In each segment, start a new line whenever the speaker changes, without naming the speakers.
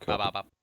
ปั๊บปั๊
Copy.
บปั๊บ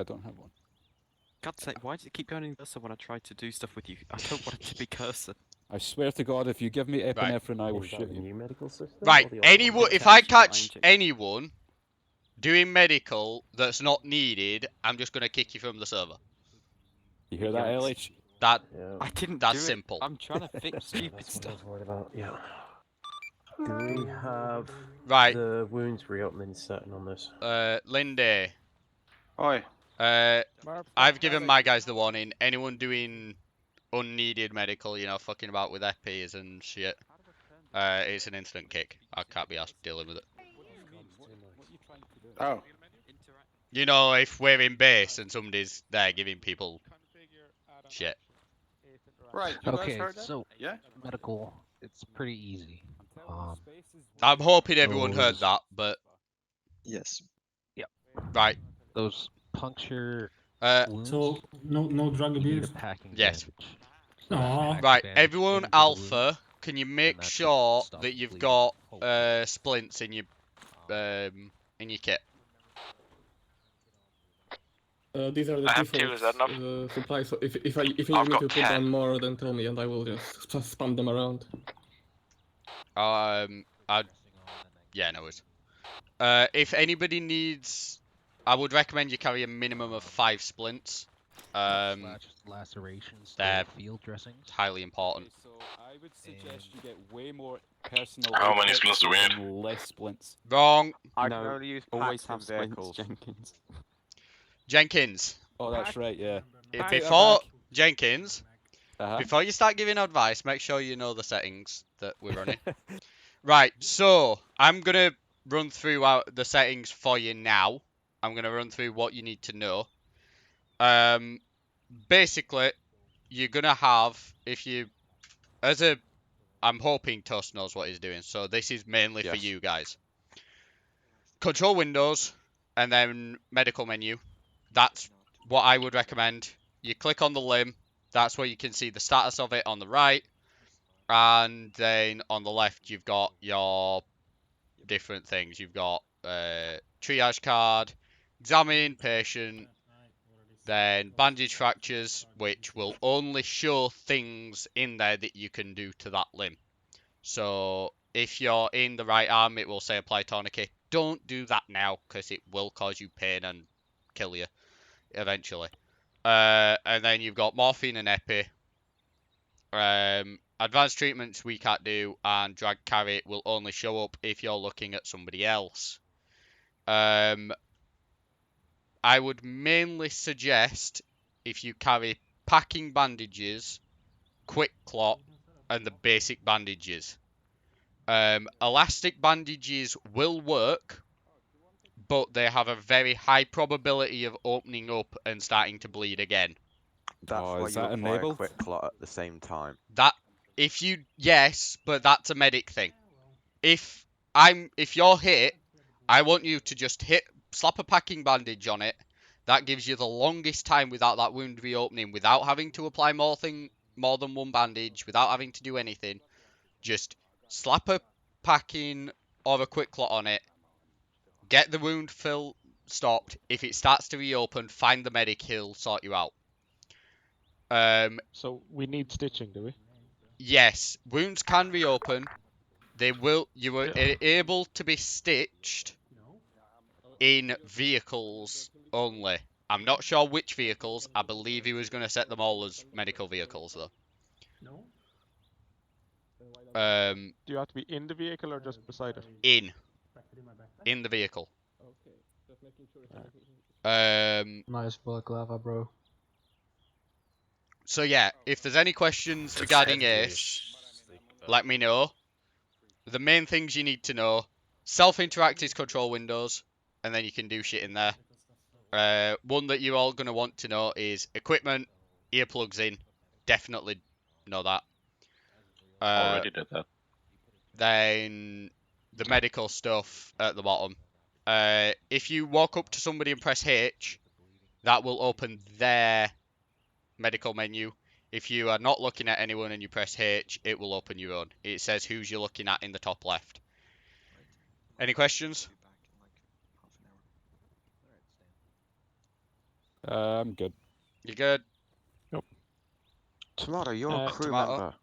I don't have one.
God's sake, why does it keep going in cursor when I try to do stuff with you? I don't want it to be cursor.
I swear to God, if you give me epinephrine, I will
Is that
shoot
a
you.
new medical system?
Right,
or the old
anyone,
one?
if I
Protection, but I
catch
inject-
anyone doing medical that's not needed, I'm just gonna kick you from the server.
You hear that,
Yikes.
LH?
That
Yeah.
I didn't
That's
do
simple.
it. I'm trying to fix stupid
That's what I
stuff.
was worried about. Yeah. Do we have
right,
the wounds reopening setting on this?
Lindy.
Oi.
I've given my guys the warning. Anyone doing unneeded medical, you know, fucking about with EPIs and shit, it's an instant kick. I can't be asked dealing with it.
Oh.
You know, if we're in base and somebody's there giving people shit.
Right, you guys
Okay,
heard that?
so
Yeah?
medical, it's pretty easy.
I'm hoping everyone heard
Those-
that, but
Yes.
right.
Those puncture wounds,
So no drug
you need a
abuse.
packing
Yes.
bandage.
Aw.
packing
Right,
bandage
everyone
into the
alpha,
wounds,
can you
and
make
that should
sure
stop
that
the
you've
bleeding,
got
hopefully.
splints in your kit?
These are the
I have
default
two, is that enough?
supplies. So if you need
I've
me
got
to put
10.
down more, then tell me, and I will just spam them around.
Yeah, no worries. If anybody needs, I would recommend you carry a minimum of 5 splints.
Lacerations,
they're
field dressings.
It's highly important.
So I would suggest you get way more personal.
How many
kits
splints do we need?
and less splints.
Wrong.
I
No,
can only use
always
packs
have
in
splints,
vehicles.
Jenkins.
Jenkins.
Oh, that's right. Yeah.
If
Take that
before
back.
Jenkins, before you start giving advice, make sure you know the settings that we're running. Right, so I'm gonna run through the settings for you now. I'm gonna run through what you need to know. Basically, you're gonna have, if you, I'm hoping Toast knows what he's doing, so this is mainly for
Yes.
you guys. Control windows, and then medical menu. That's what I would recommend. You click on the limb, that's where you can see the status of it on the right, and then on the left you've got your different things. You've got triage card, examine patient, then bandage fractures, which will only show things in there that you can do to that limb. So if you're in the right arm, it will say apply tourniquet. Don't do that now, because it will cause you pain and kill you eventually. And then you've got morphine and epi. Advanced treatments we can't do, and drag carry will only show up if you're looking at somebody else. I would mainly suggest if you carry packing bandages, quick clot, and the basic bandages. Elastic bandages will work, but they have a very high probability of opening up and starting to bleed again.
That's
Oh,
why
is
you
that
apply
enabled?
a quick clot at the same time.
Yes, but that's a medic thing. If you're hit, I want you to just slap a packing bandage on it. That gives you the longest time without that wound reopening, without having to apply more than one bandage, without having to do anything. Just slap a packing or a quick clot on it. Get the wound stopped. If it starts to reopen, find the medic. He'll sort you out.
So we need stitching, do we?
Yes, wounds can reopen. You were able to be stitched in vehicles only. I'm not sure which vehicles. I believe he was going to set them all as medical vehicles, though.
Do you have to be in the vehicle or just beside it?
In the vehicle.
Nice balaclava, bro.
So yeah, if there's any questions regarding Ace, let me know. The main things you need to know: self-interact is control windows, and then you can do shit in there. One that you're all gonna want to know is equipment, earplugs in. Definitely know that.
Already did that.
Then the medical stuff at the bottom. If you walk up to somebody and press H, that will open their medical menu. If you are not looking at anyone and you press H, it will open your own. It says who's you're looking at in the top left. Any questions?
I'm good.
You good?
Tomato, you're a crew
Tomato.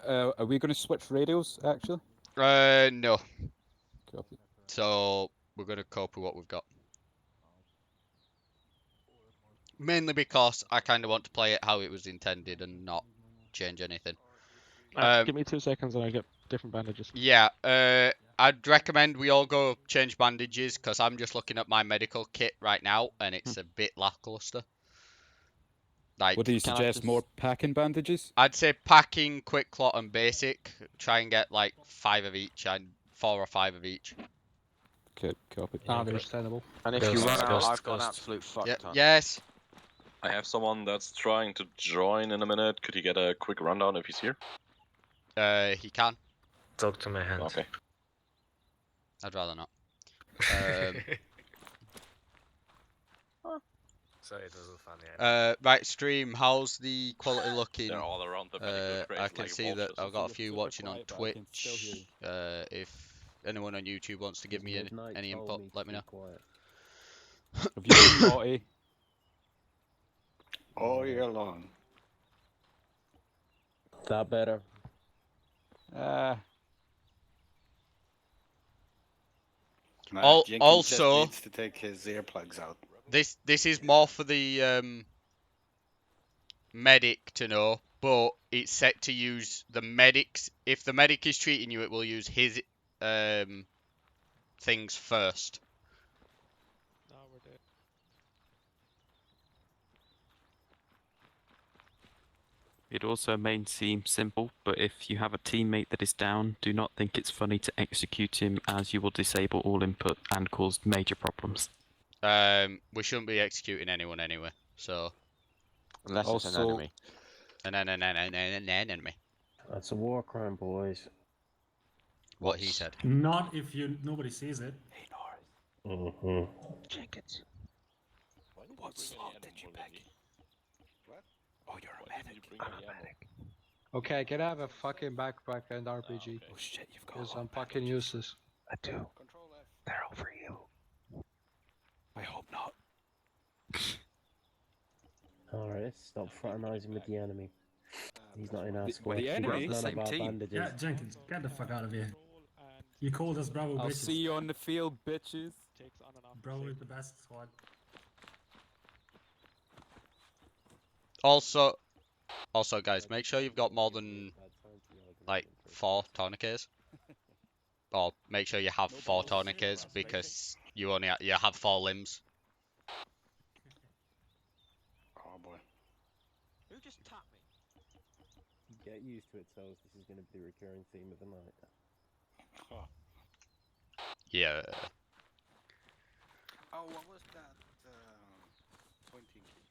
member.
Are we going to switch radios, actually?
No.
Copy.
So we're gonna cope with what we've got. Mainly because I kind of want to play it how it was intended and not change anything.
Give me 2 seconds and I get different bandages.
Yeah, I'd recommend we all go change bandages because I'm just looking at my medical kit right now and it's a bit lackluster. Like,
What do you suggest? More packing bandages?
I'd say packing, quick clot, and basic. Try and get like 5 of each and 4 or 5 of each.
Okay, copy.
Understandable.
And if you run out, I've got an absolute fuck ton.
Yes.
I have someone that's trying to join in a minute. Could you get a quick rundown if he's here?
He can.
Talk to my hand.
Okay.
I'd rather not.
Sorry, it was funny.
Right, stream. How's the quality looking?
They're all around the medical crate,
I can
like
see
wolves
that
or
I've got a
something.
few watching on Twitch. If anyone on YouTube wants to give me any input, let me know.
Have you been naughty?
All year long.
That better.
Jenkins
Also,
just needs to take his earplugs out.
this is more for the medic to know, but it's set to use the medics. If the medic is treating you, it will use his things first.
It also may seem simple, but if you have a teammate that is down, do not think it's funny to execute him, as you will disable all input and cause major problems.
We shouldn't be executing anyone anyway, so.
Unless it's an enemy.
An enemy.
That's a war crime, boys.
What he said.
Not if nobody sees it.
Hey, Norris.
Jenkins.
What slot did you pick?
What?
Oh, you're a medic.
Okay, can I have a fucking backpack and RPG?
Oh shit, you've got.
Because I'm fucking useless.
I do.
Control F.
They're over you.
I hope not.
Alright, stop fraternizing with the enemy. He's not in our
The-
squad.
the
He
enemy?
got none
Same
of our
team.
bandages.
Yeah, Jenkins, get the fuck out of here. You called us Bravo
I'll
bitches.
see you on the field, bitches.
Bravo is the best squad.
Also, guys, make sure you've got more than like 4 tourniquets, or make sure you have 4 tourniquets because you have 4 limbs.
Oh boy.
Who just tapped me?
Get used to it, Zeus. This is going to be the recurring theme of the night.
Oh.
Yeah.
Oh, what was that? Pointing key.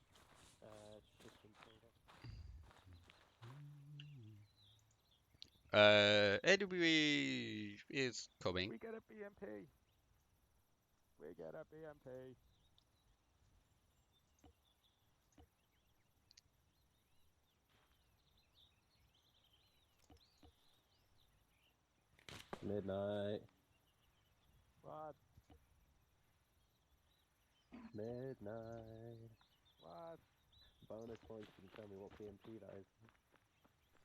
Anyway is coming.
We get a BMP. We get a BMP.
Midnight.
What?
Midnight.
What?
Bonus points if you can tell me what PMP that is.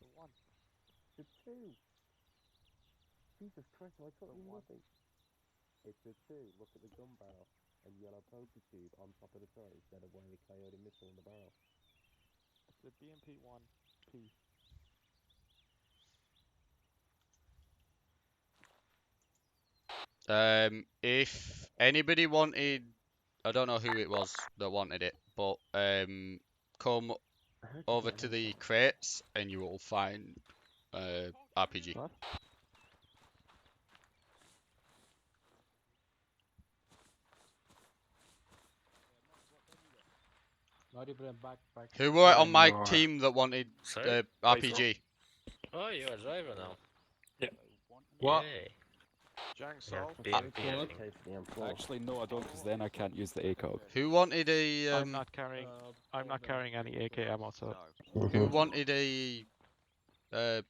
The 1.
The 2. Jesus Christ, I thought you nothing. It's the 2. Look at the gun barrel and yellow poker tube on top of the turret instead of wearing a coyote missile in the barrel.
It's the BMP 1P.
If anybody wanted, I don't know who it was that wanted it, but come over to the crates and you will find RPG.
What?
Not even a backpack.
Who were on my team that wanted RPG?
Oh, you're a driver now.
Yeah.
What?
Actually, no, I don't, because then I can't use the ACOG.
Who wanted a
I'm not carrying any AK ammo, so
who wanted a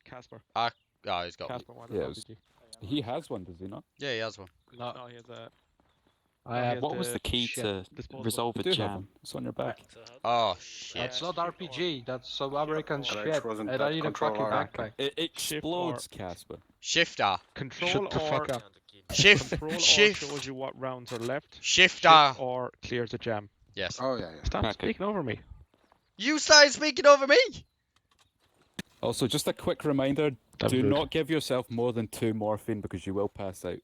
Casper.
oh, he's got one.
Casper wanted
Yeah,
an
it was-
RPG.
He has one, does he not?
Yeah, he has one.
No, he has a
What was the key to resolve a jam?
It's on your back.
Oh shit.
That's not RPG. That's some American
Alex,
shit.
wasn't
And
that
I need a
control
fucking
R?
backpack.
It explodes, Casper.
Shift R.
Control
Shut the
or
fuck up.
Shift.
Control or
Shift.
shows you what rounds are left.
Shift
Shift
R.
or clears a jam.
Yes.
Oh yeah, yeah.
Stop speaking over me.
You started speaking over me.
Also, just a quick reminder:
I'm
do
good.
not give yourself more than 2 morphine because you will pass out.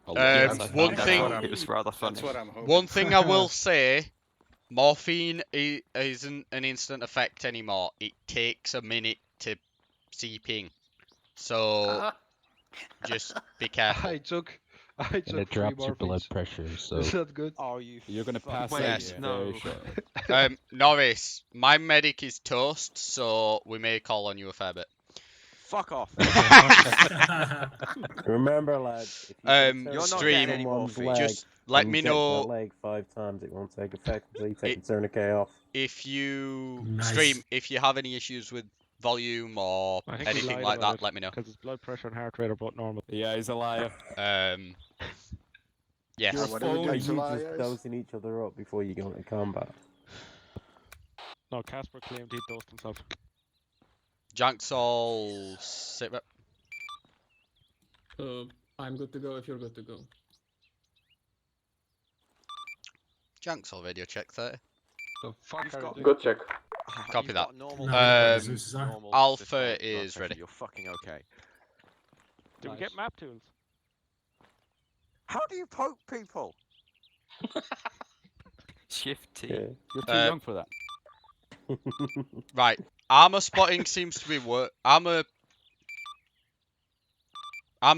One thing.
It was rather funny.
That's what I'm hoping.
One thing I will say: morphine isn't an instant effect anymore. It takes a minute to seep in, so just be careful.
I took
And it
3
drops your blood
morphines.
pressure, so
Is that good?
Are you?
You're gonna pass
fucking-
out
Yes,
very shortly.
Norris, my medic is toast, so we may call on you a fair bit.
Fuck off.
Remember, lads, if you
You're
can
not
turn
getting
someone's
any morphine.
leg
Just let
and
me
inject
know
that leg 5 times, it won't take effect until you take
It-
the tourniquet off.
if you
Nice.
stream, if you have any issues with volume or
I think he
anything
lied
like
about
that,
it,
let me know.
Because his blood pressure and heart rate are both normal.
Yeah, he's a liar.
Yes.
You're a
What do we
phone.
do
Are
to
you just
liars?
dosing each other up before you go into combat?
No, Casper claimed he dosed himself.
Jank's all sit rep.
I'm good to go if you're good to go.
Jank's all radio check 30.
The fuck
You've
are
got-
you
Good check.
Copy
You've
that.
got normal
No,
blood
Zeus is
pressure,
on.
normal
Alpha
systolic blood
is
pressure,
ready.
You're fucking okay.
Did we
Nice.
get map tools?
How do you poke people?
Shift T.
Yeah.
You're too
Uh,
young for that.
Right. Armor spotting seems to be work. Armor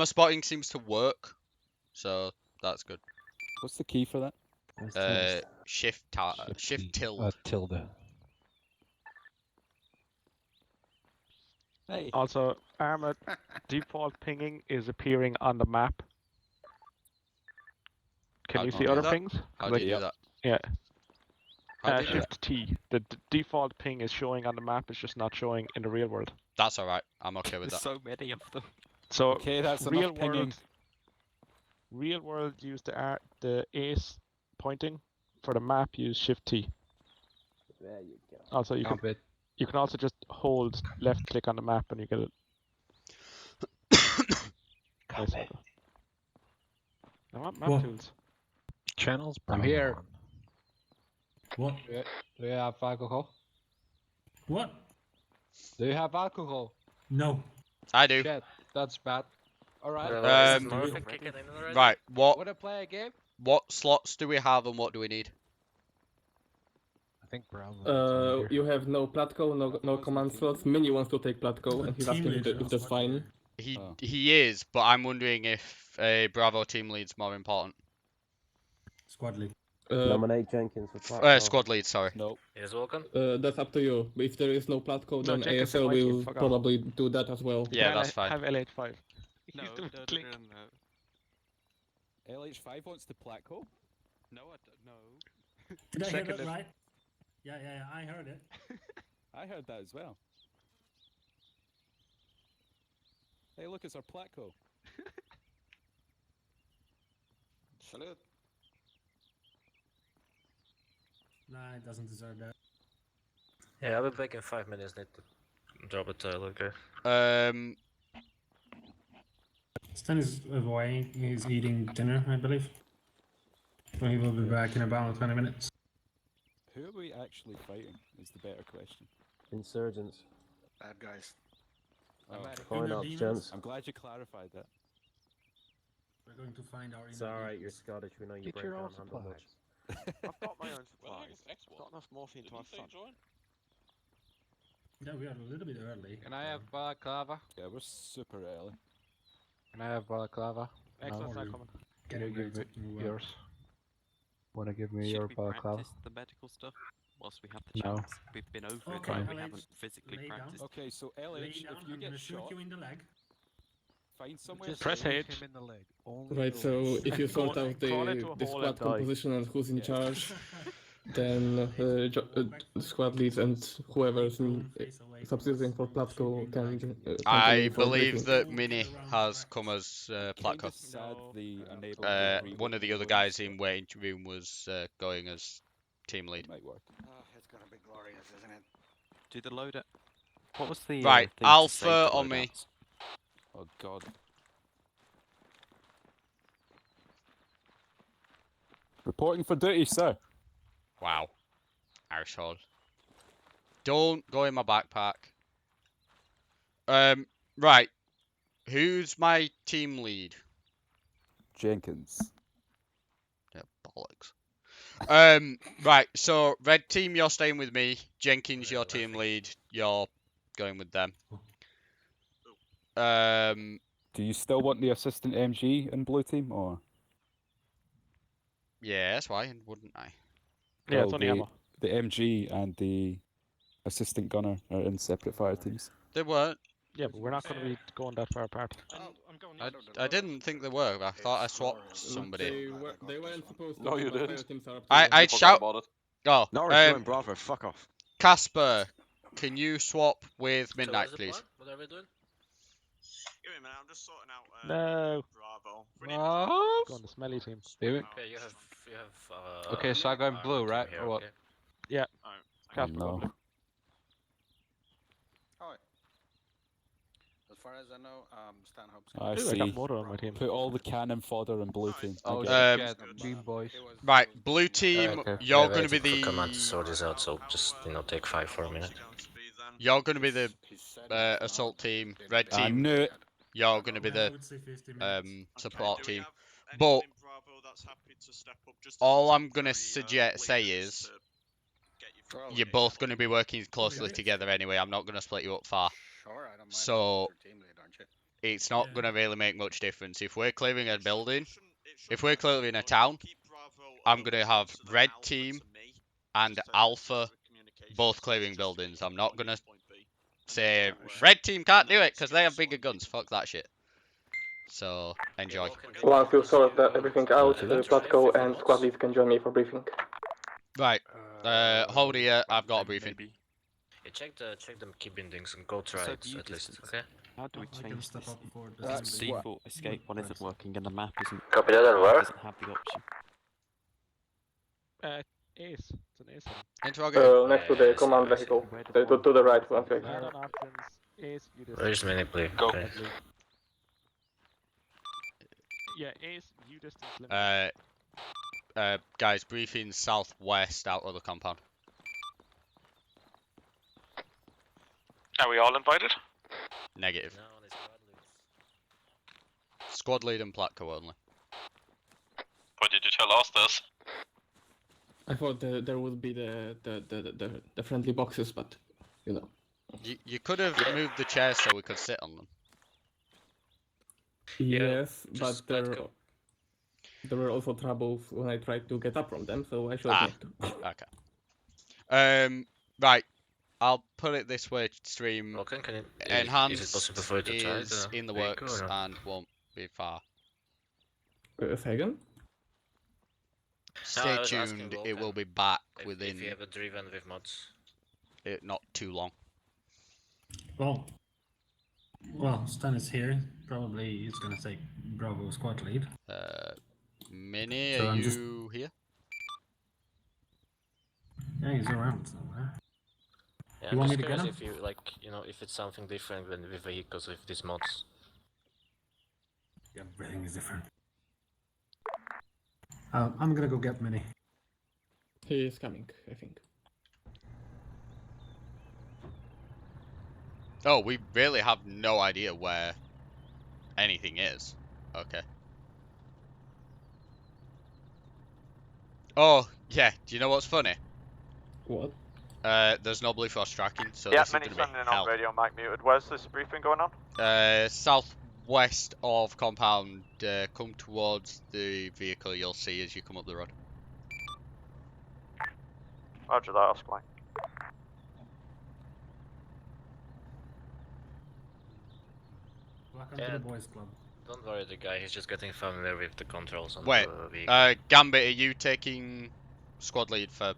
spotting seems to work, so that's good.
What's the key for that?
Shift tilde.
tilde.
Hey.
Also, ARMA default pinging is appearing on the map. Can
How
you
do
see
you do
other
that?
pings?
How
'Cause
do you do that?
Yeah.
How do you do that?
Shift T. The default ping is showing on the map, it's just not showing in the real world.
That's alright. I'm okay with
There's
that.
so many of them.
So
Okay, that's
real
enough pinging.
world, real world use the ace pointing. For the map, use Shift T.
There you go.
Also, you can also just hold left click on the map and you get it. Basically. I want map
What?
tools.
Channels.
I'm here.
What?
Do you have alcohol?
What?
Do you have alcohol?
No.
I do.
Shit, that's bad. Alright.
Right.
Wanna play a game?
What slots do we have and what do we need?
I think Bravo.
You have no Platco, no command slots. Mini wants to take Platco, and he's asking if that's fine.
He is, but I'm wondering if a Bravo team lead's more important.
Squad lead.
Nominate Jenkins for Platform.
Squad lead, sorry.
No.
Yes, welcome.
That's up to you. If there is no Platco, then
Jenkins
ASL
might get
will
fuck off.
probably do that as well.
Yeah, that's fine.
Have LH5.
No,
He's doing
no,
click.
LH5 wants to Platco?
No, no.
Did I hear
Second
that
is-
right? Yeah, I heard it.
I heard that as well. Hey, look, it's our Platco.
Salute.
Nah, it doesn't deserve that.
Yeah, I'll be back in 5 minutes. Need to drop a tile, okay?
Stan is away. He's eating dinner, I believe. So he will be back in about 20 minutes.
Who are we actually fighting is the better question.
Insurgents.
Bad guys.
Oh,
Coin ops, gents.
I'm glad you clarified that.
We're going to find our
It's alright, you're Scottish, we know you
Get
break
your
down
own
handle much.
I've got my own supplies. Got enough morphine to have fun.
Yeah, we are a little bit early.
Can I have balaclava?
Yeah, we're super early.
Can I have balaclava?
Excellent,
No.
not coming.
Can you
Getting
give
ready
me
to,
yours? Wanna give me your
Should we
balaclava?
practice the medical stuff whilst we have the
No.
chance? We've been over it,
Okay,
but we
LH,
haven't physically
lay down.
practiced.
Okay, so
Lay
LH,
down,
if you
I'm
get
gonna shoot
shot,
you in the leg.
find somewhere
Just
Press
safe.
H.
him in the leg. Only
Right,
the
so
leg.
if you sort
Crawl-
out
crawl into
the
a hole
squad
and die.
composition and who's in Yeah. charge, then squad leads and whoever's in, substituting for Platko can.
I believe that Mini has come as Platko.
Said the enable
One of the other guys in waiting room was going as team lead.
might work.
Oh, it's gonna be glorious, isn't it?
Do the loadout. What was the
Right,
thing to save
Alpha
the
on me.
loadouts?
Oh god. Reporting for duty, sir.
Wow. Arsehole. Don't go in my backpack. Right. Who's my team lead?
Jenkins.
Yeah, bollocks. Right, so red team, you're staying with me. Jenkins, your team lead. You're going with them.
Do you still want the assistant MG in blue team, or?
Yeah, that's why, wouldn't I?
Yeah, it's
Well,
only ammo.
the MG and the assistant gunner are in separate fire teams.
They weren't.
Yeah, but we're not going to be going that far apart.
I didn't think they were. I thought I swapped somebody.
They weren't supposed to.
No,
be,
you
but
didn't.
fire teams are up to
I-
you.
I'd
You forgot
shout-
about it.
Oh,
Norris joined Bravo, fuck off.
Casper, can you swap with
So
Midnight,
what's the
please?
plan? What are we doing?
Give me a minute, I'm just sorting out
No.
Bravo.
What?
Go on the smelly team.
Do it.
Okay, you have
Okay, so I go in
our
blue,
team
right?
here,
Or what?
okay.
Yeah.
Alright.
Casper
No.
got blue.
As far as I know, Stanhope's
I
Ooh, I
see.
got Motor on my team.
Put all the cannon fodder in blue team. I
Oh
get it.
shit, Beam Boys.
Right, blue team,
Okay.
you're
Yeah,
going to be
waiting for command to
the...
sort this out, so just, take 5 for a minute.
You're going to be the assault team. Red
I
team,
knew it.
you're going to be
Yeah, I
the
would say 50 minutes.
support team. But all I'm going to say is you're both going to be working closely together anyway. I'm not going to split you up far. So it's not going to really make much difference. If we're clearing a building, if we're clearing a town, I'm going to have red team and alpha both clearing buildings. I'm not going to say red team can't do it because they have bigger guns. Fuck that shit. So enjoy.
Once you sort everything out, Platko and squad leads can join me for briefing.
Right. Hold here. I've got a briefing.
Maybe.
Yeah, check the key bindings and go try
So
it
do you
at least,
distance?
okay?
How do we
I can
change
step
this?
up for
This
the
default escape one isn't working and the map isn't.
Copy that and where?
Doesn't have the option.
Ace. It's an ace.
Interrogate.
next to the command vehicle. To the right, one second.
Add-on options. Ace, you just.
Where's mini play?
Go.
Okay.
Yeah, Ace, you distance limit.
Guys, briefing southwest out of the compound.
Are we all invited?
Negative.
No, there's squad leads.
Squad lead and Platko only.
What did you tell us this?
I thought there would be the friendly boxes, but you know.
You could have moved the chairs so we could sit on them.
Yes, but
just let go.
there were also troubles when I tried to get up from them, so I chose
Ah.
not to.
Okay. Right. I'll put it this way, stream.
Logan, can you,
Enhanced
is it possible for you to try
is
the
in the
vehicle
works
or not?
and won't be far.
Second?
Stay
was asking
tuned. It
Logan
will be back
If
within
you haven't driven with mods.
not too long.
Well, Stan is here. Probably he's gonna take Bravo squad lead.
Mini,
So
are
I'm
you
just-
here?
Yeah, he's around somewhere.
Yeah,
You want
I'm
me
just
to get
curious if you if it's something different than with vehicles with these mods.
Everything is different. I'm gonna go get Minnie. He is coming, I think.
Oh, we really have no idea where anything is. Okay. Oh, yeah. Do you know what's funny?
What?
There's no Blue Frost tracking, so
Yeah,
this is
many
gonna be
sending
hell.
on radio, mic muted. Where's this briefing going on?
Southwest of compound. Come towards the vehicle you'll see as you come up the road.
Roger that, Oscar Mike.
Welcome
Yeah.
to the boys club.
Don't worry, the guy, he's just getting familiar with the controls on
Wait,
the vehicle.
Gambit, are you taking squad lead for...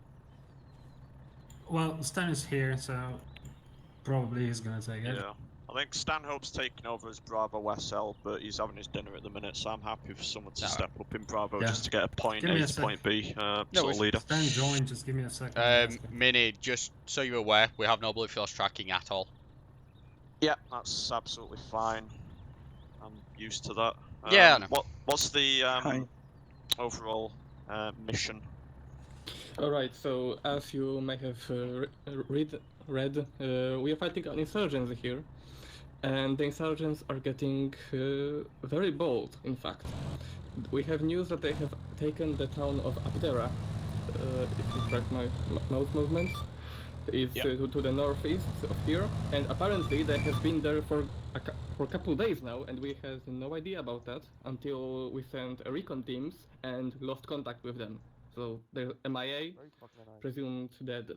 Well, Stan is here, so probably he's gonna take it.
Yeah. I think Stanhope's taking over as Bravo SL, but he's having his dinner at the minute, so I'm happy for someone to step up in Bravo
Yeah.
just to get a point
Give
A
me a
to
sec.
point B
No,
sort of leader.
Stan join, just give me a second.
Mini, just so you're aware, we have no blue force tracking at all.
Yeah, that's absolutely fine. I'm used to that.
Yeah, I know.
What's the overall mission?
Alright, so as you may have read, we are fighting an insurgency here, and the insurgents are getting very bold, in fact. We have news that they have taken the town of Abdera, if you track my mouse movements. It's to the northeast of here, and apparently they have been there for a couple days now, and we had no idea about that until we sent recon teams and lost contact with them. So they're MIA, presumed dead.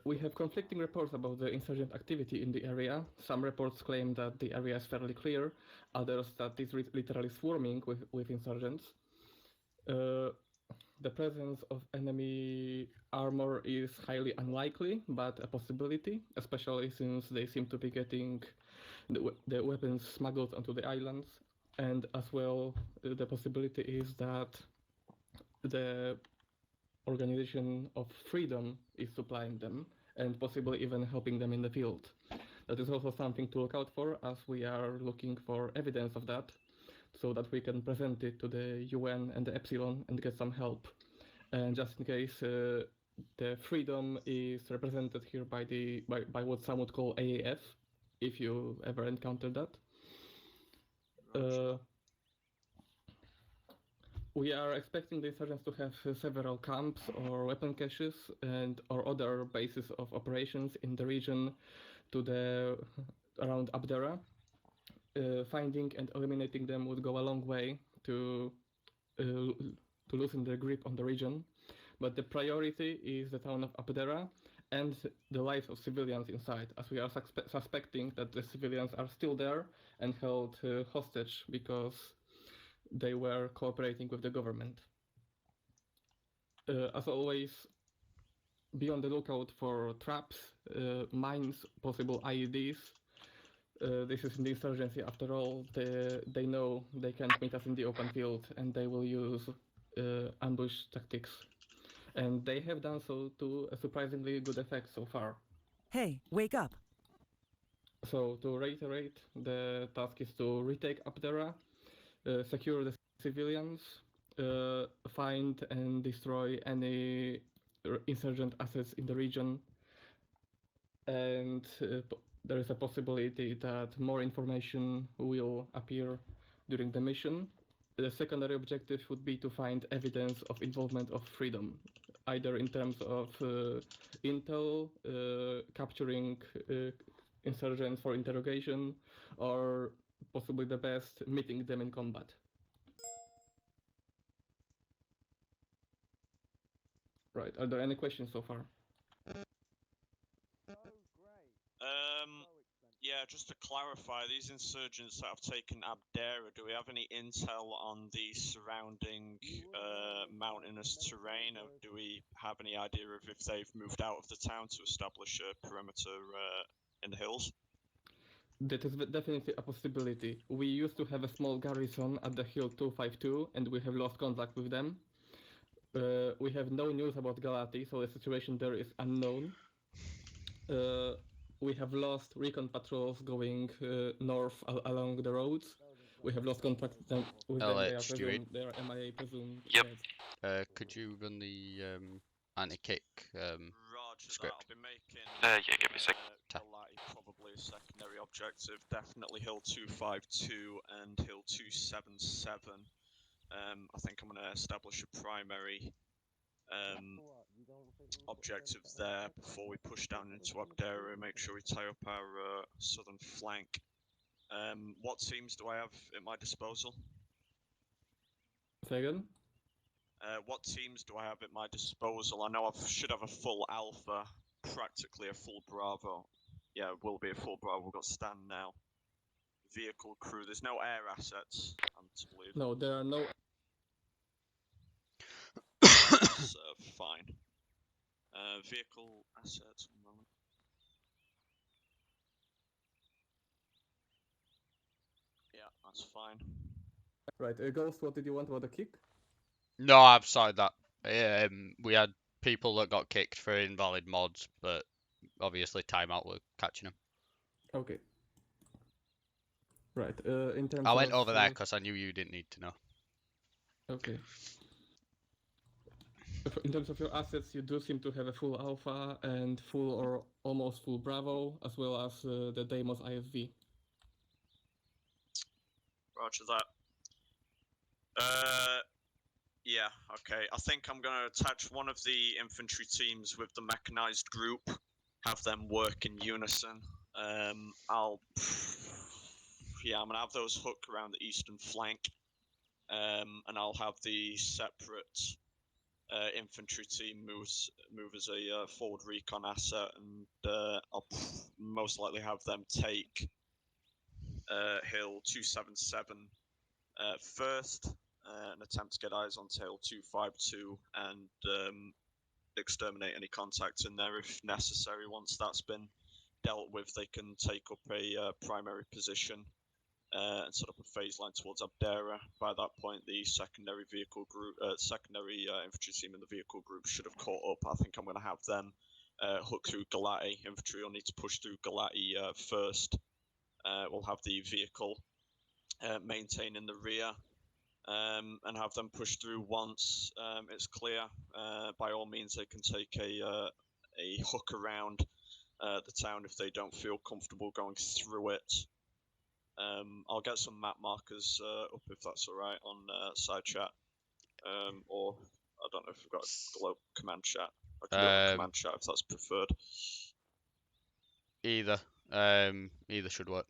We have conflicting reports about the insurgent activity in the area. Some reports claim that the area is fairly clear, others that it's literally swarming with insurgents. The presence of enemy armor is highly unlikely, but a possibility, especially since they seem to be getting the weapons smuggled onto the islands. And as well, the possibility is that the Organization of Freedom is supplying them and possibly even helping them in the field. That is also something to look out for, as we are looking for evidence of that, so that we can present it to the UN and the Epsilon and get some help. And just in case, the Freedom is represented here by what some would call AAF, if you ever encountered that. We are expecting the insurgents to have several camps or weapon caches and or other bases of operations in the region around Abdera. Finding and eliminating them would go a long way to loosen their grip on the region. But the priority is the town of Abdera and the lives of civilians inside, as we are suspecting that the civilians are still there and held hostage because they were cooperating with the government. As always, be on the lookout for traps, mines, possible IEDs. This is in the insurgency after all. They know they can't meet us in the open field and they will use ambush tactics. And they have done so to a surprisingly good effect so far.
Hey, wake up!
So to reiterate, the task is to retake Abdera, secure the civilians, find and destroy any insurgent assets in the region, and there is a possibility that more information will appear during the mission. The secondary objective would be to find evidence of involvement of Freedom, either in terms of intel, capturing insurgents for interrogation, or possibly the best, meeting them in combat. Right, are there any questions so far?
Yeah, just to clarify, these insurgents that have taken Abdera, do we have any intel on the surrounding mountainous terrain, or do we have any idea of if they've moved out of the town to establish a perimeter in the hills?
That is definitely a possibility. We used to have a small garrison at the hill 252, and we have lost contact with them. We have no news about Galati, so the situation there is unknown. We have lost recon patrols going north along the roads. We have lost contact with them. They are MIA presumed.
Yep. Could you run the anti-kick script?
I'll be making
yeah, give me a sec.
Galati probably a secondary objective. Definitely Hill 252 and Hill 277. I think I'm going to establish a primary objective there before we push down into Abdera and make sure we tie up our southern flank. What teams do I have at my disposal?
Say again?
What teams do I have at my disposal? I know I should have a full Alpha, practically a full Bravo. Yeah, it will be a full Bravo. We've got Stan now. Vehicle crew. There's no air assets, I'm to believe.
No, there are no.
That's fine. Vehicle assets, 1 moment. That's fine.
Right, Ghost, what did you want about the kick?
No, I'm sorry that we had people that got kicked for invalid mods, but obviously timeout were catching them.
Okay. Right, in terms
I went
of,
over there because I knew you didn't need to know.
Okay. In terms of your assets, you do seem to have a full Alpha and full or almost full Bravo, as well as the Deimos ISV.
Roger that. Yeah, okay. I think I'm going to attach one of the infantry teams with the mechanized group, have them work in unison. I'm going to have those hook around the eastern flank, and I'll have the separate infantry team move as a forward recon asset, and I'll most likely have them take Hill 277 first. And attempt to get eyes on tail 252 and exterminate any contacts in there if necessary. Once that's been dealt with, they can take up a primary position and set up a phase line towards Abdera. By that point, the secondary vehicle group, secondary infantry team in the vehicle group should have caught up. I think I'm going to have them hook through Galati. Infantry will need to push through Galati first. We'll have the vehicle maintain in the rear. And have them push through once it's clear. By all means, they can take a hook around the town if they don't feel comfortable going through it. I'll get some map markers up if that's all right on side chat, or I don't know if we've got a globe command chat. I can do it on command chat if that's preferred.
Either should work.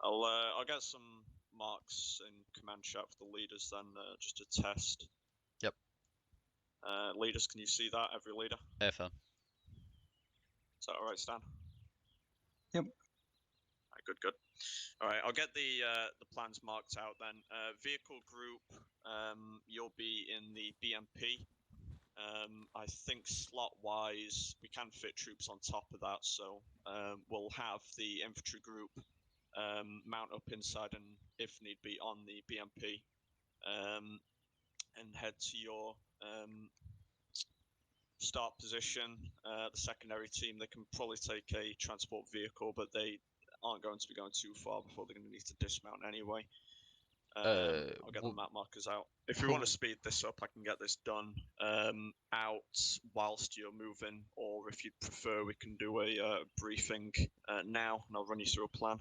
I'll get some marks in command chat for the leaders then, just to test.
Yep.
Leaders, can you see that? Every leader?
Fine.
Is that alright, Stan?
Yep.
Alright, good. Alright, I'll get the plans marked out then. Vehicle group, you'll be in the BMP. I think slot-wise, we can fit troops on top of that, so we'll have the infantry group mount up inside and, if need be, on the BMP, and head to your start position. The secondary team, they can probably take a transport vehicle, but they aren't going to be going too far before they're going to need to dismount anyway. I'll get the map markers out. If we want to speed this up, I can get this done out whilst you're moving, or if you'd prefer, we can do a briefing now, and I'll run you through a plan.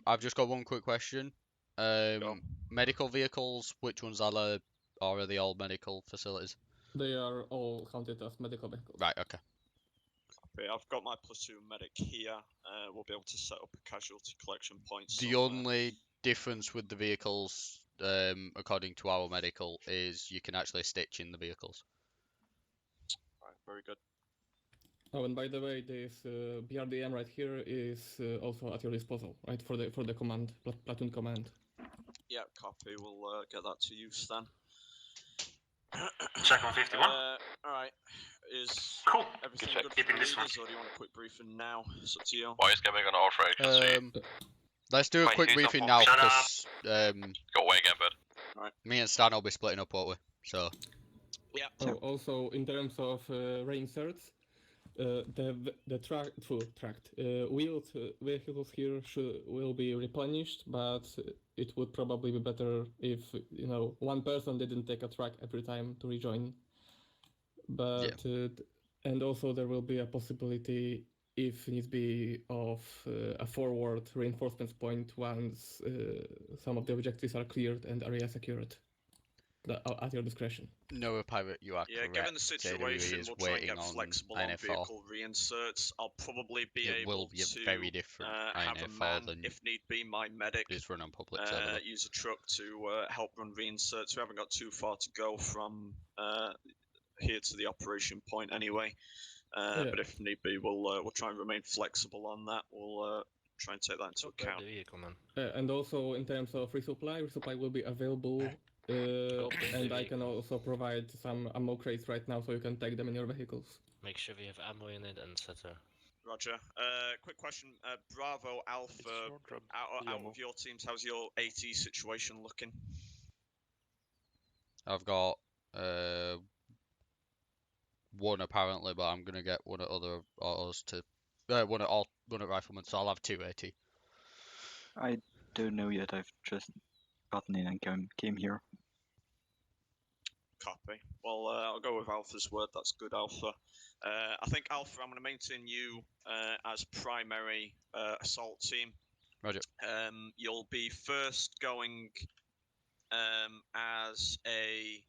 I've just got one quick question. Medical vehicles, which ones are the old medical facilities?
They are all counted as medical vehicles.
Right, okay.
Okay, I've got my platoon medic here. We'll be able to set up a casualty collection point.
The only difference with the vehicles, according to our medical, is you can actually stitch in the vehicles.
Right, very good.
Oh, and by the way, this BRDM right here is also at your disposal, right, for the command, platoon command.
Yeah, copy. We'll get that to you, Stan.
Check on 51.
Alright. Is
Cool.
everything
Good check.
good for
Keeping
the
this one.
leaders, or do you want a quick briefing now? It's up to you.
Boys, get back on offer.
Let's do a
Wait,
quick
who's on
briefing
phone?
now,
Shut
because
Go away again, bud.
me and Stan will be splitting up, won't we? So.
Yeah.
Oh, also in terms of reinserts, the tracked wheeled vehicles here will be replenished, but it would probably be better if one person didn't take a track every time to rejoin. But and also there will be a possibility, if needs be, of a forward reinforcements point once some of the objectives are cleared and area secured. At your discretion.
No, Pirate, you are correct.
Given the situation,
is
we'll try and
waiting
get
on
flexible on
NFR.
vehicle reinserts. I'll probably be
It
able
will be a
to
very different
have a
NFR
man,
than
if need be, my medic,
is run on public server.
use a truck to help run reinserts. We haven't got too far to go from here to the operation point anyway. But if need be, we'll try and remain flexible on that. We'll try and take that into account.
The vehicle, man.
And also in terms of resupply will be available, and I can also provide some ammo crates right now, so you can take them in your vehicles.
Make sure we have ammo in it, and etc.
Roger. Quick question. Bravo, Alpha, out of your teams, how's your AT situation looking?
I've got one apparently, but I'm gonna get one at other autos to one at rifleman, so I'll have 2 AT.
I don't know yet. I've just gotten in and came here.
Copy. Well, I'll go with Alpha's word. That's good, Alpha. I think Alpha, I'm going to maintain you as primary assault team.
Roger.
You'll be first going as a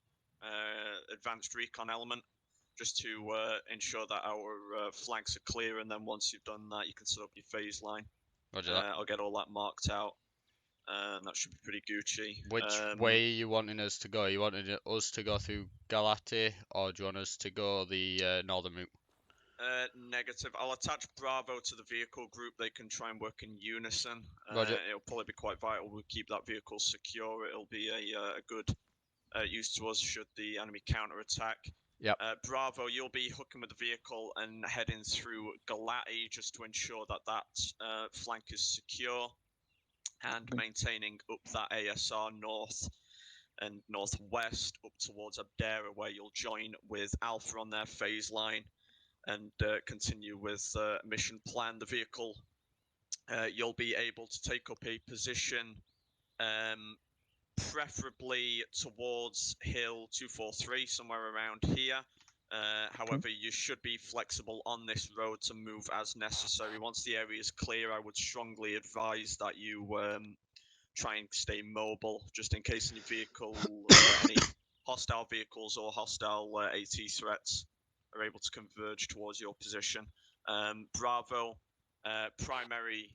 advanced recon element, just to ensure that our flanks are clear. And then once you've done that, you can set up your phase line.
Roger that.
I'll get all that marked out. That should be pretty Gucci.
Which way are you wanting us to go? You wanting us to go through Galati, or do you want us to go the northern route?
Negative. I'll attach Bravo to the vehicle group. They can try and work in unison.
Roger.
It'll probably be quite vital. We'll keep that vehicle secure. It'll be a good use to us should the enemy counter-attack.
Yep.
Bravo, you'll be hooking with the vehicle and heading through Galati just to ensure that that flank is secure, and maintaining up that ASR north and northwest up towards Abdera, where you'll join with Alpha on their phase line and continue with mission plan. The vehicle, you'll be able to take up a position preferably towards Hill 243, somewhere around here. However, you should be flexible on this road to move as necessary. Once the area is clear, I would strongly advise that you try and stay mobile, just in case any vehicle, any hostile vehicles or hostile AT threats are able to converge towards your position. Bravo, primary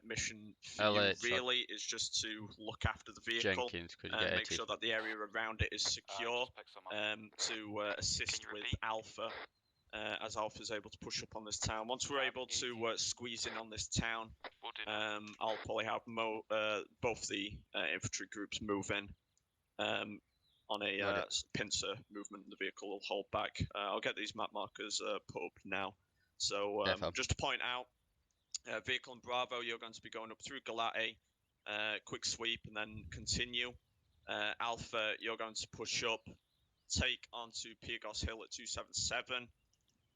mission for you really is just to look after the vehicle and make sure that the area around it is secure, to assist with Alpha as Alpha is able to push up on this town. Once we're able to squeeze in on this town, I'll probably have both the infantry groups move in on a pincer movement. The vehicle will hold back. I'll get these map markers put up now. So just to point out, vehicle and Bravo, you're going to be going up through Galati, quick sweep, and then continue. Alpha, you're going to push up, take onto Pyrgos Hill at 277,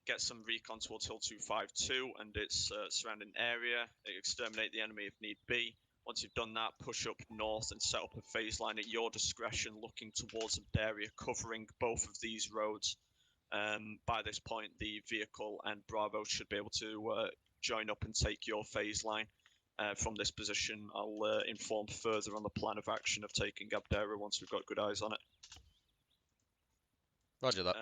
get some recon towards Hill 252 and its surrounding area, exterminate the enemy if need be. Once you've done that, push up north and set up a phase line at your discretion, looking towards Abdera, covering both of these roads. By this point, the vehicle and Bravo should be able to join up and take your phase line. From this position, I'll inform further on the plan of action of taking Abdera once we've got good eyes on it.
Roger that.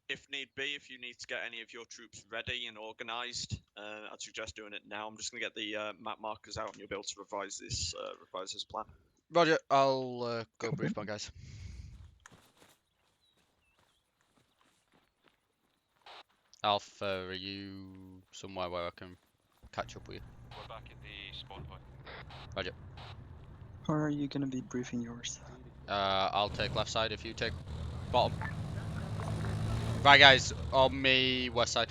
If need be, if you need to get any of your troops ready and organised, I'd suggest doing it now. I'm just going to get the map markers out and you'll be able to revise this plan.
Roger, I'll go brief my guys. Alpha, are you somewhere where I can catch up with you?
We're back at the spawn point.
Roger.
How are you gonna be briefing yours?
I'll take left side if you take bottom. Right guys, on me west side.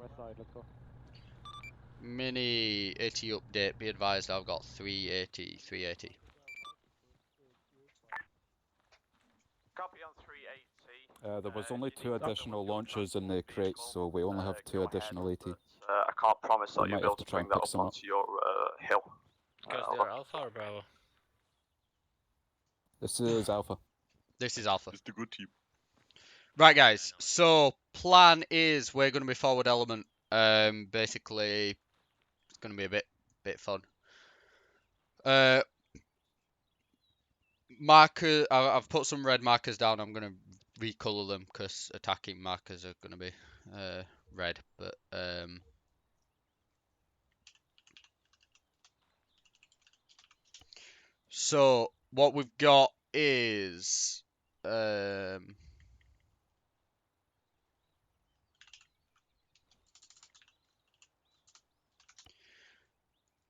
West side, let's go.
Mini 80 update, be advised I've got 380.
Copy on 380.
There was only 2 additional launches in the crates, so we only have 2 additional AT.
I can't promise that
We
you'll
might
be able
have
to
to try
bring
and
that
pick
up
some up.
onto your hill.
Because they're Alpha or Bravo?
This is Alpha.
This is Alpha.
It's the good team.
Right guys, so plan is we're going to be forward element. Basically, it's going to be a bit fun. Marker, I've put some red markers down. I'm going to recolor them because attacking markers are going to be red. But so what we've got is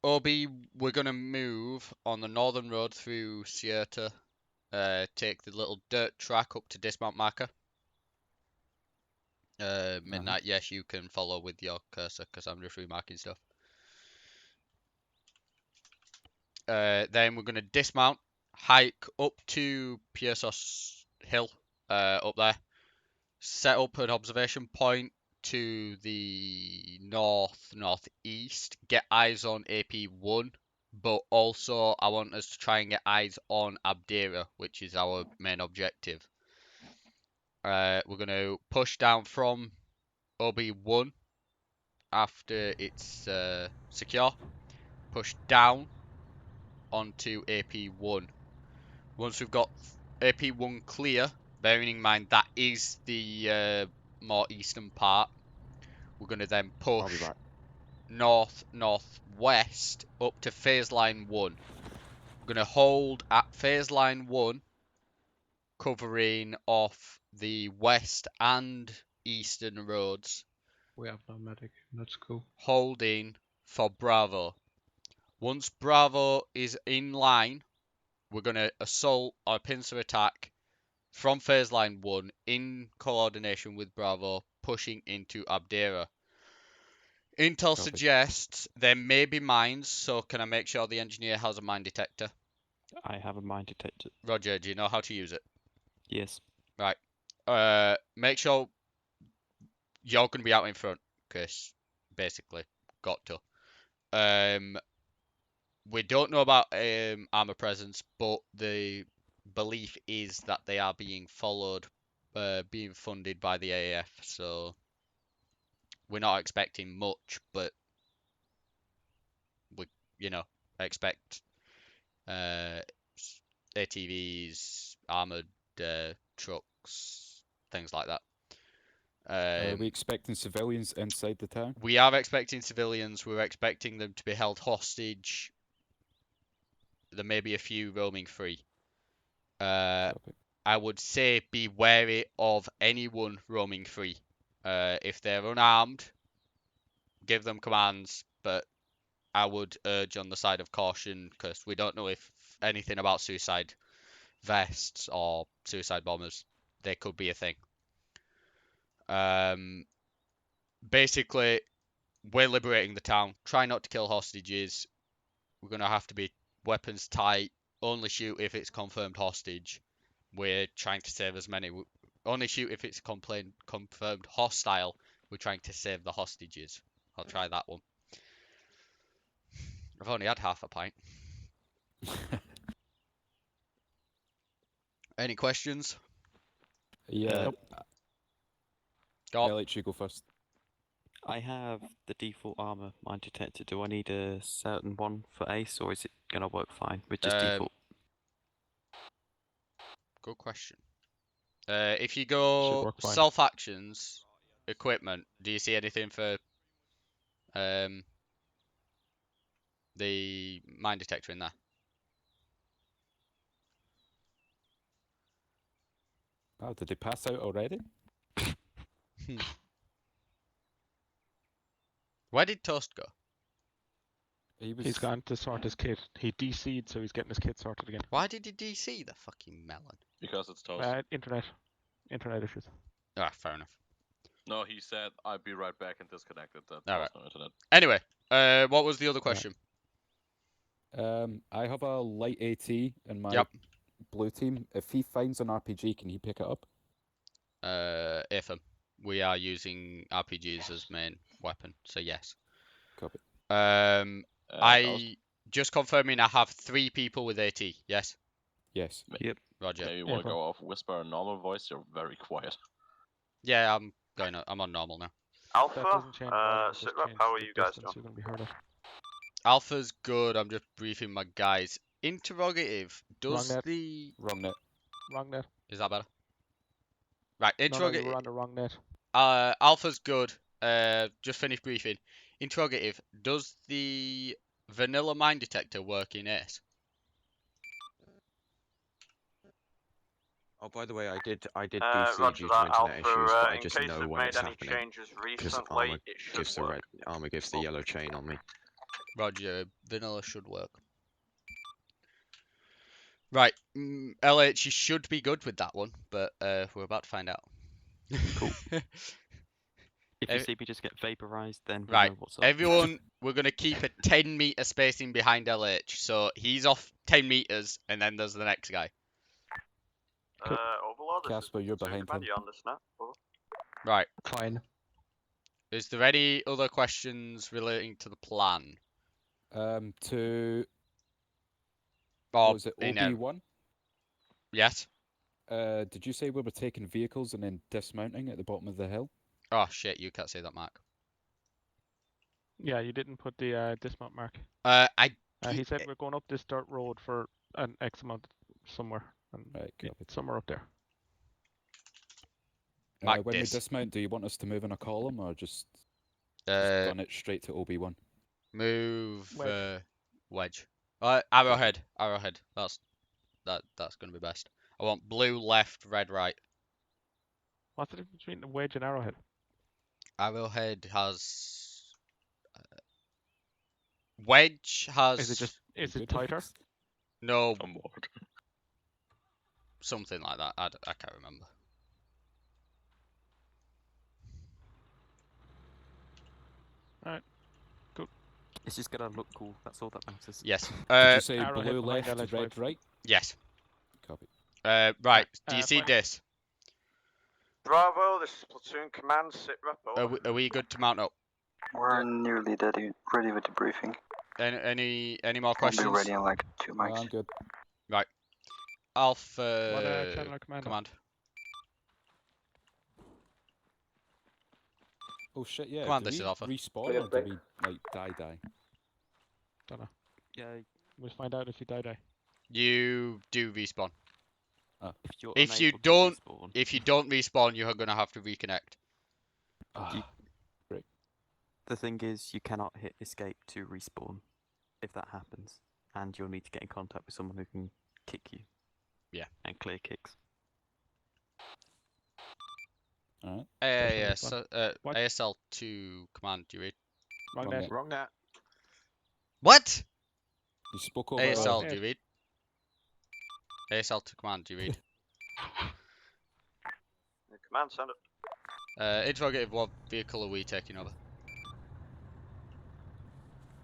OB, we're going to move on the northern road through Ceuta, take the little dirt track up to dismount marker. Midnight, yes, you can follow with your cursor because I'm just remarking stuff. Then we're going to dismount, hike up to Piersos Hill, up there. Set up an observation point to the northeast. Get eyes on AP1, but also I want us to try and get eyes on Abdera, which is our main objective. We're going to push down from OB1 after it's secure. Push down onto AP1. Once we've got AP1 clear, bearing in mind that is the more eastern part, we're going to then push northwest up to phase line 1. We're going to hold at phase line 1, covering off the west and eastern roads.
We have no medic. That's cool.
Holding for Bravo. Once Bravo is in line, we're going to assault or pincer attack from phase line 1 in coordination with Bravo, pushing into Abdera. Intel suggests there may be mines, so can I make sure the engineer has a mine detector?
I have a mine detector.
Roger, do you know how to use it?
Yes.
Right. Make sure you're going to be out in front, because basically, got to. We don't know about ARMA presence, but the belief is that they are being followed, being funded by the AAF, so we're not expecting much, but we, expect ATVs, armored trucks, things like that.
Are we expecting civilians inside the town?
We are expecting civilians. We're expecting them to be held hostage. There may be a few roaming free. I would say be wary of anyone roaming free. If they're unarmed, give them commands, but I would urge on the side of caution because we don't know if anything about suicide vests or suicide bombers. They could be a thing. Basically, we're liberating the town. Try not to kill hostages. We're going to have to be weapons tight. Only shoot if it's confirmed hostage. We're trying to save as many. Only shoot if it's confirmed hostile. We're trying to save the hostages. I'll try that one. I've only had half a pint. Any questions?
Yeah.
Go.
I'll let you go first.
I have the default armor mine detector. Do I need a certain one for Ace, or is it gonna work fine with just default?
Good question. If you go self actions, equipment, do you see anything for the mine detector in there?
Oh, did they pass out already?
Where did Toast go?
He's gone to sort his kit. He DC'd, so he's getting his kit sorted again.
Why did he DC the fucking melon?
Because it's Toast.
Internet issues.
Ah, fair enough.
No, he said I'd be right back and disconnected. That
All
was
right.
no internet.
Anyway, what was the other question?
I have a light AT in my blue team. If he finds an RPG, can he pick it up?
If we are using RPGs as main weapon, so yes.
Copy.
Just confirming I have 3 people with AT, yes?
Yes.
Yep.
Roger.
Maybe you want to go off whisper and normal voice? You're very quiet.
Yeah, I'm on normal now.
Alpha, sit rep, how are you guys doing?
You're gonna be heard of.
Alpha's good, I'm just briefing my guys. Interrogative, does
Wrong net.
the...
Wrong net.
Wrong net.
Is that better? Right, interrogative.
No, you were on the wrong net.
Alpha's good. Just finished briefing. Interrogative, does the vanilla mine detector work in Ace?
Oh, by the way, I did DC
Roger
due
that,
to internet issues,
Alpha,
but I
in
just
case
know
they've
when
made
it's
any
happening.
changes
Because
recently,
ARMA
it should
gives the
work.
ARMA gives the yellow chain on me.
Roger, vanilla should work. Right, LH, you should be good with that one, but we're about to find out.
Cool. If you see me just get vaporized, then we
Right,
know what's up.
everyone, we're going to keep a 10-meter spacing behind LH. So he's off 10 meters, and then there's the next guy.
Overlord, this
Casper,
is
you're
Platoon
behind
Command,
him.
you on this now? Over.
Right.
Fine.
Is there any other questions relating to the plan?
To...
Or
was it
in
OB1?
Yes.
Did you say we were taking vehicles and then dismounting at the bottom of the hill?
Oh shit, you can't say that, Mark.
Yeah, you didn't put the dismount mark. He said we're going up this dirt road for an X amount somewhere. And
right,
somewhere up there.
When we dismount, do you want us to move in a column or just gun it straight to OB1?
Move
Wedge.
wedge. Arrowhead. Arrowhead. That's gonna be best. I want blue left, red right.
What's the difference between wedge and arrowhead?
Arrowhead has wedge has.
Is it tighter?
No. Something like that. I can't remember.
Alright. Cool.
It's just gonna look cool. That's all that matters.
Yes.
Did you say
Arrowhead
blue
behind
left,
LH5.
red right?
Yes.
Copy.
Right. Do you see
fine.
this?
Bravo, this is Platoon Command, sit rep. Over.
Are we good to mount up?
We're nearly ready with the briefing.
Any more
I'll
questions?
be ready in like 2 mics.
I'm good.
Right. Alpha
What channel or
command.
Oh shit, yeah.
Command,
do
this
we
is Alpha.
respawn or do we like die?
Don't know.
Yeah.
We'll find out if you die.
You do respawn.
Oh.
If you don't respawn, you are gonna have to reconnect.
Great.
The thing is, you cannot hit escape to respawn if that happens, and you'll need to get in contact with someone who can kick you.
Yeah.
And clear kicks.
Alright.
ASL2 command, do you read?
Wrong net.
Wrong net.
What?
You spoke over
ASL,
net.
do you read? ASL2 command, do you read?
Command, send it.
Interrogative, what vehicle are we taking over?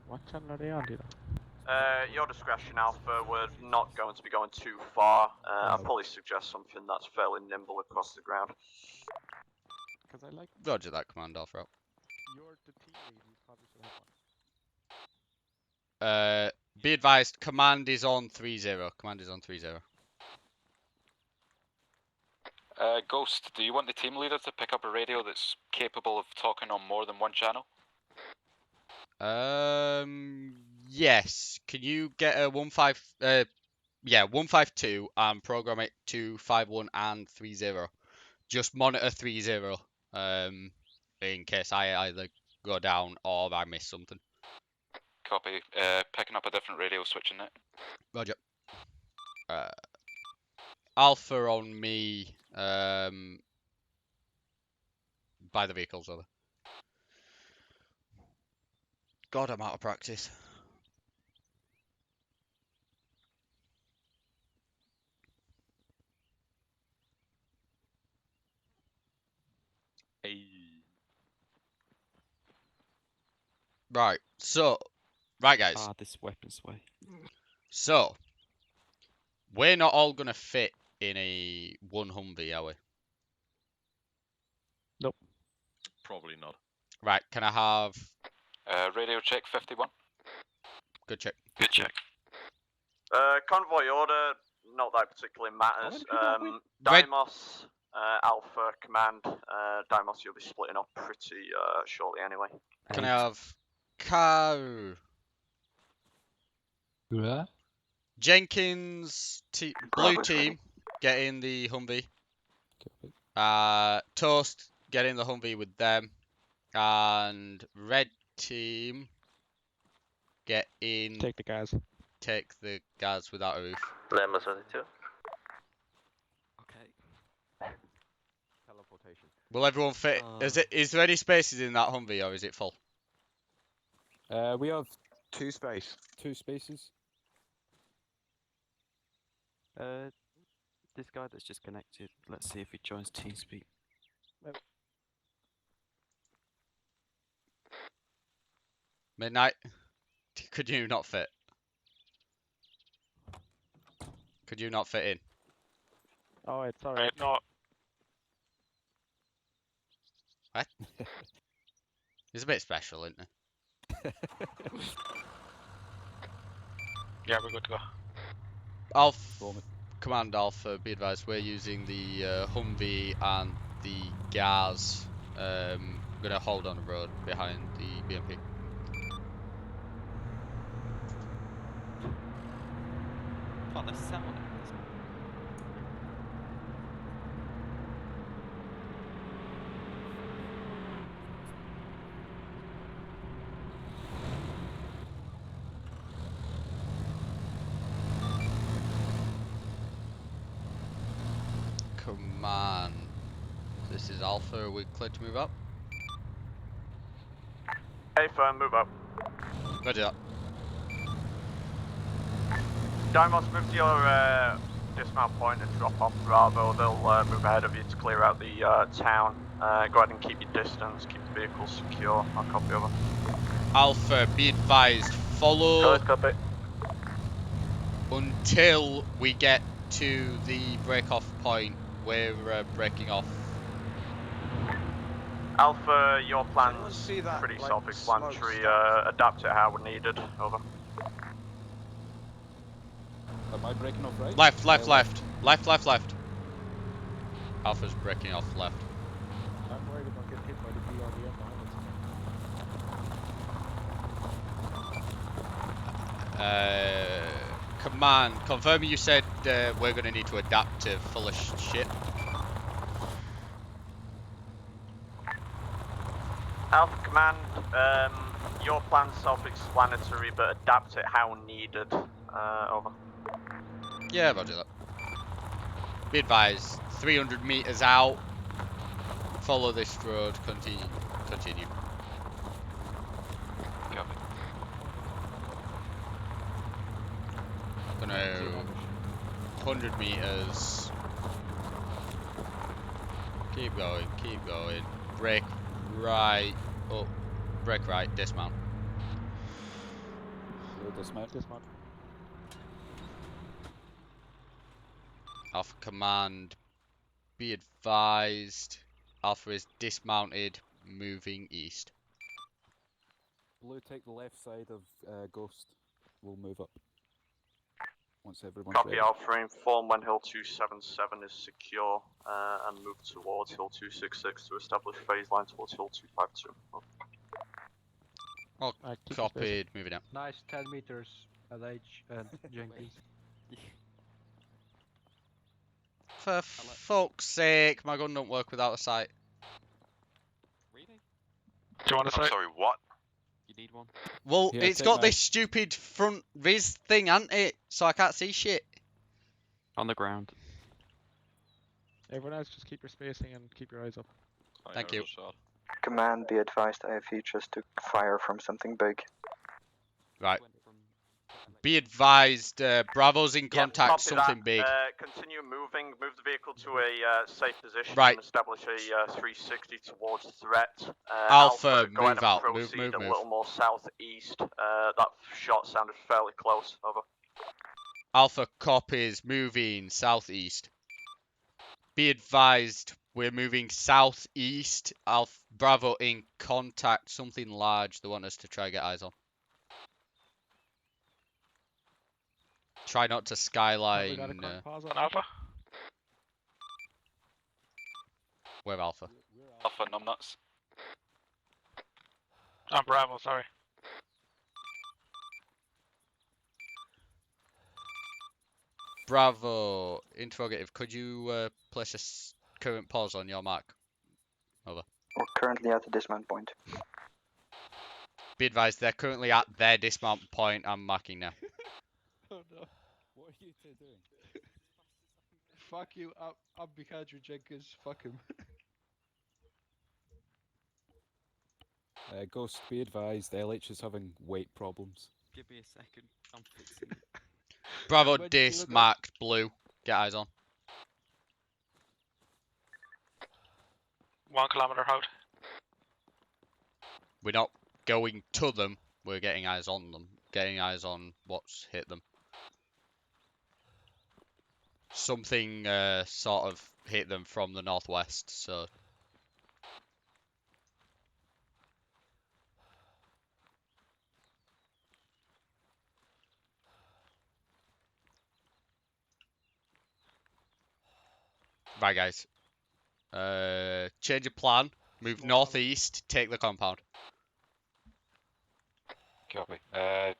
What channel are they on, do you know?
Your discretion, Alpha. We're not going to be going too far. I'd probably suggest something that's fairly nimble across the ground.
Because I like.
Roger that, command, Alpha.
You're the team lead. You probably should have one.
Be advised, command is on 3-0. Command is on 3-0.
Ghost, do you want the team leader to pick up a radio that's capable of talking on more than one channel?
Yes. Can you get a 152 and program it to 51 and 30? Just monitor 30. In case I either go down or I miss something.
Copy. Picking up a different radio, switching it.
Roger. Alpha on me. By the vehicles, rather. God, I'm out of practice.
Hey.
Right, so, guys.
This weapons way.
So, we're not all gonna fit in a one Humvee, are we?
Nope.
Probably not.
Right, can I have...
Radio check 51.
Good check.
Good check.
Convoy order, not that particularly matters.
Red-
Dimos, Alpha Command. Dimos, you'll be splitting up pretty shortly anyway.
Can I have... Car...
Yeah.
Jenkins, blue team, get in the Humvee. Toast, get in the Humvee with them. And red team, get in.
Take the gas.
Take the gas without a roof.
Lambda 32.
Okay.
Teleportation.
Will everyone fit? Is there any spaces in that Humvee or is it full?
We have
2 space.
2 spaces.
This guy that's just connected. Let's see if he joins TeamSpeak.
Midnight. Could you not fit? Could you not fit in?
Oh, it's alright. No.
What? He's a bit special, isn't he?
Yeah, we're good to go.
Command Alpha, be advised, we're using the Humvee and the Gaz. Gonna hold on the road behind the BMP.
Oh, the sound.
Command. This is Alpha. Are we clear to move up?
Hey, firm, move up.
Roger that.
Dimos, move to your dismount point and drop off Bravo. They'll move ahead of you to clear out the town. Go ahead and keep your distance, keep the vehicle secure. I'll copy over.
Alpha, be advised, follow
Copy.
until we get to the break-off point. We're breaking off.
Alpha, your plan's pretty self-explanatory. Adapt it how needed. Over.
Am I breaking off right?
Left. Left. Alpha's breaking off left.
I'm worried about getting hit by the BRDM behind us.
Command, confirm you said we're gonna need to adapt to fullish shit.
Alpha Command, your plan's self-explanatory, but adapt it how needed. Over.
Yeah, roger that. Be advised, 300 meters out. Follow this road. Continue.
Copy.
Gonna 100 meters. Keep going. Brake right. Oh, brake right. Dismount.
Dismount.
Alpha Command, be advised. Alpha is dismounted, moving east.
Blue, take the left side of Ghost. We'll move up. Once everyone's
Copy
ready.
Alpha, inform when Hill 277 is secure and move towards Hill 266 to establish phase line towards Hill 252.
Oh, copied, moving up.
Nice 10 meters, LH and Jenkins.
For fuck's sake, my gun don't work without a sight.
Really?
Do you want to say? I'm sorry, what?
You need one?
Well,
Here,
it's
take
got
my-
this stupid front vis thing, hasn't it? So I can't see shit.
On the ground.
Everyone else, just keep your spacing and keep your eyes up.
Thank you.
Command, be advised, IFE just took fire from something big.
Right. Be advised, Bravo's in contact,
copy
something
that.
big.
Continue moving. Move the vehicle to a safe position
Right.
and establish a 360 towards threat.
Alpha,
go ahead
move out.
and
Move.
proceed a little more southeast. That shot sounded fairly close. Over.
Alpha copies, moving southeast. Be advised, we're moving southeast. Alpha Bravo in contact, something large they want us to try and get eyes on. Try not to skyline.
Pause on Alpha.
Where Alpha?
Alpha, numbnuts.
I'm Bravo, sorry.
Bravo, interrogative. Could you place a current pause on your mark? Over.
We're currently at the dismount point.
Be advised, they're currently at their dismount point. I'm marking now.
Oh no.
What are you two doing?
Fuck you, up behind you, Jenkins. Fuck him.
Ghost, be advised, LH is having weight problems.
Give me a second. I'm fixing it.
Bravo,
Where did you
dis
look up?
marked blue. Get eyes on.
1 kilometer out.
We're not going to them. We're getting eyes on them. Getting eyes on what's hit them. Something sort of hit them from the northwest, so... Right, guys. Change of plan. Move northeast. Take the compound.
Copy.
As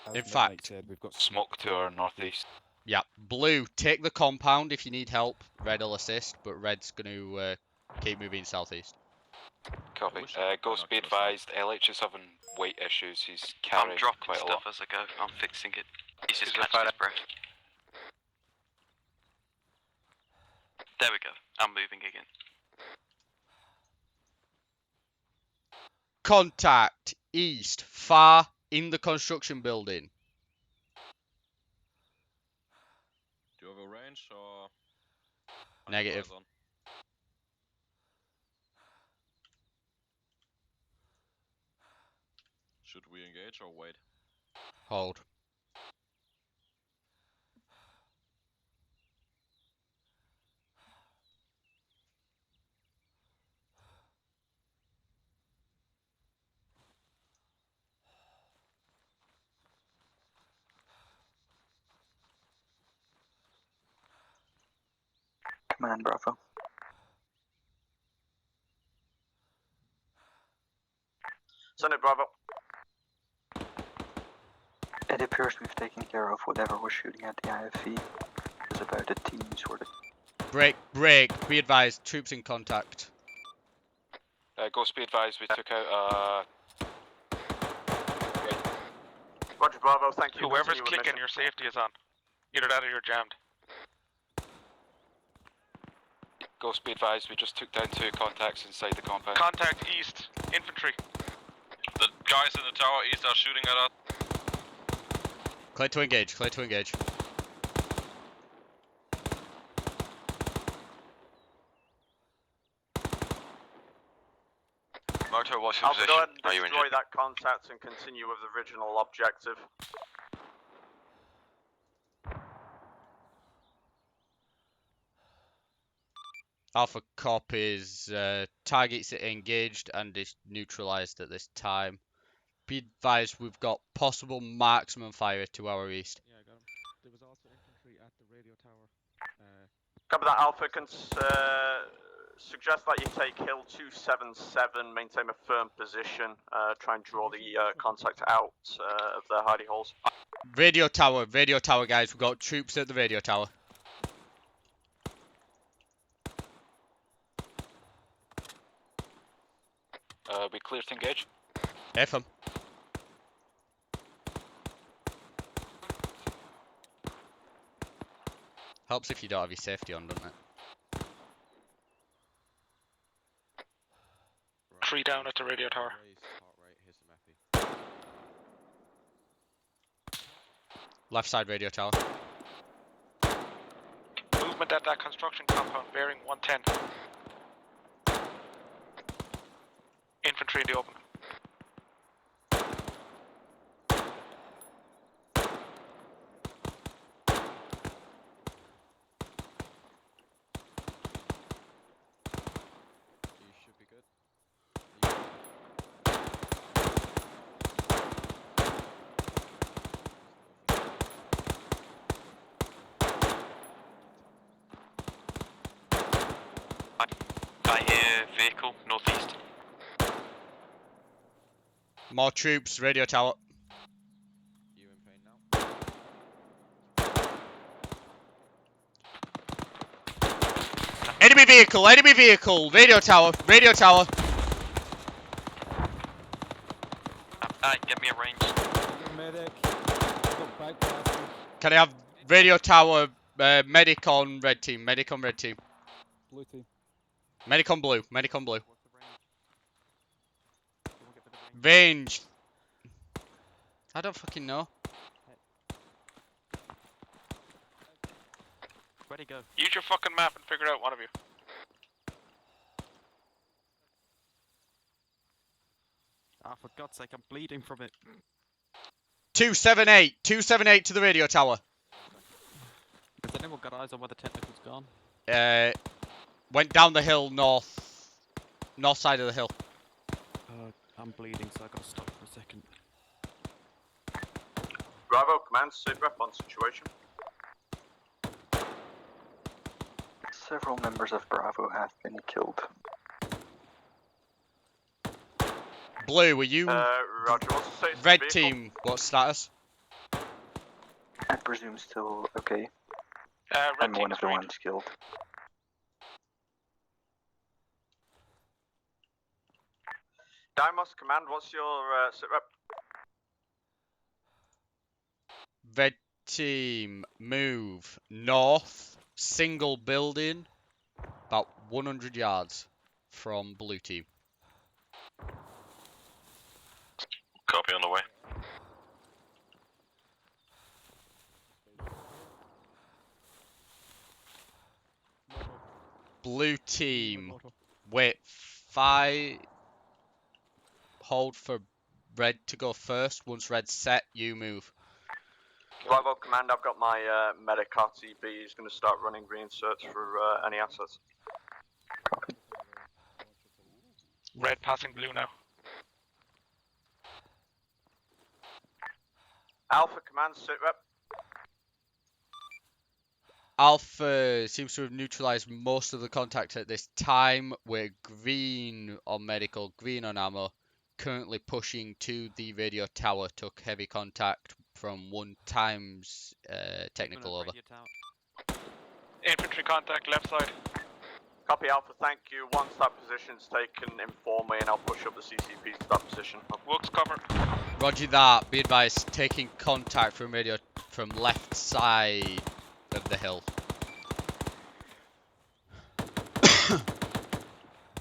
In
Midnight
fact,
said, we've got
Smoke to our northeast.
yeah, blue, take the compound if you need help. Red will assist, but red's going to keep moving southeast.
Copy. Ghost, be advised, LH is having weight issues. He's carrying
I'm dropping
quite a
stuff
lot.
as I go. I'm fixing it. He's just catching his breath. There we go. I'm moving again.
Contact east, far in the construction building.
Do you have a range or?
Negative.
On? Should we engage or wait?
Hold.
Command Bravo.
Senate Bravo.
It appears we've taken care of whatever was shooting at the IFV. It's about the teams or the...
Break, break. Be advised, troops in contact.
Ghost, be advised, we took out
Roger Bravo, thank you.
Whoever's
Continue with
clicking,
mission.
your safety is on. Either that or you're jammed.
Ghost, be advised, we just took down 2 contacts inside the compound.
Contact east, infantry.
The guys in the tower east are shooting at us.
Clear to engage, clear to engage.
Motor, what's your
I'll
position?
go ahead
Are
and
you
destroy
injured?
that contact and continue with the original objective.
Alpha copies. Targets are engaged and is neutralized at this time. Be advised, we've got possible marksman fire to our east.
Yeah, I got him. There was also infantry at the radio tower.
Copy that, Alpha. Can suggest that you take Hill 277, maintain a firm position, try and draw the contact out of their hidey holes.
Radio tower, guys. We've got troops at the radio tower.
We clear to engage?
FM. Helps if you don't have your safety on, doesn't it?
3 down at the radio tower.
Left side radio tower.
Movement at that construction compound, bearing 110. Infantry in the open.
I hear vehicle northeast.
More troops, radio tower. Enemy vehicle, radio tower.
Get me a range.
medic.
Can I have radio tower, medic on red team,
Blue team.
medic on blue. Range. I don't fucking know.
Ready, go.
Use your fucking map and figure out one of you.
Ah, for God's sake, I'm bleeding from it.
278. 278 to the radio tower.
Has anyone got eyes on where the technical's gone?
Went down the hill north side of the hill.
I'm bleeding, so I gotta stop for a second.
Bravo, command, sit rep on situation.
Several members of Bravo have been killed.
Blue, were you?
Roger, what's the status of
Red
the vehicle?
team, what status?
I presume still okay.
Red
I'm one
team's
of the
green.
ones killed.
Dimos, command, what's your sit rep?
Red team, move north, single building, about 100 yards from blue team.
Copy on the way.
Blue team, wait, 5. Hold for red to go first. Once red's set, you move.
Bravo, command, I've got my medic RTB. He's going to start running reinserts for any assets.
Red passing blue now.
Alpha, command, sit rep.
Alpha seems to have neutralized most of the contact at this time. We're green on medical, green on ammo. Currently pushing to the radio tower. Took heavy contact from 1 times technical over.
Infantry contact left side.
Copy, Alpha, thank you. Once that position's taken, inform me and I'll push up the CCPs to that position.
Works cover.
Roger that. Be advised, taking contact from radio from left side of the hill.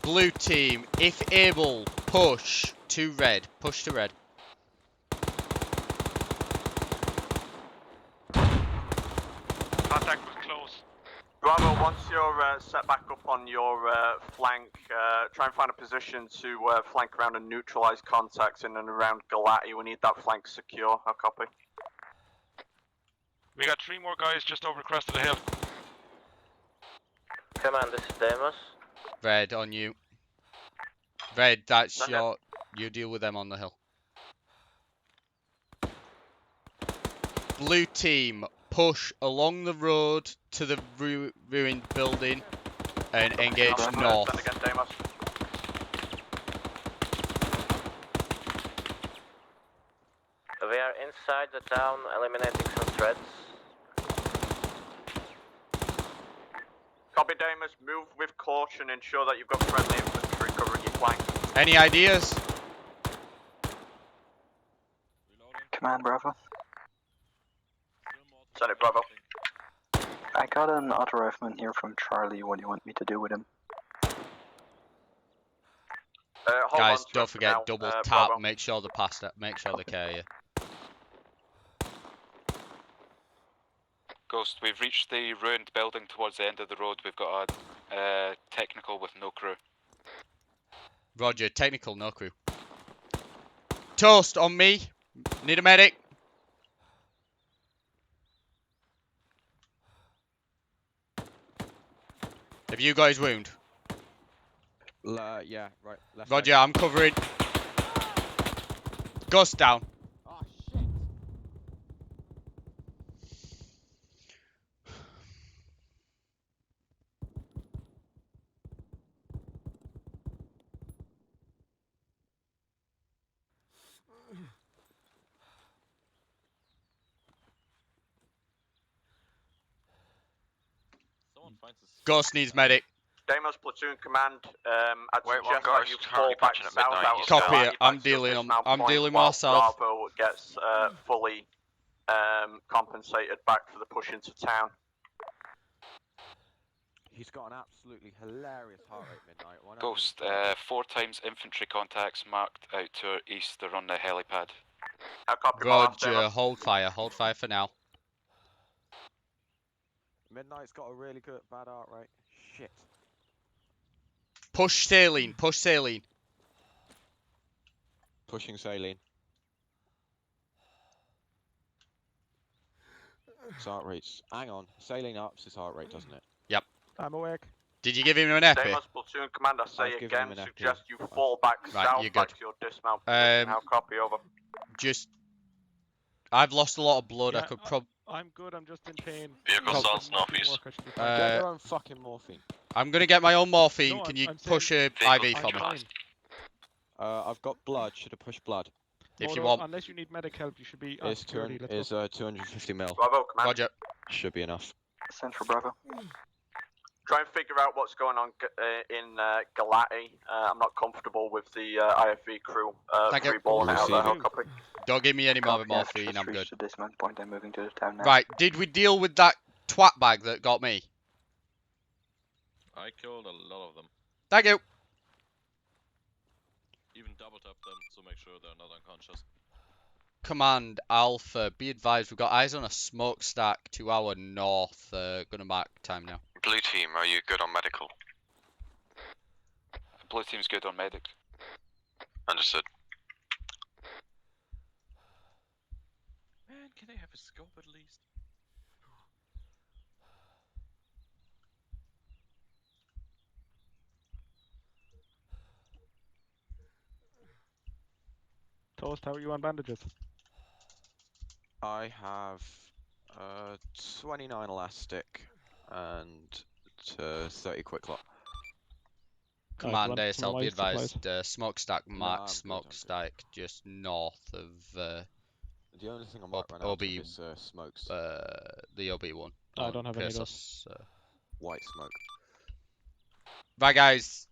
Blue team, if able, push to red. Push to red.
Contact was close.
Bravo, once you're set back up on your flank, try and find a position to flank around and neutralize contacts in and around Galati. We need that flank secure. I'll copy.
We got 3 more guys just over the crest of the hill.
Command, this is Deimos.
Red on you. Red, that's
Okay.
your. You deal with them on the hill. Blue team, push along the road to the ruined building and engage north.
Send again, Deimos.
We are inside the town, eliminating some threats.
Copy, Deimos. Move with caution. Ensure that you've got friendly infantry covering your flank.
Any ideas?
Command Bravo.
Send it, Bravo.
I got an auto rifleman here from Charlie. What do you want me to do with him?
Hold
Guys,
on to
don't
it for
forget
now,
double tap.
Bravo.
Make sure they're past it. Make sure they carry you.
Ghost, we've reached the ruined building towards the end of the road. We've got a technical with no crew.
Roger, technical, no crew. Toast on me. Need a medic. Have you got his wound?
Yeah, right. Left
Roger,
side.
I'm covering. Ghost down.
Oh, shit.
Ghost needs medic.
Deimos platoon command. I'd
Wait, one
suggest
guy
that
is
you
currently
fall back
patching at
south
midnight.
out
He's
of
Copy
Galati
it. I'm
back to your
dealing.
dismount
I'm
point
dealing
while
myself.
Bravo gets fully compensated back for the push into town.
He's got an absolutely hilarious heart rate midnight.
Ghost, 4 times infantry contacts marked out to our east. They're on the helipad.
I copy my last,
Roger,
Deimos.
hold fire. Hold fire for now.
Midnight's got a really good bad heart rate. Shit.
Push saline. Push saline.
Pushing saline. His heart rate's... Hang on. Sailing ups his heart rate, doesn't it?
Yep.
I'm awake.
Did you give him an epi?
Deimos platoon commander, say
I've given him
again,
an epi.
suggest you fall back
Right,
south
you're
back
good.
to your dismount position. How copy, over.
Just... I've lost a lot of blood.
Yeah,
I could prob...
I'm good, I'm just in pain.
Vehicle
Some
sounds
morphine
northeast.
work, I should be
Get
fine.
their own fucking morphine.
I'm gonna get my own morphine.
No,
Can you
I'm
push a
Vehicle
IV for me?
synchronized.
I've got blood. Should have pushed blood.
If you
Moto,
want.
unless you need medic help, you should be on
Is
security. Let's go.
250 mil.
Bravo, commander.
Roger.
Should be enough.
Send for Bravo.
Try and figure out what's going on in Galati. I'm not comfortable with the IFV crew
Thank you.
free balling out there. How copy?
Don't give me any more
Copy, I've
morphine,
just
I'm
reached
good.
the dismount point. I'm moving to the town now.
Right, did we deal with that twat bag that got me?
I killed a lot of them.
Thank you.
Even double tap them to make sure they're not unconscious.
Command Alpha, be advised, we've got eyes on a smokestack to our north. Gonna mark time now.
Blue team, are you good on medical? Blue team's good on medic. Understood.
Man, can they have a scope at least?
Toast, how are you on bandages?
I have 29 elastic and 30 quick lock.
Command
Alright,
ASL, be
supplies.
advised, smokestack mark,
I'm good,
smokestack just north of
The only thing I might run out
OB,
of is smokes.
the OB one.
I don't have any of
Pesos,
White smoke.
Right guys,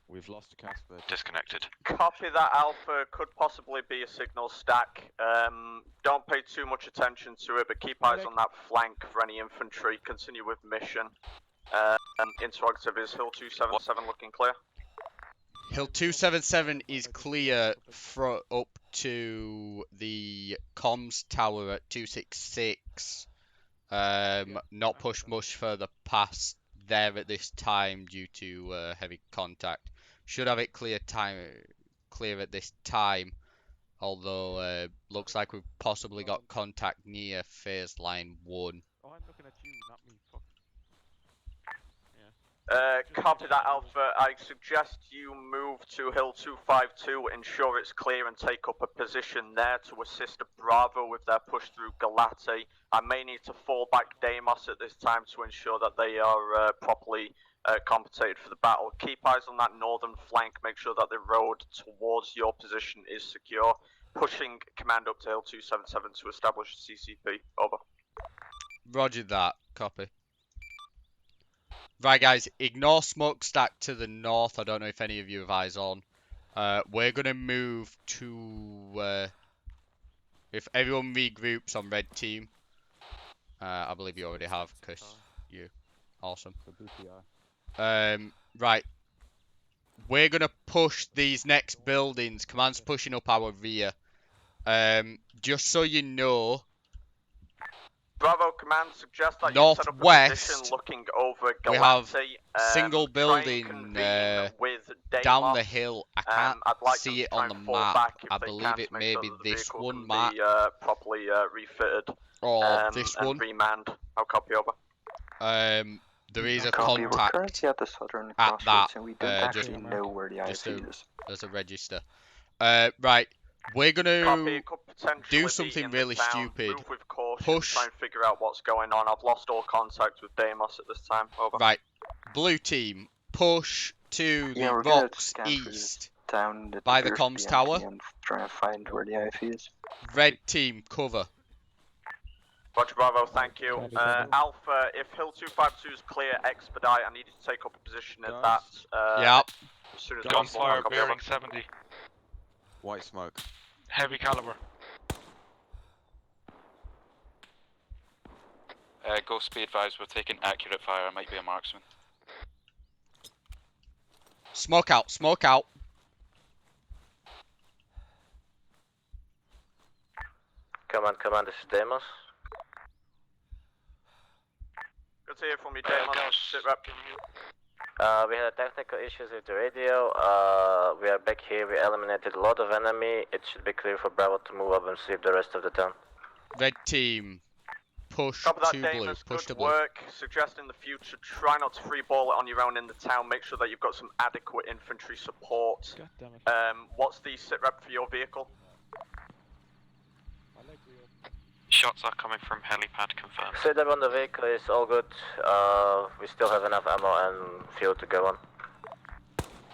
We've lost a Casper.
Disconnected.
Copy that, Alpha. Could possibly be a signal stack. Don't pay too much attention to it, but keep eyes on that flank for any infantry. Continue with mission. Interrogative, is Hill 277 looking clear?
Hill 277 is clear up to the comms tower at 266. Not push much further past there at this time due to heavy contact. Should have it clear at this time, although looks like we've possibly got contact near phase line 1.
Oh, I'm looking at you, not me. Fuck.
Copy that, Alpha. I suggest you move to Hill 252, ensure it's clear, and take up a position there to assist Bravo with their push through Galati. I may need to fall back Deimos at this time to ensure that they are properly compensated for the battle. Keep eyes on that northern flank, make sure that the road towards your position is secure. Pushing command up to Hill 277 to establish CCP. Over.
Roger that. Copy. Right guys, ignore smokestack to the north. I don't know if any of you have eyes on. We're gonna move to if everyone regroups on red team. I believe you already have, because you awesome. Right. We're gonna push these next buildings. Command's pushing up our rear. Just so you know,
Bravo command suggests that you set up a position
northwest,
looking over Galati.
we have single
try and
building
convene with
down
Deimos.
the hill. I can't
I'd like
see
them
it
to try
on the
and fall
map.
back if
I
they
believe
can
it
to make
may
sure
be
that the
this
vehicle
one
can
map.
be properly refitted
Or this
and
one.
remanned. I'll copy over.
There is a
Copy, we're
contact
currently at the southern
at
crossroads
that.
and we don't
Just
actually know where the IFC is.
there's a register. Right, we're
Copy,
gonna
it could potentially
do
be
something
in the
really
town.
stupid.
Move with caution,
Push.
try and figure out what's going on. I've lost all contact with Deimos at this time. Over.
Right, blue team, push to the
Yeah, we're gonna
rocks
scan through this
east
town that
by the
appears to
comms
be
tower.
empty and try and find where the IFE is.
Red team, cover.
Roger, Bravo, thank you. Alpha, if Hill 252 is clear, expedite. I need you to take up a position at that.
Yep.
As soon as
Gunfire
possible.
bearing 70.
White smoke.
Heavy caliber. Ghost, be advised, we're taking accurate fire. I might be a marksman.
Smoke out, smoke out.
Command, this is Deimos.
Good to hear from you, Deimos. Sit rep.
We had technical issues with the radio. We are back here. We eliminated a lot of enemy. It should be clear for Bravo to move up and sweep the rest of the town.
Red team, push
Copy that,
to blue.
Damus.
Push
Good
to blue.
work. Suggest in the future, try not to free ball it on your own in the town. Make sure that you've got some adequate infantry support.
God damn it.
What's the sit rep for your vehicle?
Shots are coming from helipad confirmed.
Sit up on the vehicle is all good. We still have enough ammo and fuel to go on.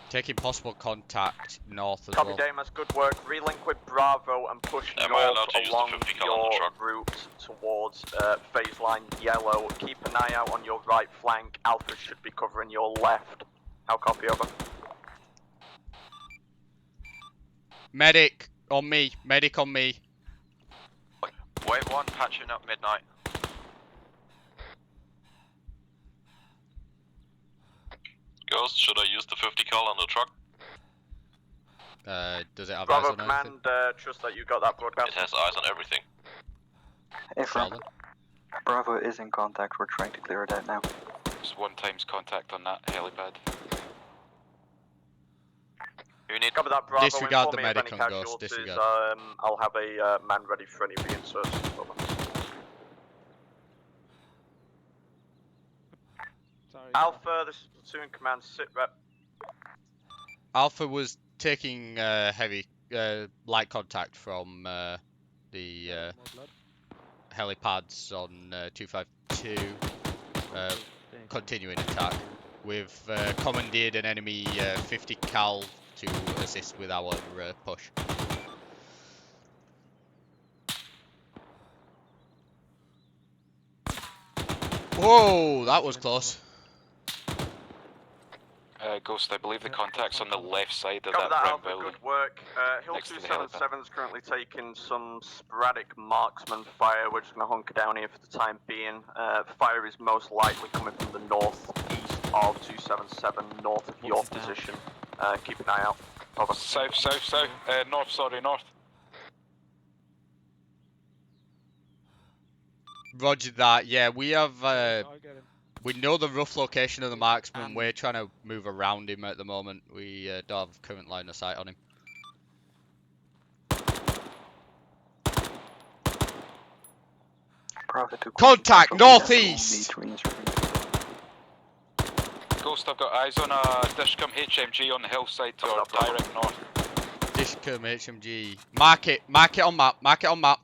Taking possible contact north as
Copy,
well.
Damus. Good work. Relink with Bravo and push
Am I allowed
north
to use the
along
50 cal on the
your
truck?
route towards phase line yellow. Keep an eye out on your right flank. Alpha should be covering your left. How copy, over?
Medic on me. Medic on me.
Wave 1 patching up midnight.
Ghost, should I use the 50 cal on the truck?
Does it have
Bravo
eyes on anything?
Command, trust that you got that broadcast.
It has eyes on everything.
Affirm. Bravo is in contact. We're trying to clear it out now.
Just 1 times contact on that helipad.
You need
Copy that, Bravo.
Disregard
Inform
the
me of
medic
any
on Ghost,
casualties.
disregard.
I'll have a man ready for any reinserts. Over.
Sorry.
Alpha, this is platoon command. Sit rep.
Alpha was taking heavy light contact from the helipads on 252. Continuing attack. We've commandeered an enemy 50 cal to assist with our push. Whoa, that was close.
Ghost, I believe the contact's on the left side of
Copy
that
that,
brown
Alpha.
building.
Good work. Hill
Next to the
277 is currently taking some sporadic marksman fire. We're just going to hunker down here for the time being. Fire is most likely coming from the northeast of 277, north of your position. Keep an eye out. Over.
South, north, sorry, north.
Roger that. Yeah, we have. We know the rough location of the marksman. We're trying to move around him at the moment. We don't have current line of sight on him. Contact northeast.
Ghost, I've got eyes on a Dishcom HMG on the hillside to our direct north.
Dishcom HMG. Mark it. Mark it on map. Mark it on map.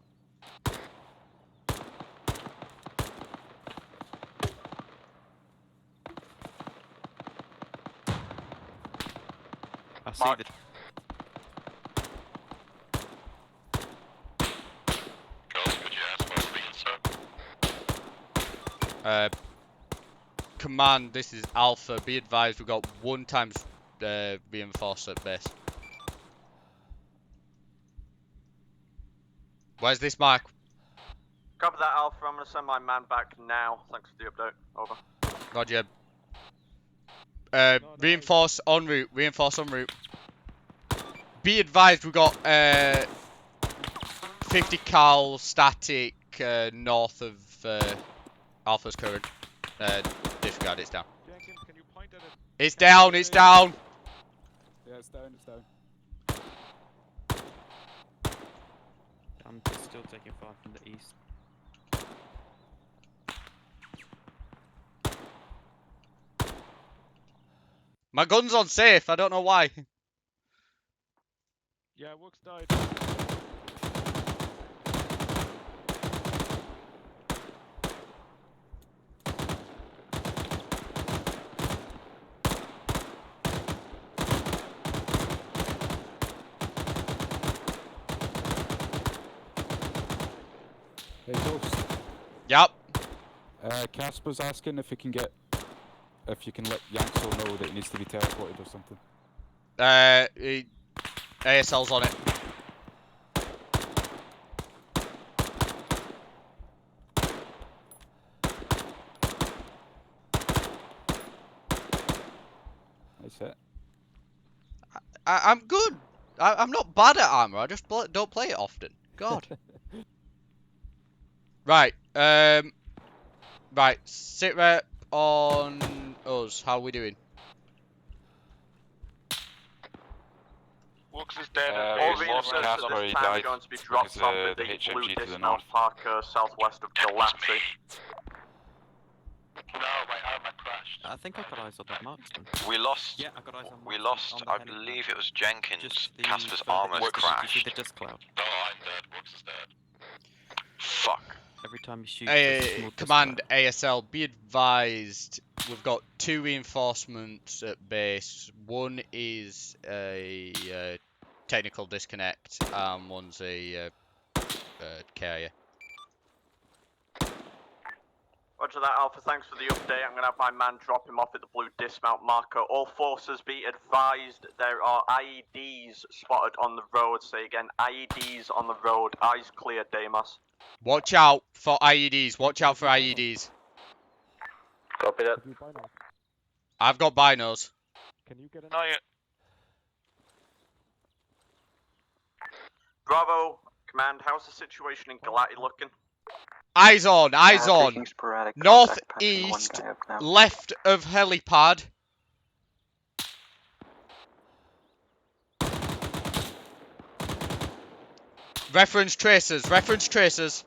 I see
Mark.
the...
Command, this is Alpha. Be advised, we've got 1 times reinforced at base. Where's this mark?
Copy that, Alpha. I'm going to send my man back now. Thanks for the update. Over.
Roger. Reinforce en route. Reinforce en route. Be advised, we've got 50 cal static north of Alpha's current. Disregard, it's down.
Jenkins, can you point at it?
It's down, it's down!
Yeah, it's down, it's down.
I'm still taking fire from the east.
My gun's on safe, I don't know why.
Yeah, Wooks died.
Hey, Ghost.
Yep.
Casper's asking if you can let Yanksel know that he needs to be teleported or something.
ASL's on it.
That's it.
I'm good. I'm not bad at armor. I just don't play it often. God. Right. Right. Sit rep on us. How are we doing?
Wooks is dead.
All
we
reinforcements
lost
at
Casper,
this
he
time are
died
going to be
because
dropped off at
the
the
HMG
blue
to the
dismount
north.
Parker southwest of Galati.
No, my ARMA crashed.
I think I got eyes on that marksman.
We lost.
Yeah, I got eyes on
We
marksman
lost.
on the
I
helipad.
believe it was Jenkins.
Just the
Casper's
further
armor
east.
crashed.
You see the dust cloud?
Oh, I'm dead. Wooks is dead.
Fuck.
Every time you shoot, there's a small dust
Command
cloud.
ASL, be advised, we've got 2 reinforcements at base. One is a technical disconnect, and one's a carrier.
Roger that, Alpha. Thanks for the update. I'm going to have my man drop him off at the blue dismount marker. All forces be advised there are IEDs spotted on the road. Say again, IEDs on the road. Eyes clear, Deimos.
Watch out for IEDs. Watch out for IEDs.
Copy that.
I've got binos.
Can you get an...
Not yet.
Bravo, command. How's the situation in Galati looking?
Eyes on, eyes on.
Taking sporadic
North,
contact, patching one
east,
guy up now.
left of helipad. Reference tracers, reference tracers.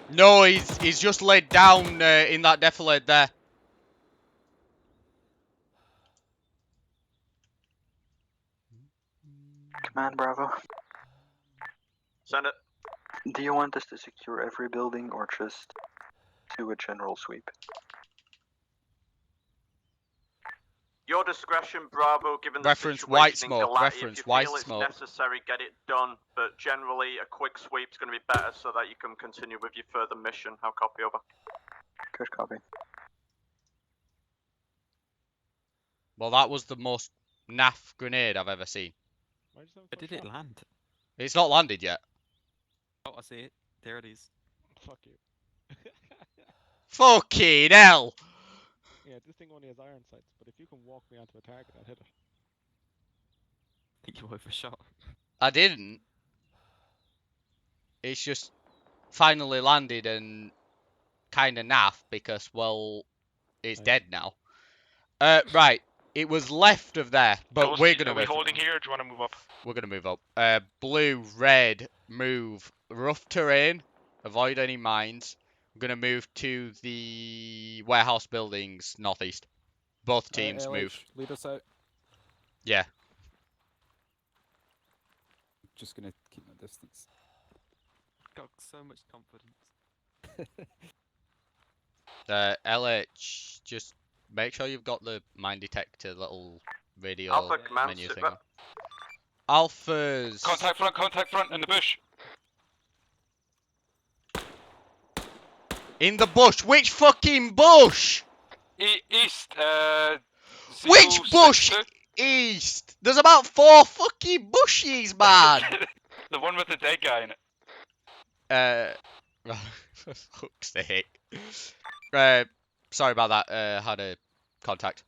No, he's just laid down in that defilade there.
Command Bravo.
Send it.
Do you want us to secure every building or just do a general sweep?
Your discretion, Bravo, given the
Reference
situation
white
in
smoke,
Galati.
reference
If you
white
feel it's
smoke.
necessary, get it done. But generally, a quick sweep's going to be better so that you can continue with your further mission. How copy, over?
Good copy.
Well, that was the most naff grenade I've ever seen.
But did it land?
It's not landed yet.
Oh, I see it. There it is.
Fuck you.
Fucking hell!
Yeah, this thing only has iron sights, but if you can walk me onto a target, I'll hit it.
I think you overshot.
I didn't. It's just finally landed and kind of naff because, well, it's dead now. Right. It was left of there, but we're gonna.
Are we holding here, or do you want to move up?
We're gonna move up. Blue, red, move. Rough terrain. Avoid any mines. I'm gonna move to the warehouse buildings northeast. Both teams
LH,
move.
Lead us out.
Yeah.
Just gonna keep my distance.
Got so much confidence.
LH, just make sure you've got the mine detector little radio
Alpha command,
menu
sit
thing.
back.
Alphas.
Contact front in the bush.
In the bush. Which fucking bush?
East.
Which bush? East. There's about 4 fucking bushes, man.
The one with the dead guy in it.
For fuck's sake. Sorry about that. Had a contact.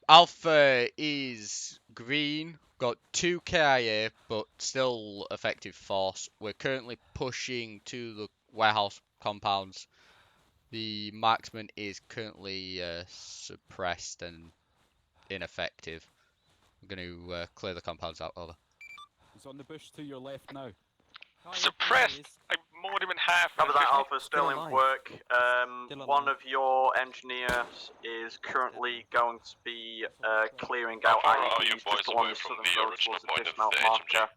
Alpha is green. Got 2 KIA, but still effective force. We're currently pushing to the warehouse compounds. The marksman is currently suppressed and ineffective. I'm going to clear the compounds out. Over.
He's on the bush to your left now.
Suppressed! I mowed him in half.
Cover that, Alpha.
Still
Still in
alive.
work.
Still
One
alive.
of your engineers is currently going to be clearing out
How far are
IEDs
you boys
just along
away
the
from
southern
the
road
original
towards the
point of
dismount
the
marker.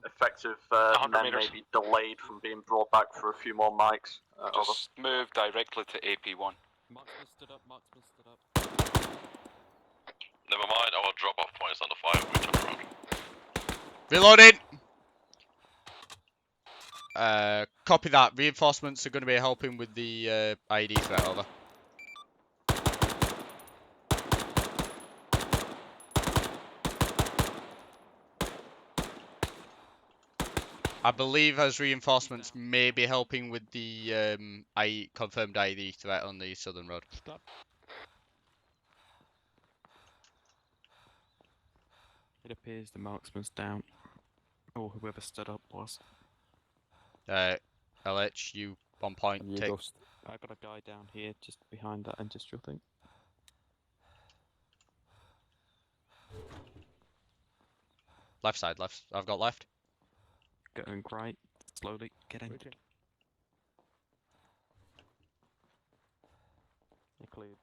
Effective
100
men
meters.
may be delayed from being brought back for a few more mics. Over.
Just move directly to AP1.
Marksman stood up. Marksman stood up.
Never mind, our drop off point is on the fire. We turn around.
Reloading! Copy that. Reinforcements are going to be helping with the IED threat. Over. I believe as reinforcements may be helping with the confirmed IED threat on the southern road.
Stop.
It appears the marksman's down. Or whoever stood up was.
LH, you on point.
You
Take.
Ghost.
I got a guy down here just behind that industrial thing.
Left side, left. I've got left.
Going right, slowly, getting. You're cleared.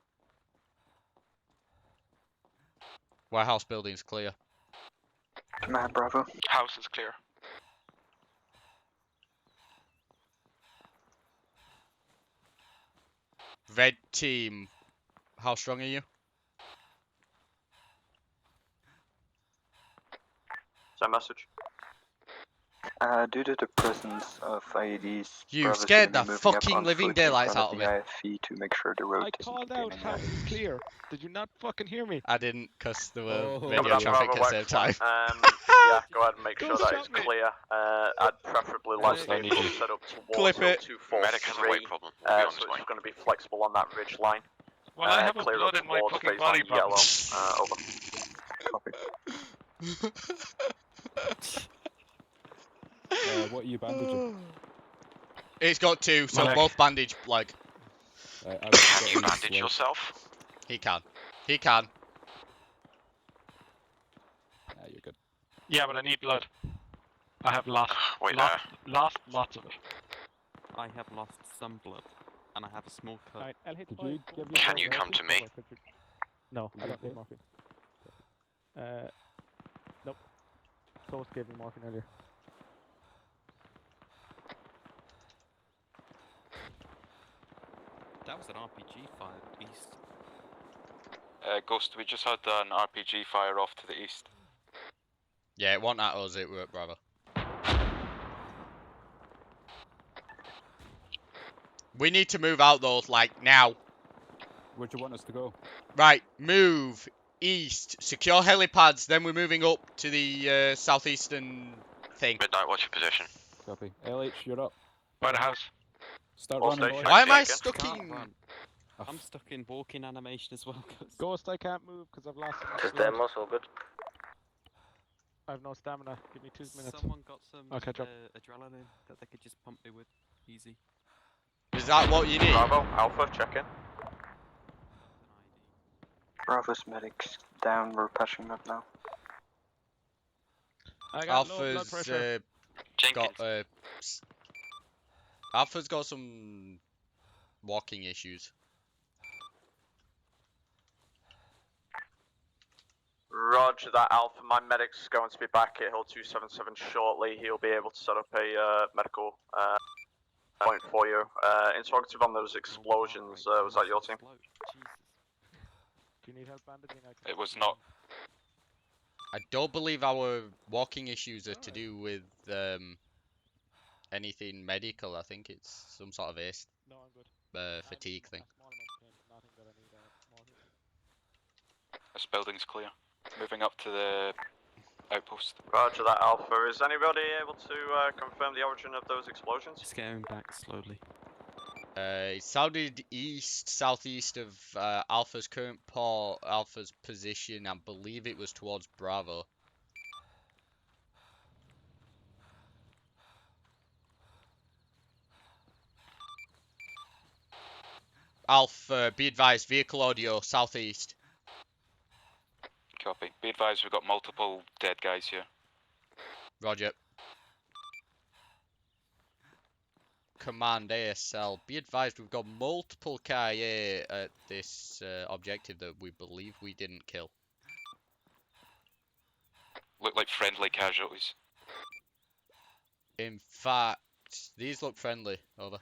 Warehouse building's clear.
Command Bravo.
House is clear.
Red team, how strong are you?
Same message.
Due to the presence of IEDs,
You
Bravo's
scared
gonna
the
be moving up
fucking
on
living
foot in
daylights
front
out of
the
me.
IFE to make sure the road
I
doesn't
called out
begin
house is clear. Did you not fucking hear me?
I didn't, because there were
Oh,
radio
yeah.
traffic at the same time.
Yeah, go ahead and make sure
Don't
that is
stop me.
clear. I'd preferably like
Yes,
to
I
be
need
able
you.
to set up towards
Clip it.
243.
Medic has a weight problem. We'll be on
So
his way.
it's going to be flexible on that ridge line.
Well, I have a
Clear
blood
up
in my
towards
fucking
phase
body
line yellow.
problem.
Over.
Copy.
What are you bandaging?
It's got two, so
Medic.
both bandage leg.
Can you bandage yourself?
He can. He can.
You're good.
Yeah, but I need blood. I have lost.
Wait,
lost lots of it.
I have lost some blood, and I have a small cut.
Alright, I'll hit
Did
by-
you give
Can
yourself
you come to me?
No, I don't
Okay.
need morphine. Nope. Someone gave me morphine earlier.
That was an RPG fire east.
Ghost, we just had an RPG fire off to the east.
Yeah, it wasn't at us, it worked, brother. We need to move out though, like now.
Where do you want us to go?
Right, move east, secure helipads, then we're moving up to the southeastern thing.
Midnight, what's your position?
Copy. LH, you're up.
By the house.
Start
All
running.
station.
boys.
Why am I
Again.
stuck
Can't
in?
run. I'm stuck in walking animation as well.
Ghost, I can't move because I've lost.
Just them, also good.
I have no stamina. Give me 2 minutes.
Someone got some
I'll catch up.
adrenaline that they could just pump me with. Easy.
Is that what you need?
Bravo, Alpha, check in.
Bravo's medics down, we're patching up now.
I got low blood
Alpha's
pressure.
got Alpha's got some walking issues.
Roger that, Alpha. My medic's going to be back at Hill 277 shortly. He'll be able to set up a medical point for you. Interrogative on those explosions. Was that your team?
Do you need help bandaging?
It was not.
I don't believe our walking issues are to do with anything medical. I think it's some sort of
No, I'm good.
fatigue thing.
A small amount of pain, but nothing that I need morphine.
This building's clear. Moving up to the outpost.
Roger that, Alpha. Is anybody able to confirm the origin of those explosions?
Just going back slowly.
It sounded southeast of Alpha's current port, Alpha's position. I believe it was towards Bravo. Alpha, be advised, vehicle audio, southeast.
Copy. Be advised, we've got multiple dead guys here.
Roger. Command ASL, be advised, we've got multiple KIA at this objective that we believe we didn't kill.
Look like friendly casualties.
In fact, these look friendly. Over.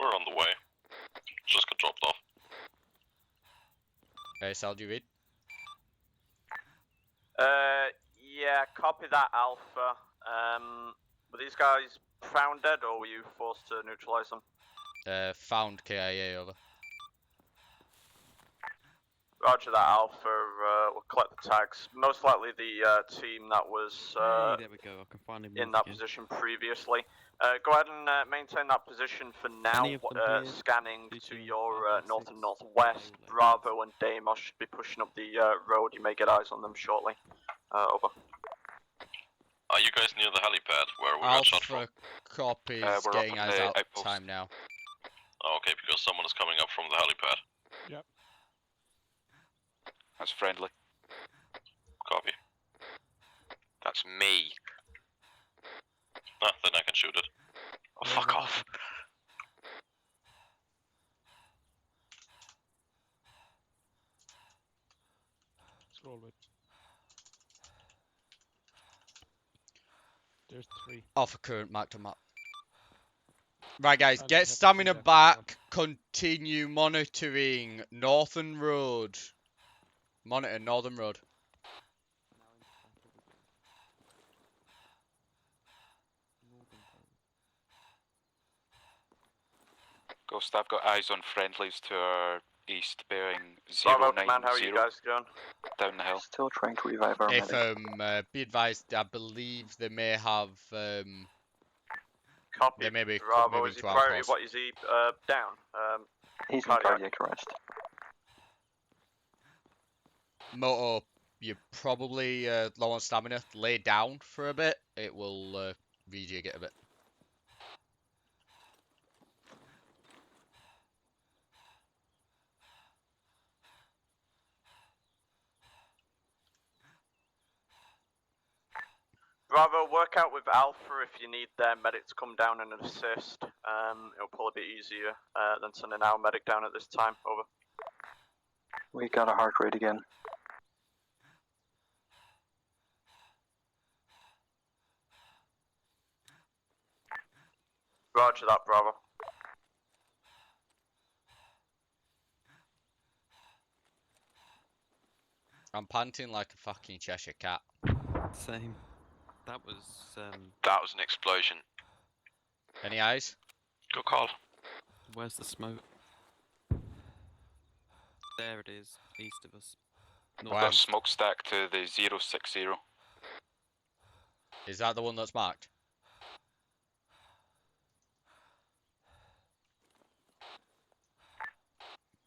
We're on the way. Just got dropped off.
ASL, do you read?
Yeah, copy that, Alpha. Were these guys found dead, or were you forced to neutralize them?
Found KIA, over.
Roger that, Alpha. We'll collect the tags. Most likely the team that was
Hey, there we go. I can finally move
in that
again.
position previously. Go ahead and maintain that position for now.
Any of them here
Scanning to
between
your
5 and
north
6,
and northwest. Bravo and Deimos should be pushing up the road. You may get eyes on them shortly. Over.
Are you guys near the helipad where we got shot from?
Alpha copies
we're
getting
up on
eyes
the
out
outpost.
time now.
Oh, okay, because someone is coming up from the helipad.
Yep.
That's friendly.
Copy.
That's me.
Ah, then I can shoot it. Oh, fuck off.
Scroll with. There's 3.
Alpha current marked on map. Right, guys,
And
get
have to
stamina
do that
back. Continue monitoring Northern Road. Monitor Northern Road.
Ghost, I've got eyes on friendlies to our east, bearing
Bravo
090
Command, how are you guys doing?
down the hill.
Still trying to revive our
If
medic.
be advised, I believe they may have
Copy.
they may be
Bravo,
moving
is he
to our
priority?
course.
What is he down?
He's in
cardiac.
cardiac arrest.
Moto, you're probably low on stamina. Lay down for a bit. It will rejig it a bit.
Bravo, work out with Alpha if you need their medic to come down and assist. It'll probably be easier than sending our medic down at this time. Over.
We got a heart rate again.
Roger that, Bravo.
I'm panting like a fucking Cheshire cat.
Same. That was
That was an explosion.
Any eyes?
Good call.
Where's the smoke? There it is, east of us.
That smokestack to the 060.
Is that the one that's marked?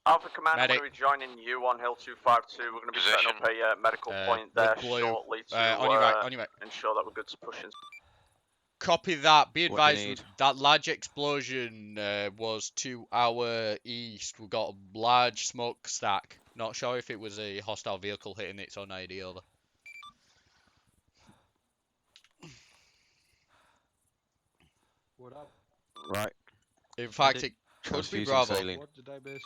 Alpha Command,
Medic.
I'm going to be joining you on Hill 252. We're going to be setting up a medical point there
Blue.
shortly to
On your right, on your right.
ensure that we're good to push in.
Copy that. Be
What do you
advised,
need?
that large explosion was to our east. We got a large smokestack. Not sure if it was a hostile vehicle hitting its own ID over.
What up?
Right.
In fact, it could be
Transfusing
Bravo.
saline.
What did I miss?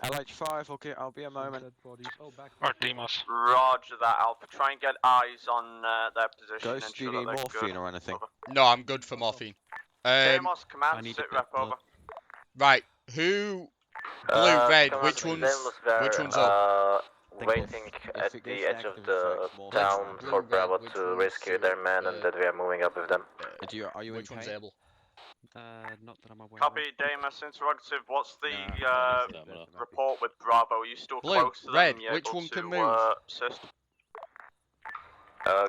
LH5, okay, I'll be a moment.
Dead bodies. Oh, back.
Or Demos.
Roger that, Alpha. Try and get eyes on their position.
Ghost, do you
ensure
need
that they're
morphine
good.
or anything?
Over.
No, I'm good for morphine.
Deimos,
I
Command,
need
sit
a bit
rep,
of blood.
over.
Right, who? Blue, red.
Command,
Which one's?
Zeus there,
Which one's up?
waiting
if
at
it
the
goes
edge of
negative,
the
it's more
town
Blue,
for
red,
Bravo
which
to
one's,
rescue their men and that we are moving up with them.
Are you in
Which one's
pain?
able?
Not that I'm aware
Copy,
of.
Deimos, interrogative. What's the
Nah,
report with Bravo? Are you still
Blue,
close to
red,
them? You
which
able
one
to,
can move?
Assist?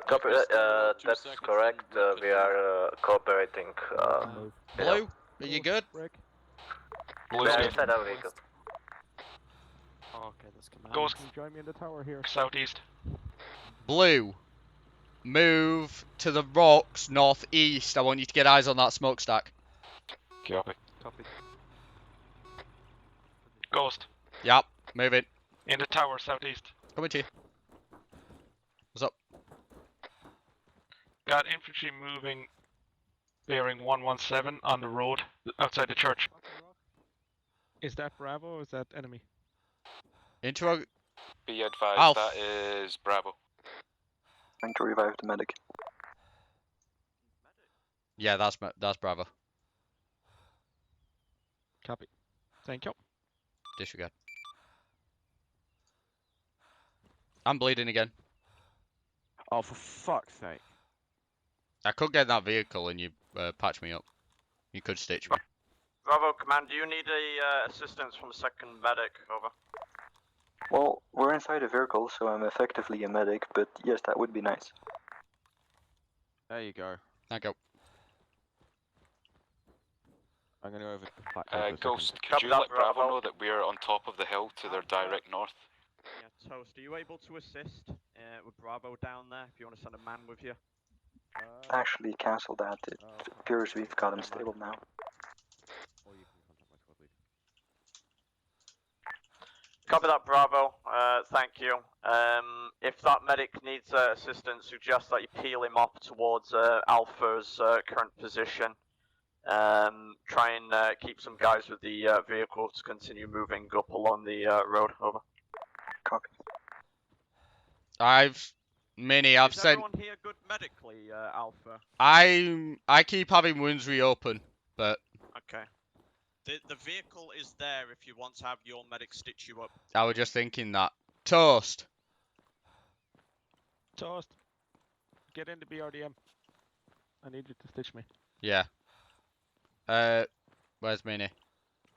Copy, that's correct. We are cooperating.
Blue, are you good?
They are inside our vehicle.
Oh, okay, that's command.
Ghost, can you join me in the tower here? Southeast.
Blue, move to the rocks northeast. I want you to get eyes on that smokestack.
Copy.
Copy.
Ghost,
Yep, move it.
in the tower southeast.
Coming to you. What's up?
Got infantry moving, bearing 117 on the road outside the church. Is that Bravo or is that enemy?
Interrog.
Be advised,
Alf.
that is Bravo.
Trying to revive the medic.
Yeah, that's Bravo.
Copy. Thank you.
Disregard. I'm bleeding again.
Oh, for fuck's sake.
I could get in that vehicle and you patch me up. You could stitch me.
Bravo, Command, do you need assistance from a second medic? Over.
Well, we're inside a vehicle, so I'm effectively a medic, but yes, that would be nice.
There you go.
Thank you.
I'm gonna go over back over a
Ghost,
second.
could you let Bravo know that we're on top of the hill to their direct north?
Yeah, Toast, are you able to assist with Bravo down there if you want to send a man with you?
Actually, cancel that. It appears we've got him stable now.
Copy that, Bravo. Thank you. If that medic needs assistance, suggest that you peel him off towards Alpha's current position. Try and keep some guys with the vehicle to continue moving up along the road. Over.
Copy.
I've
Is
sent.
everyone here good medically, Alpha?
I keep having wounds reopen, but
Okay. The vehicle is there if you want to have your medic stitch you up.
I was just thinking that. Toast.
Toast. Get into BRDM. I need you to stitch me.
Yeah. Where's Minnie?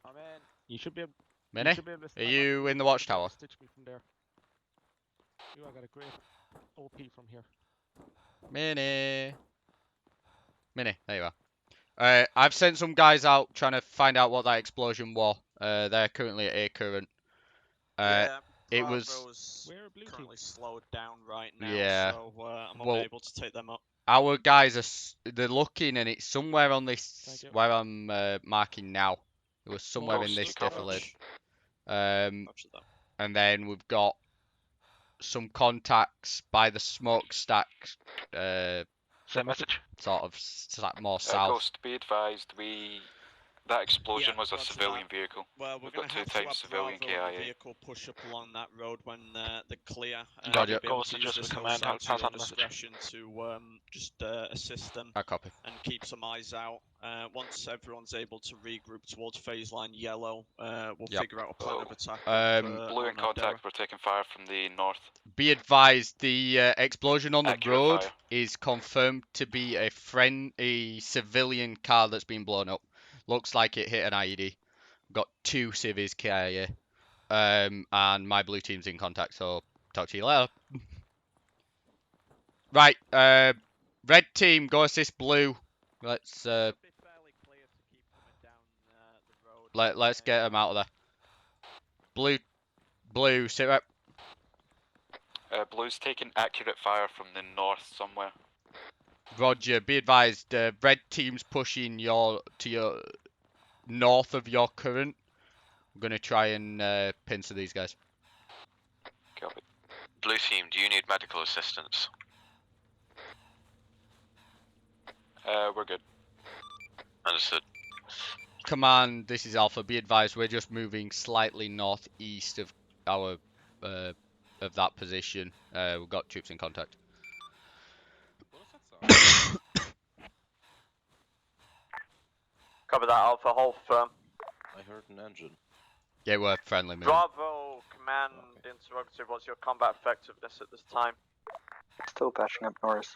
I'm in. You should be able.
Minnie? Are you in the watchtower?
Stitch me from there. Ooh, I got a great OP from here.
Minnie. Minnie, there you are. I've sent some guys out trying to find out what that explosion was. They're currently at A current.
Yeah,
it was
Bravo's currently slowed down right now,
Yeah.
so I'm
Well,
unable to take them up.
our guys they're looking, and it's somewhere on this where I'm marking now. It was somewhere in this defilade. And then we've got some contacts by the smokestack.
Same message.
Sort of more south.
Ghost, be advised, that explosion was a
roger
civilian
that.
vehicle.
Well, we're
We've
going
got
to
two
have to
types
have
civilian
Bravo and the
KIA.
vehicle push up along that road when they're clear.
Roger.
You'll be able
Ghost,
to use
adjust
this
the
hill
command,
side to
pass
your
on the message.
discretion to just assist them.
I copy.
And keep some eyes out. Once everyone's able to regroup towards phase line yellow, we'll figure out a plan of attack.
Blue in contact, we're taking fire from the north.
Be advised, the explosion on the
Accurate
road
fire.
is confirmed to be a civilian car that's been blown up. Looks like it hit an IED. Got 2 civvies KIA. And my blue team's in contact, so talk to you later. Right, red team, go assist blue. Let's let's get them out of there. Blue, sit right.
Blue's taking accurate fire from the north somewhere.
Roger, be advised, red team's pushing to your north of your current. I'm gonna try and pincer these guys.
Copy.
Blue team, do you need medical assistance?
We're good.
Understood.
Command, this is Alpha. Be advised, we're just moving slightly northeast of our of that position. We've got troops in contact.
Cover that, Alpha. Hold firm.
I heard an engine.
Yeah, we're friendly. Moving.
Bravo, command, interrogative. What's your combat effectiveness at this time?
Still patching up Norris.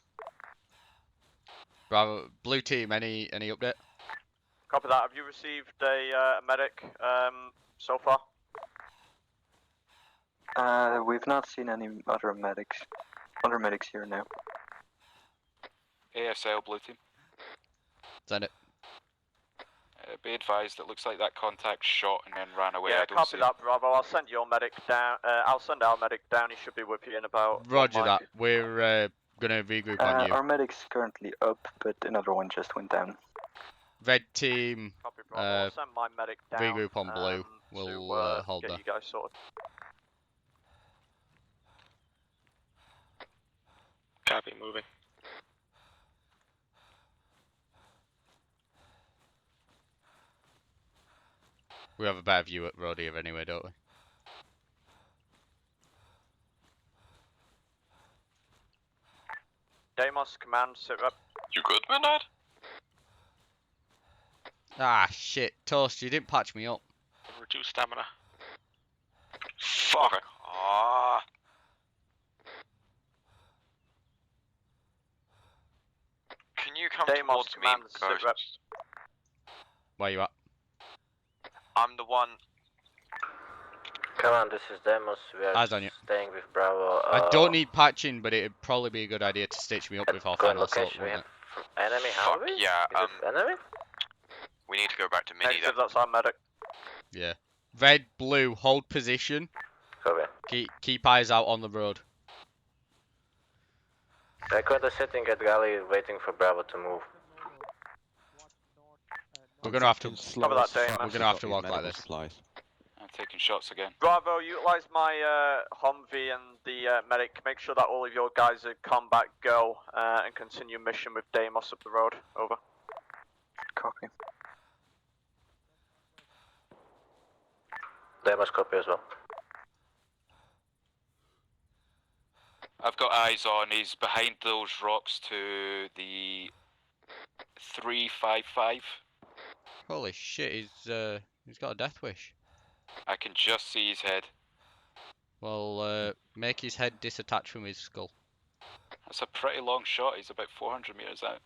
Bravo, blue team. Any update?
Copy that. Have you received a medic so far?
We've not seen any other medics here now.
ASL blue team.
Send it.
Be advised, it looks like that contact shot and then ran away.
Yeah,
I don't
copy
see
that, Bravo. I'll send your medic down. I'll send our medic down. He should be with you in about.
Roger that. We're gonna regroup on you.
Our medic's currently up, but another one just went down.
Red team.
Copy, Bravo. I'll send my medic down.
Regroup on blue. We'll hold
get
there.
you guys sorted.
Copy, moving.
We have a better view at road here anyway, don't we?
Deimos, command, sit up.
You good, Midnight?
Ah, shit. Toast, you didn't patch me up.
Reduce stamina. Fuck. Aww. Can you come
Deimos,
towards me,
command, sit rep.
Where you at?
I'm the one.
Come on, this is Demos. We are
Eyes on you.
staying with Bravo.
I don't need patching, but it'd probably be a good idea to stitch me up before final assault, wouldn't it?
Enemy
Fuck
Humvee?
yeah,
Is it enemy?
we need to go back to Mini then.
Negative, that's our medic.
Yeah. Red, blue, hold position.
Copy.
Keep eyes out on the road.
Record sitting at galley waiting for Bravo to move.
We're gonna have to.
Cover that, Dame.
We're gonna have to walk like this.
I'm taking shots again.
Bravo, utilize my Humvee and the medic. Make sure that all of your guys are combat go and continue mission with Deimos up the road. Over.
Copy.
Demos copy as well.
I've got eyes on. He's behind those rocks to the 355.
Holy shit! He's got a death wish.
I can just see his head.
Well, make his head disattach from his skull.
That's a pretty long shot. He's about 400 meters out.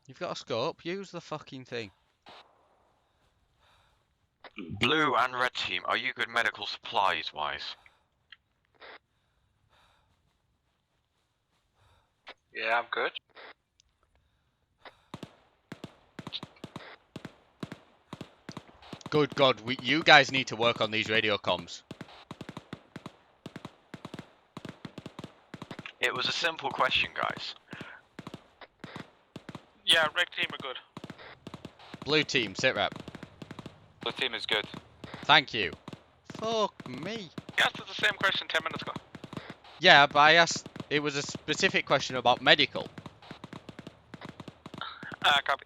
You've got a scope. Use the fucking thing.
Blue and red team, are you good medical supplies wise?
Yeah, I'm good.
Good God, you guys need to work on these radio comms.
It was a simple question, guys.
Yeah, red team are good.
Blue team, sit rep.
Blue team is good.
Thank you. Fuck me.
You asked us the same question 10 minutes ago.
Yeah, but I asked. It was a specific question about medical.
Copy.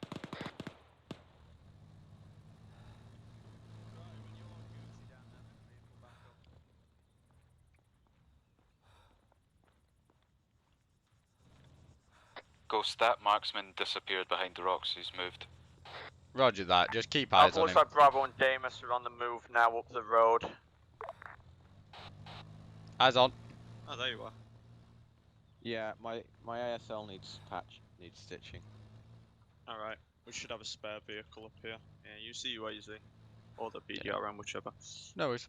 Ghost, that marksman disappeared behind the rocks. He's moved.
Roger that. Just keep eyes on him.
Looks like Bravo and Deimos are on the move now up the road.
Eyes on.
Oh, there you are.
Yeah, my ASL needs stitching.
Alright, we should have a spare vehicle up here. Yeah, you see UAZ. Or the BDRM, whichever.
No worries.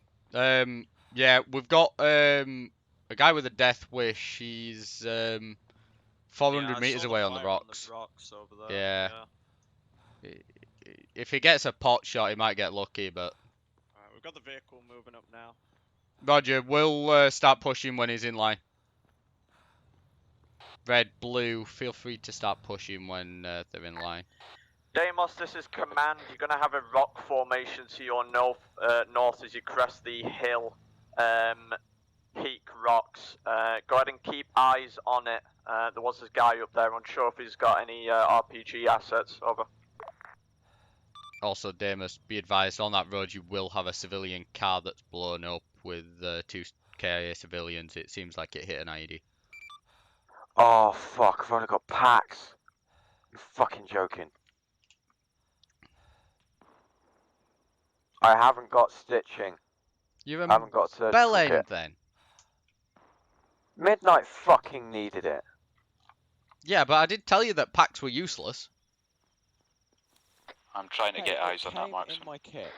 Yeah, we've got a guy with a death wish. He's 400 meters away on the rocks.
Over there.
Yeah. If he gets a pot shot, he might get lucky, but.
Alright, we've got the vehicle moving up now.
Roger, we'll start pushing when he's in line. Red, blue, feel free to start pushing when they're in line.
Deimos, this is command. You're going to have a rock formation to your north as you crest the hill. Peak rocks. Go ahead and keep eyes on it. There was this guy up there, unsure if he's got any RPG assets. Over.
Also, Damus, be advised, on that road you will have a civilian car that's blown up with 2 KIA civilians. It seems like it hit an IED.
Oh fuck, I've only got packs. You're fucking joking. I haven't got stitching.
You
haven't got surgical
bell end
kit.
then?
Midnight fucking needed it.
Yeah, but I did tell you that packs were useless.
I'm trying to get eyes on that marksman.
In my kit.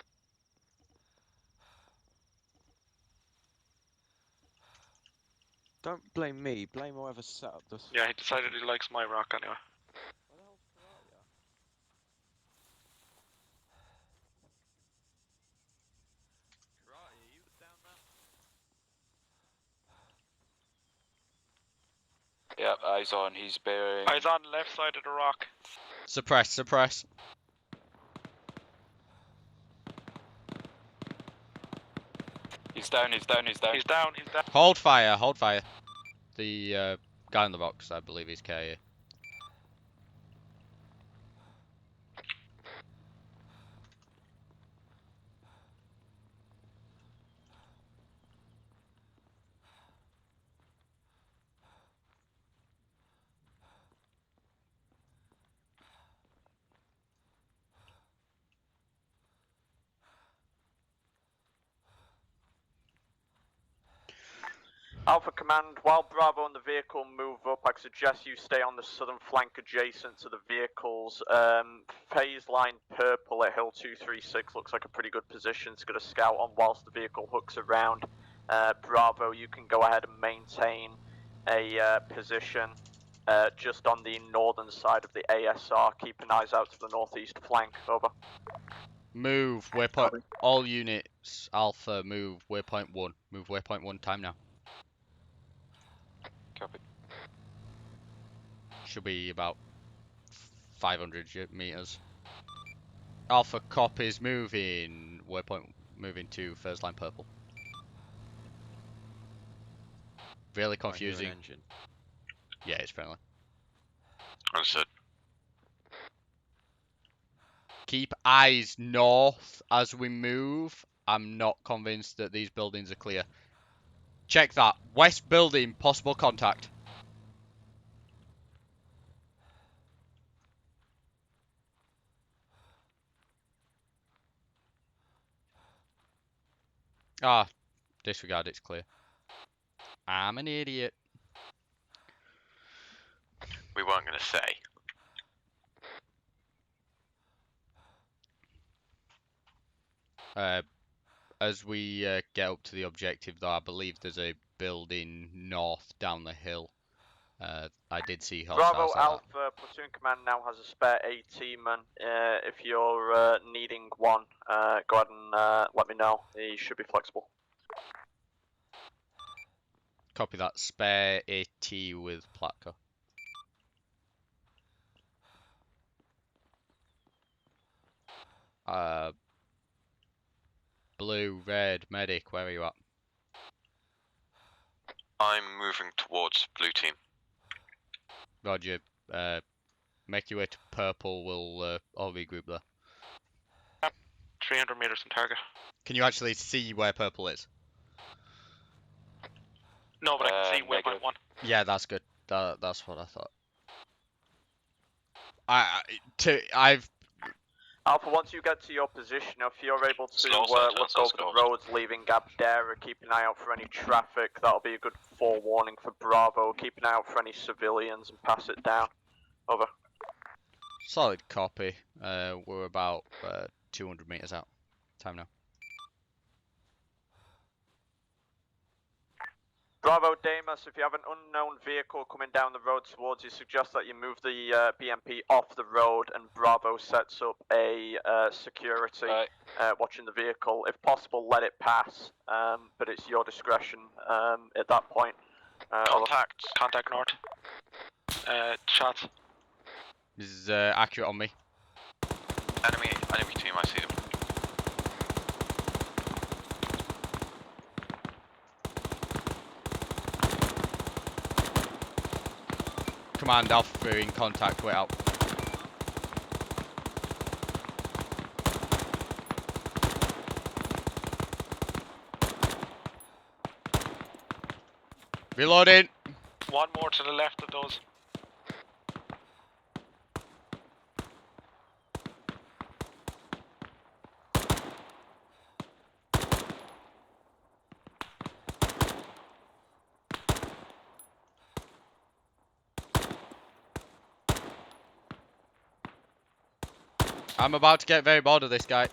Don't blame me, blame whoever set up this.
Yeah, he decided he likes my rock anyway. Yep, eyes on. He's bearing. Eyes on left side of the rock.
Suppress, suppress.
He's down, he's down, he's down. He's down, he's down.
Hold fire, hold fire. The guy on the rocks, I believe he's KIA.
Alpha Command, while Bravo and the vehicle move up, I suggest you stay on the southern flank adjacent to the vehicles. Phase line purple at Hill 236 looks like a pretty good position to get a scout on whilst the vehicle hooks around. Bravo, you can go ahead and maintain a position just on the northern side of the ASR, keeping eyes out to the northeast flank. Over.
Move, waypoint, all units, Alpha, move, waypoint 1. Move, waypoint 1, time now.
Copy.
Should be about 500 meters. Alpha copies, moving, waypoint, moving to first line purple. Really confusing.
Engine.
Yeah, it's friendly.
Understood.
Keep eyes north as we move. I'm not convinced that these buildings are clear. Check that. West building, possible contact. Ah, disregard, it's clear. I'm an idiot.
We weren't going to say.
As we get up to the objective, though, I believe there's a building north down the hill. I did see hostiles
Bravo
like
Alpha, platoon command now has a spare AT-man. If you're needing one, go ahead and let me know. He should be flexible.
Copy that. Spare AT with Platco. Blue, red, medic, where are you at?
I'm moving towards blue team.
Roger. Make your way to purple, we'll all regroup there.
300 meters on target.
Can you actually see where purple is?
No, but I can see waypoint 1.
Yeah, that's good. That's what I thought. I've
Alpha, once you get to your position, if you're able to look over the roads leaving Abdera, keep an eye out for any traffic. That'll be a good forewarning for Bravo. Keep an eye out for any civilians and pass it down. Over.
Solid copy. We're about 200 meters out. Time now.
Bravo Damas, if you have an unknown vehicle coming down the road towards you, suggest that you move the BMP off the road and Bravo sets up a security watching the vehicle. If possible, let it pass, but it's your discretion at that point.
Contact north. Shots.
This is accurate on me.
Enemy team, I see them.
Command Alpha, we're in contact, wait out. Reloading.
One more to the left of those.
I'm about to get very bored of this guy.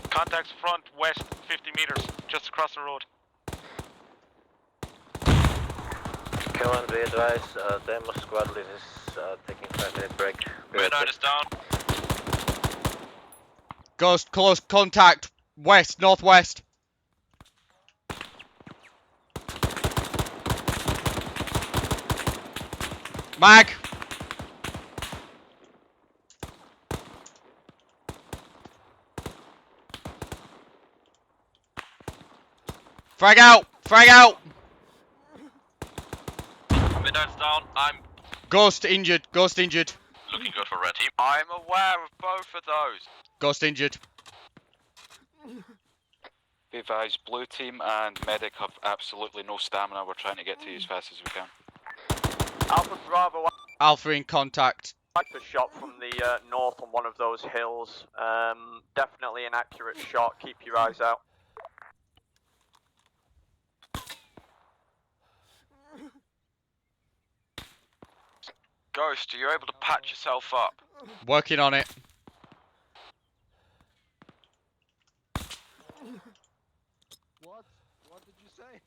Contacts front, west, 50 meters, just across the road.
Command, we advise demo squad lead is taking 5-minute break.
Midnight is down.
Ghost, close contact, west, northwest. Mag. Frag out, frag out.
Midnight's down. I'm
Ghost injured, ghost injured.
looking good for red team. I'm aware of both of those.
Ghost injured.
Be advised, blue team and medic have absolutely no stamina. We're trying to get to you as fast as we can.
Alpha Bravo.
Alpha in contact.
Sniper shot from the north on one of those hills. Definitely an accurate shot. Keep your eyes out.
Ghost, are you able to patch yourself up?
Working on it.
What? What did you say?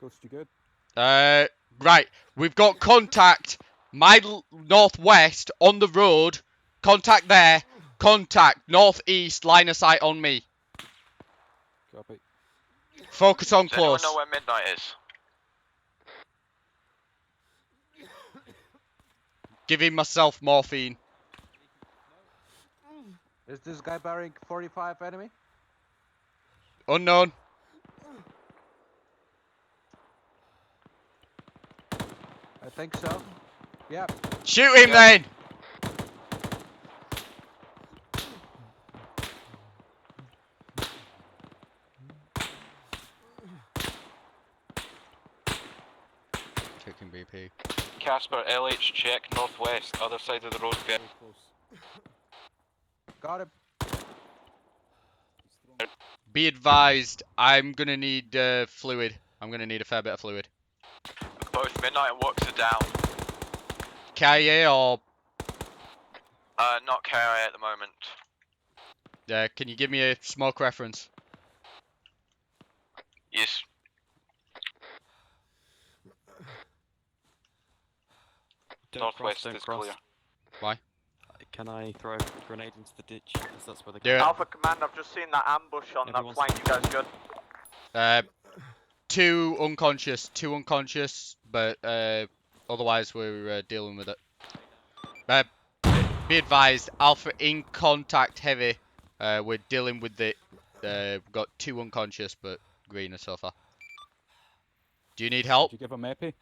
Ghost, you good?
Right. We've got contact. Northwest on the road. Contact there. Contact northeast. Line of sight on me.
Copy.
Focus on
Does
close.
anyone know where midnight is?
Giving myself morphine.
Is this guy bearing 45 enemy?
Unknown.
I think so. Yeah.
Shoot him then! Taking BP.
Casper, LH check northwest, other side of the road.
Got him.
Be advised, I'm gonna need fluid. I'm gonna need a fair bit of fluid.
Both midnight and Wooks are down.
KIA or...
Not KIA at the moment.
can you give me a smoke reference?
Yes.
Northwest is clear.
Why?
Can I throw a grenade into the ditch? Because that's where
Do it.
Alpha Command, I've just seen that ambush on that flank. You guys good?
Two unconscious, but otherwise we're dealing with it. Be advised, Alpha in contact heavy. We're dealing with it. We've got 2 unconscious, but greener so far. Do you need help?
Did you give him epi?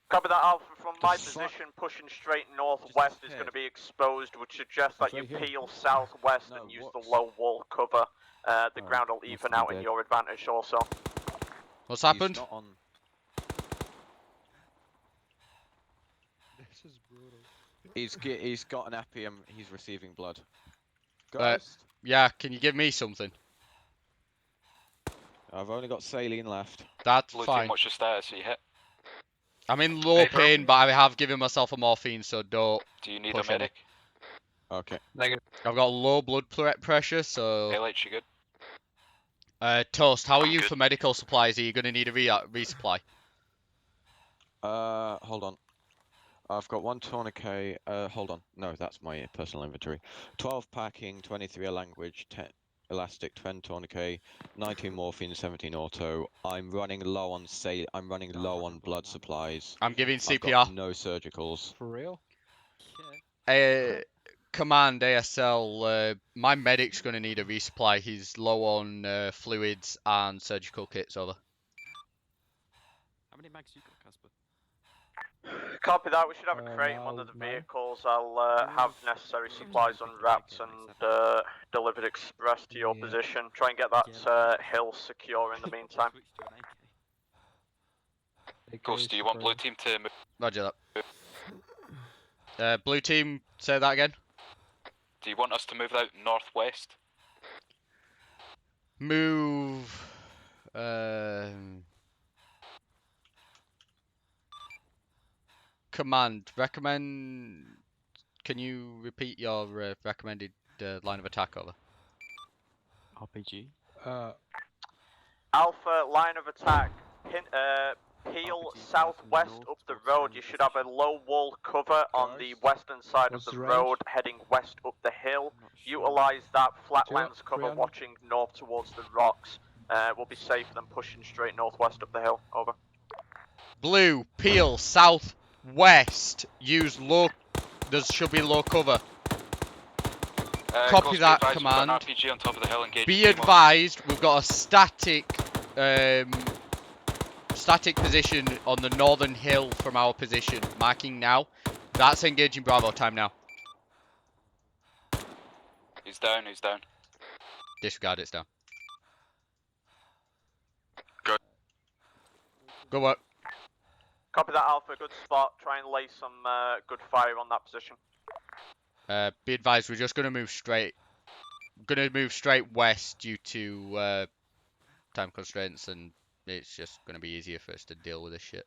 Copy that, Alpha. From my position, pushing straight northwest is going to be exposed, which suggests that you peel southwest and use the low wall cover. The ground will even out in your advantage also.
What's happened?
This is brutal.
He's got an epi and he's receiving blood.
Yeah, can you give me something?
I've only got saline left.
That's
Blue
fine.
team, what's your status? Are you hit?
I'm in low pain, but I have given myself a morphine, so don't.
Do you need
push
a medic?
Okay.
Negative.
I've got low blood pressure, so.
LH, you good?
Toast, how are you for medical supplies? Are you going to need a resupply?
Hold on. I've got 1 tourniquet. Hold on. No, that's my personal inventory. 12 packing, 23 a language, 10 elastic, 10 tourniquet, 19 morphine, 17 auto. I'm running low on I'm running low on blood supplies.
I'm giving
I've
CPR.
got no surgicals.
For real?
Command ASL. My medic's going to need a resupply. He's low on fluids and surgical kits. Over.
How many mags you got, Casper?
Copy that. We should have a crate in one of the vehicles. I'll have necessary supplies unwrapped and delivered express to your position. Try and get that hill secure in the meantime.
Ghost, do you want blue team to move?
Roger that. Blue team, say that again.
Do you want us to move out northwest?
Move. Command. Recommend. Can you repeat your recommended line of attack? Over.
RPG.
Alpha, line of attack. Peel southwest up the road. You should have a low wall cover on the western side of the road, heading west up the hill. Utilize that flatlands cover, watching north towards the rocks. We'll be safer than pushing straight northwest up the hill. Over.
Blue, peel southwest. Use low. There should be low cover. Copy
Ghost,
that,
be advised,
command.
we've got an RPG on top of the hill, engaging
Be
team on.
advised, we've got a static position on the northern hill from our position. Marking now. That's engaging Bravo. Time now.
Who's down? Who's down?
Disregard, it's down.
Good.
Good work.
Copy that, Alpha. Good spot. Try and lay some good fire on that position.
Be advised, we're just gonna move straight. Gonna move straight west due to time constraints, and it's just gonna be easier for us to deal with this shit.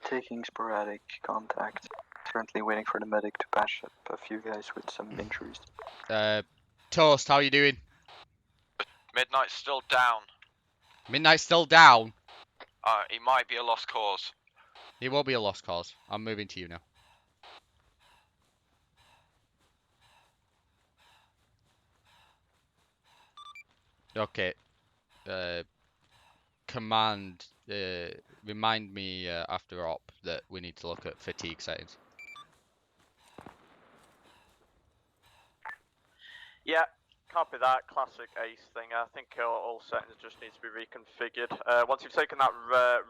Taking sporadic contact. Currently waiting for the medic to patch up a few guys with some injuries.
Toast, how you doing?
Midnight's still down.
Midnight's still down.
He might be a lost cause.
He won't be a lost cause. I'm moving to you now. Okay. Command, remind me after op that we need to look at fatigue settings.
Yeah, copy that. Classic Ace thing. I think all settings just need to be reconfigured. Once you've taken that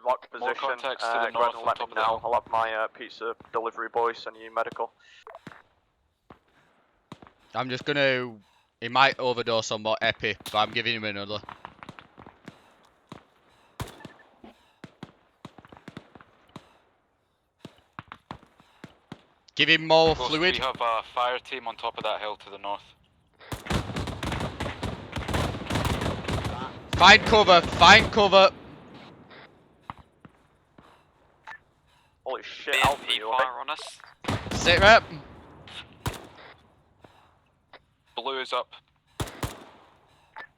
rock position, go ahead and let me know. I'll have my pizza delivery boy send you medical.
I'm just gonna... He might overdose on more epi, but I'm giving him another. Give him more fluid.
We have a fire team on top of that hill to the north.
Find cover, find cover.
Holy shit, Alpha, you okay?
Fire on us.
Sit rep.
Blue is up.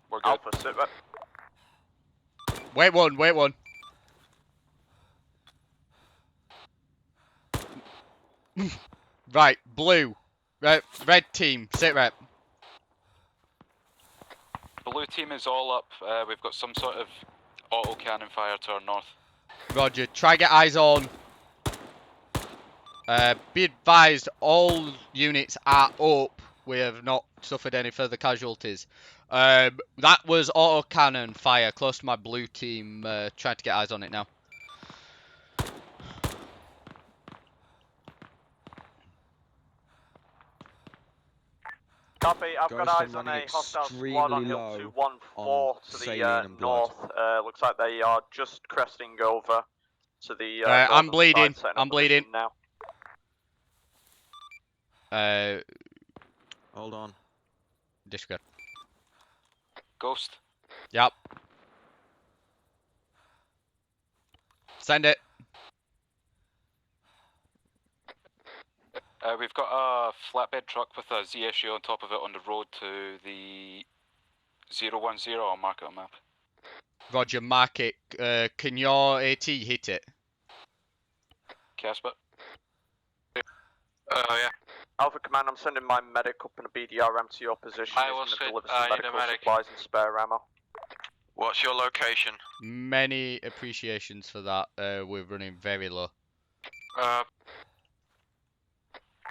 We're good.
Alpha, sit rep.
Wait one, wait one. Right, blue. Red team, sit rep.
Blue team is all up. We've got some sort of auto cannon fire to our north.
Roger, try get eyes on. Be advised, all units are up. We have not suffered any further casualties. That was auto cannon fire close to my blue team. Trying to get eyes on it now.
Copy, I've got eyes on a hostile squad on Hill 214 to the north. Looks like they are just cresting over to the
I'm bleeding, I'm bleeding.
Now.
Hold on.
Discard.
Ghost.
Yep. Send it.
We've got a flatbed truck with a ZSU on top of it on the road to the 010. I'll mark it on map.
Roger, mark it. Can your AT hit it?
Casper.
Yeah.
Alpha Command, I'm sending my medic up in a BDRM to your position.
I
He's
will
going to
send
deliver some medical supplies and spare ammo.
What's your location?
Many appreciations for that. We're running very low.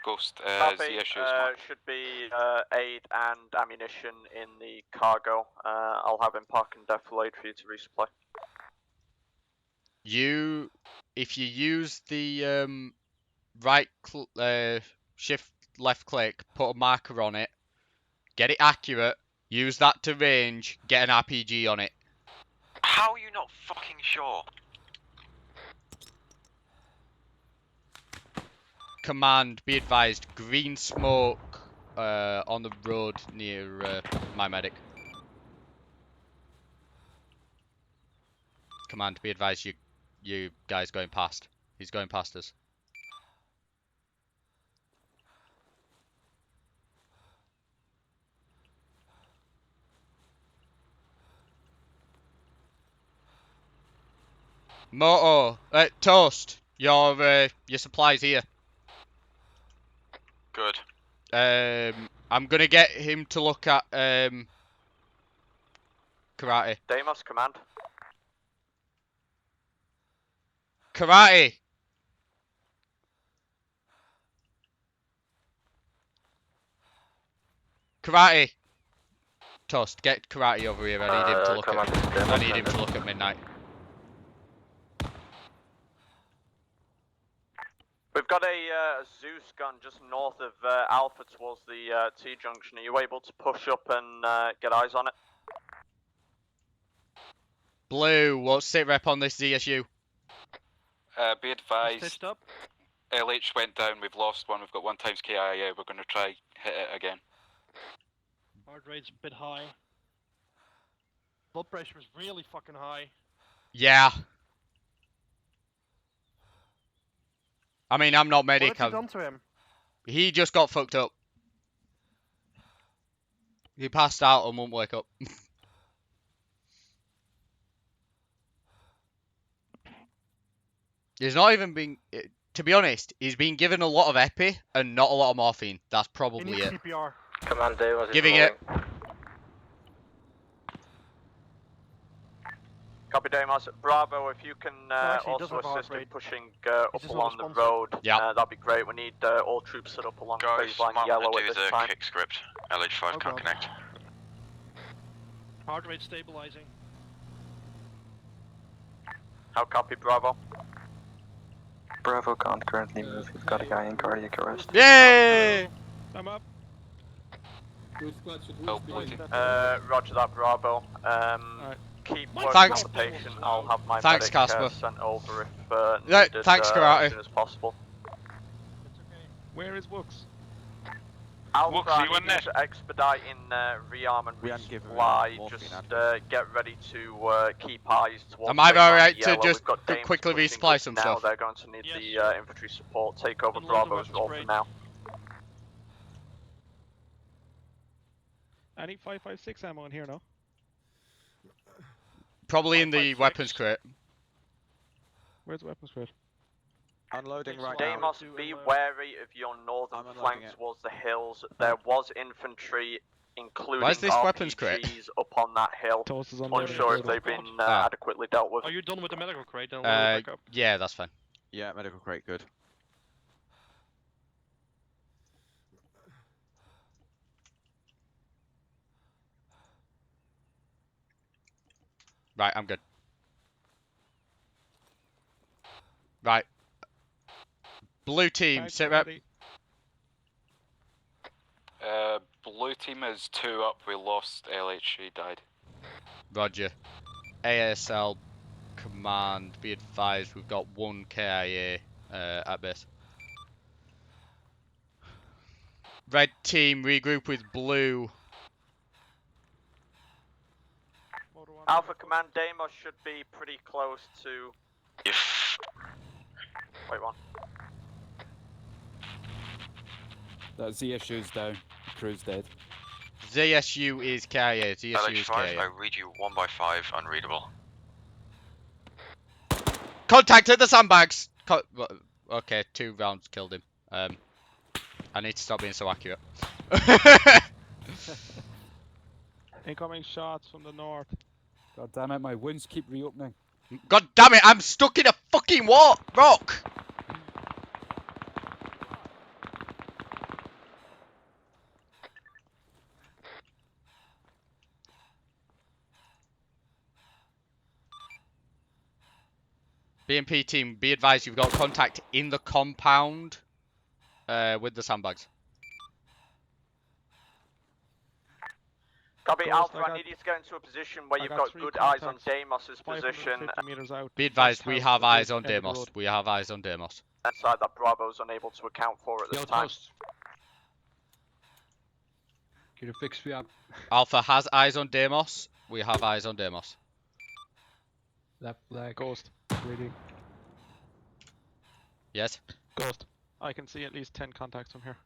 Ghost,
Copy,
ZSU's
should be aid and ammunition in the cargo. I'll have him park and defilade for you to resupply.
If you use the shift left click, put a marker on it, get it accurate, use that to range, get an RPG on it.
How are you not fucking sure?
Command, be advised, green smoke on the road near my medic. Command, be advised, you guys going past. He's going past us. Moto, Toast, your supplies here.
Good.
I'm gonna get him to look at karate.
Deimos, Command.
Karate. Karate. Toast, get karate over here. I need him to look at. I need him to look at midnight.
We've got a Zeus gun just north of Alpha towards the T-junction. Are you able to push up and get eyes on it?
Blue, what's sit rep on this ZSU?
Be advised.
Up.
LH went down, we've lost one, we've got 1 times KIA, we're going to try hit it again.
Heart rate's a bit high. Blood pressure is really fucking high.
Yeah. I mean, I'm not medic.
What have you done to him?
He just got fucked up. He passed out and won't wake up. He's not even been... To be honest, he's been given a lot of epi and not a lot of morphine. That's probably it.
CPR.
Command Deimos is
Giving
moving.
it.
Copy Deimos. Bravo, if you can
actually, he
also
does have
assist in
heart rate.
pushing
He's
up
just
along the
unresponsive.
road.
Yeah.
That'd be great. We need all troops set up along
Guys,
phase line
might
yellow
want to
at
do
this
the
time.
kick script. LH5
Oh,
can't
God.
connect.
Heart rate stabilizing.
How copy, Bravo?
Bravo can't currently move. We've got a guy in cardiac arrest.
Yay!
I'm up.
Roger that, Bravo. Keep working
Thanks.
on the patient. I'll have my
Thanks,
medic
Casper.
sent over if
Yeah,
needed
thanks, Karate.
as soon as possible.
Where is Wooks?
Alpha,
Wooks,
I
you
need
in
you
there?
to expedite in rearm and
We hadn't given him
resupply.
morphine,
Just
had
get ready to keep eyes towards
Am I
phase line
alright to
yellow.
just
We've got Dames
quickly
pushing
resupply
up
some
now.
stuff?
They're going to need
Yes,
the
sure.
infantry support. Take over
Unload the
Bravo's
weapons
role
crate.
for now.
I need 5.56 ammo in here now.
Probably in the
5.56.
weapons crate.
Where's the weapons crate?
Unloading right now.
Deimos, be wary of your northern
I'm
flank
unloading it.
towards the hills. There was infantry, including
Where's this weapons crate?
RPGs, up on that hill.
Toast is unloading.
Unsure if
it.
they've been
Ah.
adequately dealt with.
Are you done with the medical crate? Then we'll load it back up.
Yeah, that's fine.
Yeah, medical crate, good.
Right, I'm good. Right. Blue team,
Thanks,
sit rep.
buddy.
Blue team is 2 up, we lost LH, he died.
Roger. ASL command, be advised, we've got 1 KIA at base. Red team, regroup with blue.
Alpha Command, Deimos should be pretty close to...
If
Wait one.
That ZSU's down. Crew's dead.
ZSU is KIA, ZSU is
LH5, I
KIA.
read you 1 by 5, unreadable.
Contact at the sandbags! Okay, 2 rounds killed him. I need to stop being so accurate.
Incoming shots from the north.
God damn it, my wounds keep reopening.
God damn it, I'm stuck in a fucking rock! BMP team, be advised you've got contact in the compound with the sandbags.
Copy,
Ghost,
Alpha,
I
I
got-
need you to go into a position where
I
you've
got
got
3
good eyes on
contacts,
Deimos's
550
position.
meters out.
Be advised,
First
we
house
have
at
eyes
the
on
end of the
Deimos.
road.
We have eyes on Deimos.
Inside that Bravo's unable to account for at this
Yo,
time.
Toast. Can you fix me up?
Alpha has eyes on Deimos. We have eyes on Deimos.
Left leg.
Ghost.
Reading.
Yes?
Ghost. I can see at least 10 contacts from here.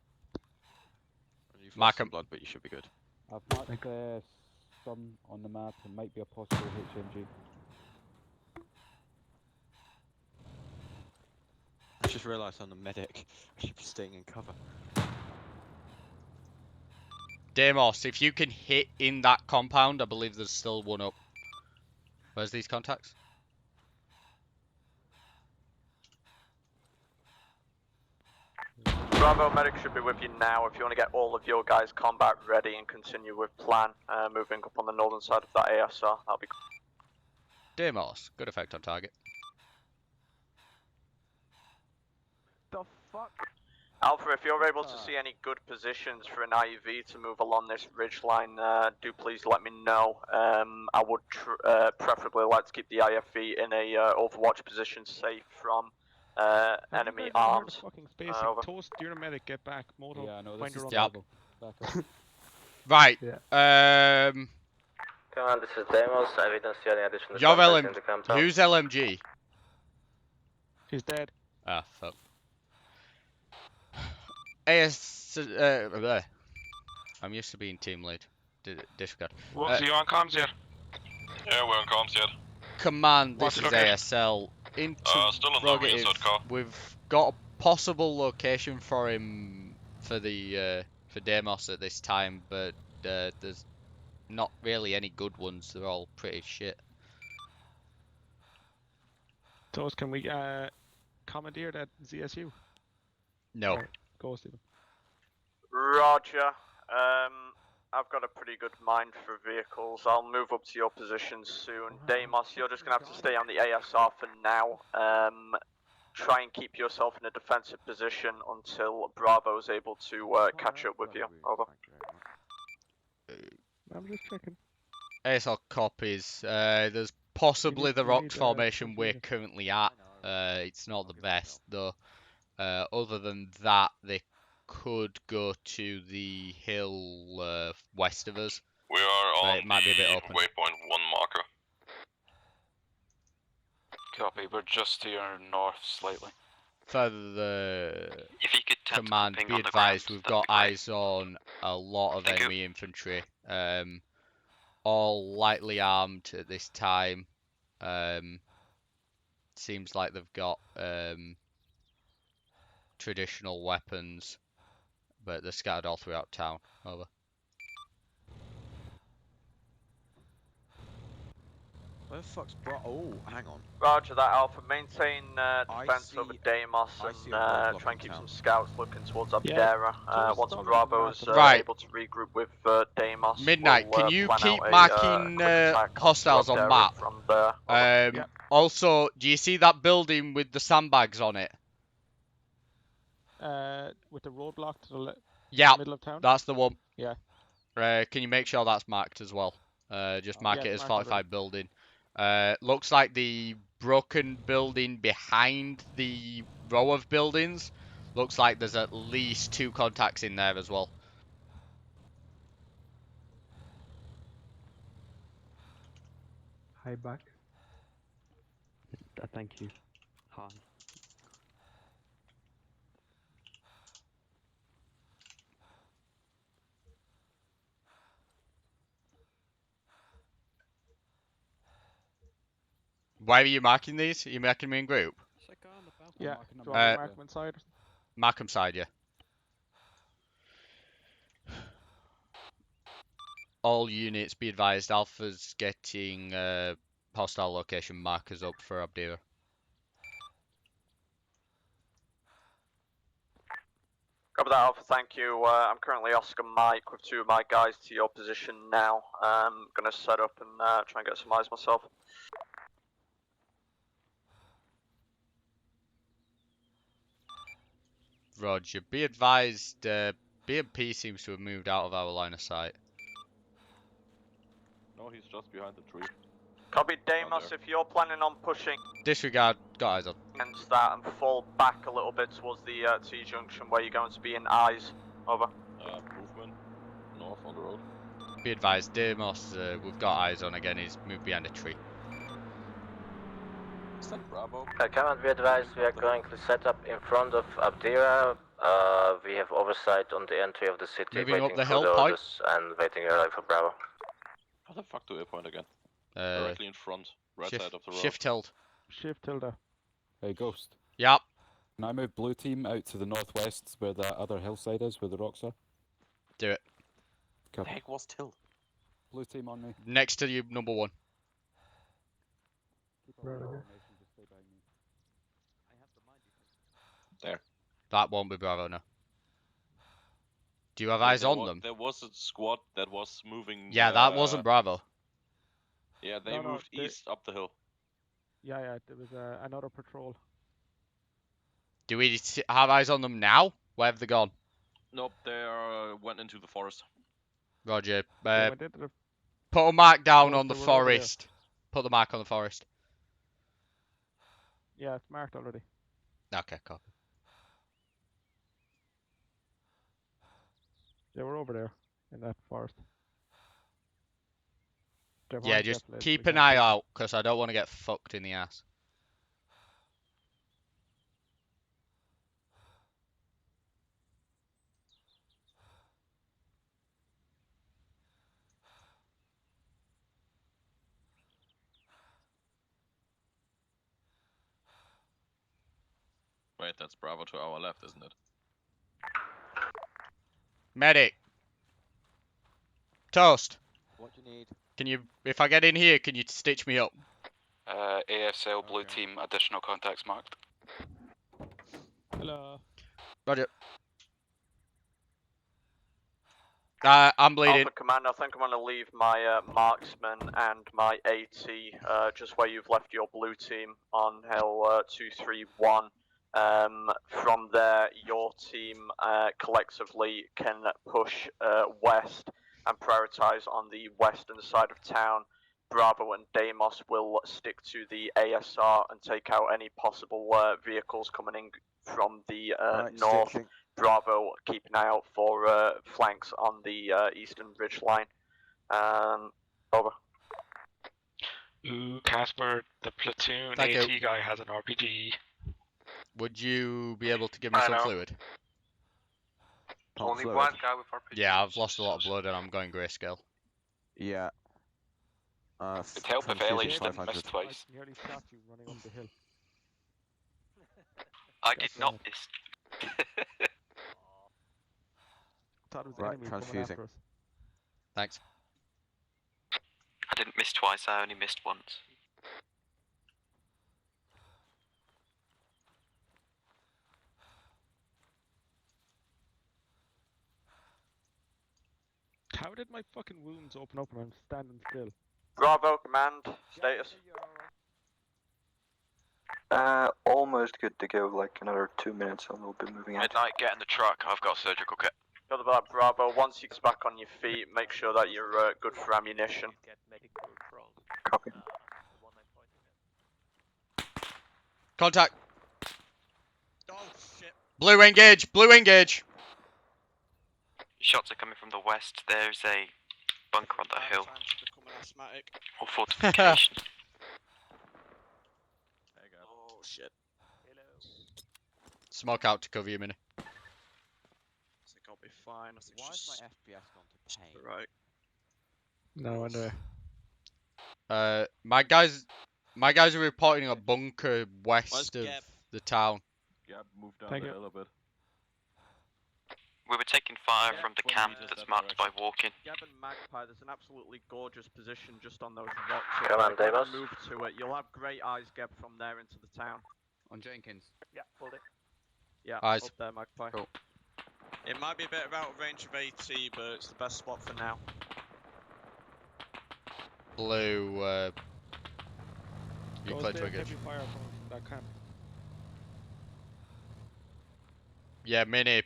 You've
Mark
lost some
'em.
blood, but you should be good.
I've marked some on the map. It might be a possible HMG.
I just realised I'm the medic. I should be staying in cover.
Deimos, if you can hit in that compound, I believe there's still 1 up. Where's these contacts?
Bravo medic should be with you now if you want to get all of your guys combat ready and continue with plan. Moving up on the northern side of that ASR, that'll be
Deimos, good effect on target.
The
fuck?
Alpha, if you're able to see any good positions for an IEV to move along this ridge line, do please let me know. I would preferably like to keep the IFV in a overwatch position, safe from enemy arms.
Fucking spacing. Toast, you're a medic. Get back. Moto.
Yeah, no,
Find
this is
your own.
terrible. Back up.
Right.
Come on, this is Demos. I didn't see any additional
Your
contacts in the compound.
Who's LMG?
He's dead.
Ah, fuck. I'm used to being team lead. Disregard.
What's you on comms yet? Yeah, we're on comms yet.
Command,
What's
this
it
is
located?
ASL.
Still on the reinsert car.
We've got a possible location for him for the for Demos at this time, but there's not really any good ones. They're all pretty shit.
Toast, can we commandeer that ZSU?
No.
Or go, Stephen.
Roger. I've got a pretty good mind for vehicles. I'll move up to your position soon. Deimos, you're just going to have to stay on the ASR for now. Try and keep yourself in a defensive position until Bravo is able to catch up with you. Over.
I'm just checking.
ASL copies. There's possibly the rocks formation we're currently at. It's not the best though. Other than that, they could go to the hill west of us.
We are on
it might be a bit open.
waypoint 1 marker. Copy, we're just to your north slightly.
Further
If you could
command, be advised, we've got eyes on a lot of enemy infantry. All lightly armed at this time. Seems like they've got traditional weapons, but they're scattered all throughout town. Over.
Where the fuck's bro? Oh, hang on.
Roger that, Alpha. Maintain defense over Deimos and try and keep some scouts looking towards Abdera. Once Bravo's able to regroup with Deimos,
Midnight,
we'll,
can you
plan
keep
out
marking
quick attack
hostiles
onto
on
Abdera
map?
From there.
Also, do you see that building with the sandbags on it?
With the roadblock to the middle of town?
That's the one.
Yeah.
Can you make sure that's marked as well? Just mark
Yeah,
it as
marked
fortified building. Looks like the broken building behind the row of buildings. Looks like there's at least 2 contacts in there as well.
Hi, back.
Thank you. Hi.
Why are you marking these? Are you marking me in group?
Yeah. Do you want to mark them inside?
Mark them side, yeah. All units, be advised, Alpha's getting hostile location markers up for Abdera.
Copy that, Alpha. Thank you. I'm currently Oscar Mike with 2 of my guys to your position now. I'm going to set up and try and get some eyes myself.
Roger. Be advised, BMP seems to have moved out of our line of sight.
No, he's just behind the tree.
Copy, Deimos. If you're planning on pushing
Disregard, got eyes on.
against that and fall back a little bit towards the T-junction where you're going to be in eyes. Over.
Movement north on the road.
Be advised, Deimos, we've got eyes on again, he's moved behind a tree.
Is that Bravo?
Command, be advised, we are going to set up in front of Abdera. We have oversight on the entry of the city,
Moving up
waiting
the
for
hill,
the
point.
orders and waiting early for Bravo.
How the fuck do I point again? Directly in front, right side of the road.
Shift tilt.
Shift tilde.
Hey, Ghost.
Yep.
Can I move blue team out to the northwest where that other hillside is, where the rocks are?
Do it.
The heck was Till?
Blue team on me.
Next to you, number 1.
There.
That won't be Bravo, no. Do you have eyes on them?
There was a squad that was moving.
Yeah, that wasn't Bravo.
Yeah, they moved east up the hill.
Yeah, there was another patrol.
Do we have eyes on them now? Where have they gone?
Nope, they went into the forest.
Roger.
They went into the
Put a mark down
Oh,
on the
they were over there.
forest. Put the mark on the forest.
Yeah, it's marked already.
Okay, copy.
They were over there in that forest. They're
Yeah,
behind
just
Jeff Liz,
keep
we
an
can't
eye
see them.
out, because I don't want to get fucked in the ass.
Wait, that's Bravo to our left, isn't it?
Medic. Toast.
What do you need?
Can you, if I get in here, can you stitch me up?
ASL blue team, additional contacts marked.
Hello.
Roger. I'm bleeding.
Alpha Command, I think I'm going to leave my marksman and my AT just where you've left your blue team on Hill 231. From there, your team collectively can push west and prioritize on the western side of town. Bravo and Deimos will stick to the ASR and take out any possible vehicles coming in from the north.
Stitching.
Bravo, keep an eye out for flanks on the eastern ridge line. Over.
Ooh, Casper, the platoon
Thank
AT
you.
guy has an RPG.
Would you be able to give me
I
some
know.
fluid?
Only one guy with RPG.
Yeah, I've lost a lot of blood and I'm going grayscale.
Yeah.
It'd help if LH didn't miss twice.
I nearly shot you running up the hill.
I did not miss.
Thought it was
Right,
enemies coming
transfusing.
after us.
Thanks.
I didn't miss twice, I only missed once.
How did my fucking wounds open up when I'm standing still?
Bravo, command, status.
Almost good to go, like another 2 minutes and we'll be moving out.
Midnight, get in the truck. I've got a surgical kit.
Got about Bravo. Once you get back on your feet, make sure that you're good for ammunition.
Copy.
Contact.
Oh shit.
Blue engage. Blue engage.
Shots are coming from the west. There's a bunker on the hill.
Time to become an asthmatic.
Or fortification.
Oh shit.
Smoke out to cover you, Minnie.
I think I'll be fine. I think
Why
just
is my FPS gone to pain?
right.
No wonder.
My guys are reporting a bunker west of
Geb?
the town.
Yeah, move down
Thank
the
you.
hill a bit.
We were taking fire from the camp that's marked by walking.
Geb and Magpie, there's an absolutely gorgeous position just on those rocks.
Come on,
Go and
Davis.
move to it. You'll have great eyes, Geb, from there into the town.
On Jenkins.
Yeah, hold it. Yeah,
Eyes.
up there, Magpie.
Cool.
It might be a bit out of range of AT, but it's the best spot for now.
Blue, you
Go
clear
stay
to
heavy
engage.
fire from that camp.
Yeah, Minnie,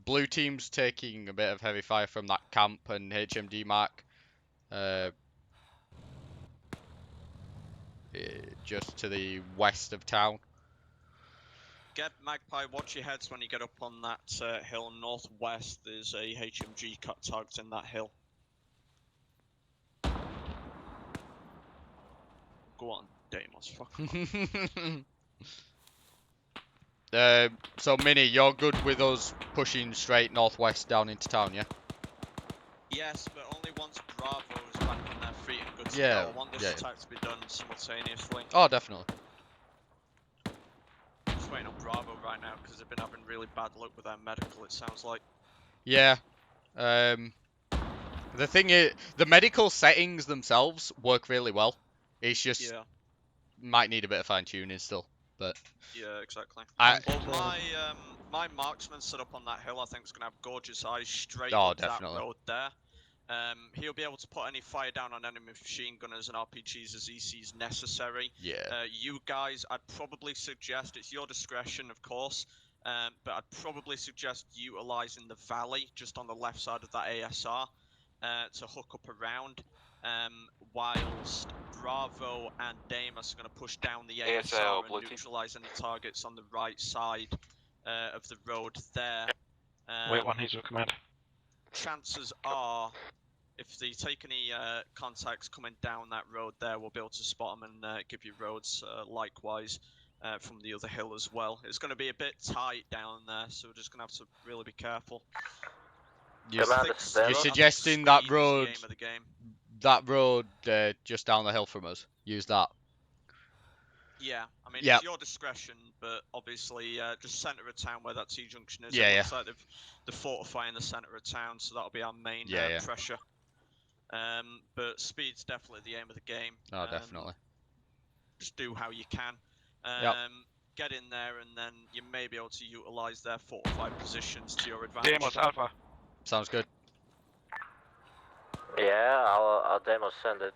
blue team's taking a bit of heavy fire from that camp and HMD mark. Just to the west of town.
Geb, Magpie, watch your heads when you get up on that hill northwest. There's a HMG cut target in that hill. Go on, Deimos, fuck off.
So Minnie, you're good with us pushing straight northwest down into town, yeah?
Yes, but only once Bravo is back on their feet and good to
Yeah,
go. I want this
yeah.
attack to be done simultaneously.
Oh, definitely.
Just waiting on Bravo right now because they've been having really bad luck with their medical, it sounds like.
Yeah. The thing is, the medical settings themselves work really well. It's just
Yeah.
might need a bit of fine tuning still, but
Yeah, exactly.
I-
Well, my marksman set up on that hill, I think, is going to have gorgeous eyes straight
Oh,
up
definitely.
that road there. He'll be able to put any fire down on enemy machine gunners and RPGs as he sees necessary.
Yeah.
You guys, I'd probably suggest, it's your discretion, of course, but I'd probably suggest utilising the valley just on the left side of that ASR to hook up around, whilst Bravo and Deimos are going to push down the ASR and neutralise any targets on the right side of the road there.
Wait, one needs your command.
Chances are, if they take any contacts coming down that road there, we'll be able to spot them and give you roads likewise from the other hill as well. It's going to be a bit tight down there, so we're just going to have to really be careful.
You're suggesting that road, just down the hill from us. Use that.
Yeah, I mean, it's your discretion, but obviously just centre of town where that T-junction is.
Yeah,
it looks like they're fortifying the centre of town, so that'll be our main pressure. But speed's definitely the aim of the game.
Oh, definitely.
Just do how you can. Get in there, and then you may be able to utilise their fortified positions to your advantage.
Deimos Alpha.
Sounds good.
Yeah, I'll Deimos send it.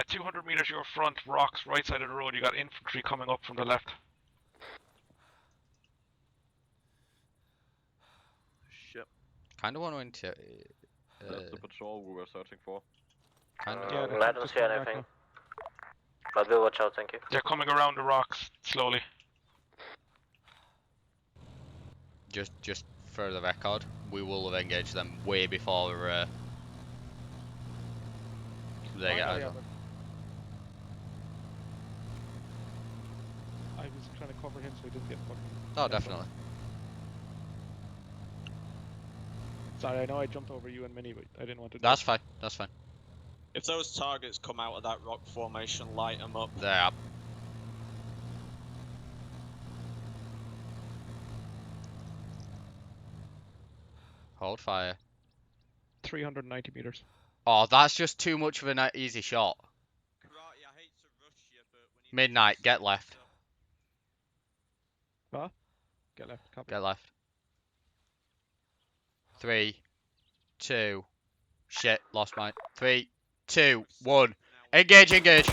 200 meters your front, rocks, right side of the road. You got infantry coming up from the left.
Shit.
Kind of want to into.
That's the patrol we were searching for.
Kind of.
I don't see anything. But we'll watch out, thank you.
They're coming around the rocks slowly.
Just for the record, we will have engaged them way before they get out.
I was trying to cover him so he didn't get fucking...
Oh, definitely.
Sorry, I know I jumped over you and Minnie, but I didn't want to...
That's fine, that's fine.
If those targets come out of that rock formation, light them up.
There. Hold fire.
390 meters.
Oh, that's just too much of an easy shot. Midnight, get left.
What? Get left, copy.
Get left. 3, 2, shit, lost mine. 3, 2, 1. Engage, engage.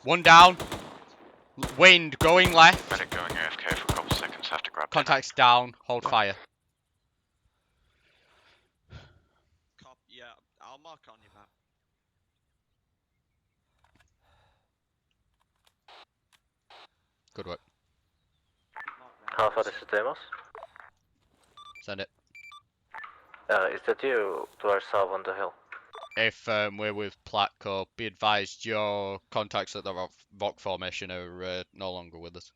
One down. Wind going left.
Medic going AFK for a couple seconds. Have to grab.
Contacts down. Hold fire.
Yeah, I'll mark on your map.
Good work.
How far is it, Deimos?
Send it.
Is that you to our south on the hill?
If we're with Platco, be advised your contacts at the rock formation are no longer with us.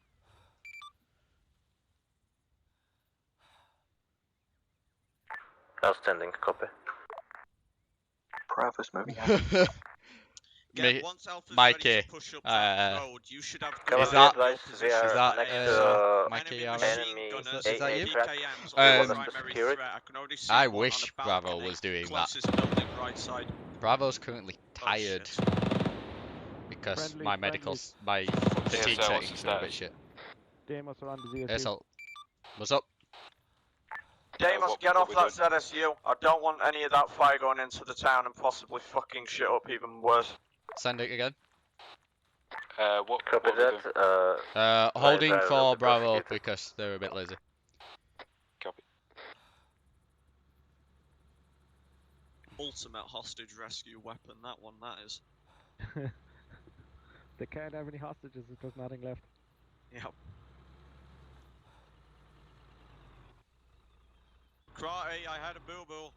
Outstanding, copy.
Bravo's moving out.
Once Alpha's ready to push up that road, you should have good
is that
Mikey?
Is that you? I wish Bravo was doing that. Bravo's currently tired because my medical, my fatigue settings are a bit shit.
Deimos are on the ZSU.
Assault. What's up?
Deimos, get off that ZSU. I don't want any of that fire going into the town and possibly fucking shit up even worse.
Send it again.
What?
Copy that.
Holding for Bravo because they're a bit lazy.
Copy.
Ultimate hostage rescue weapon, that is.
They can't have any hostages if there's nothing left.
Yep. Karate, I had a boo-boo.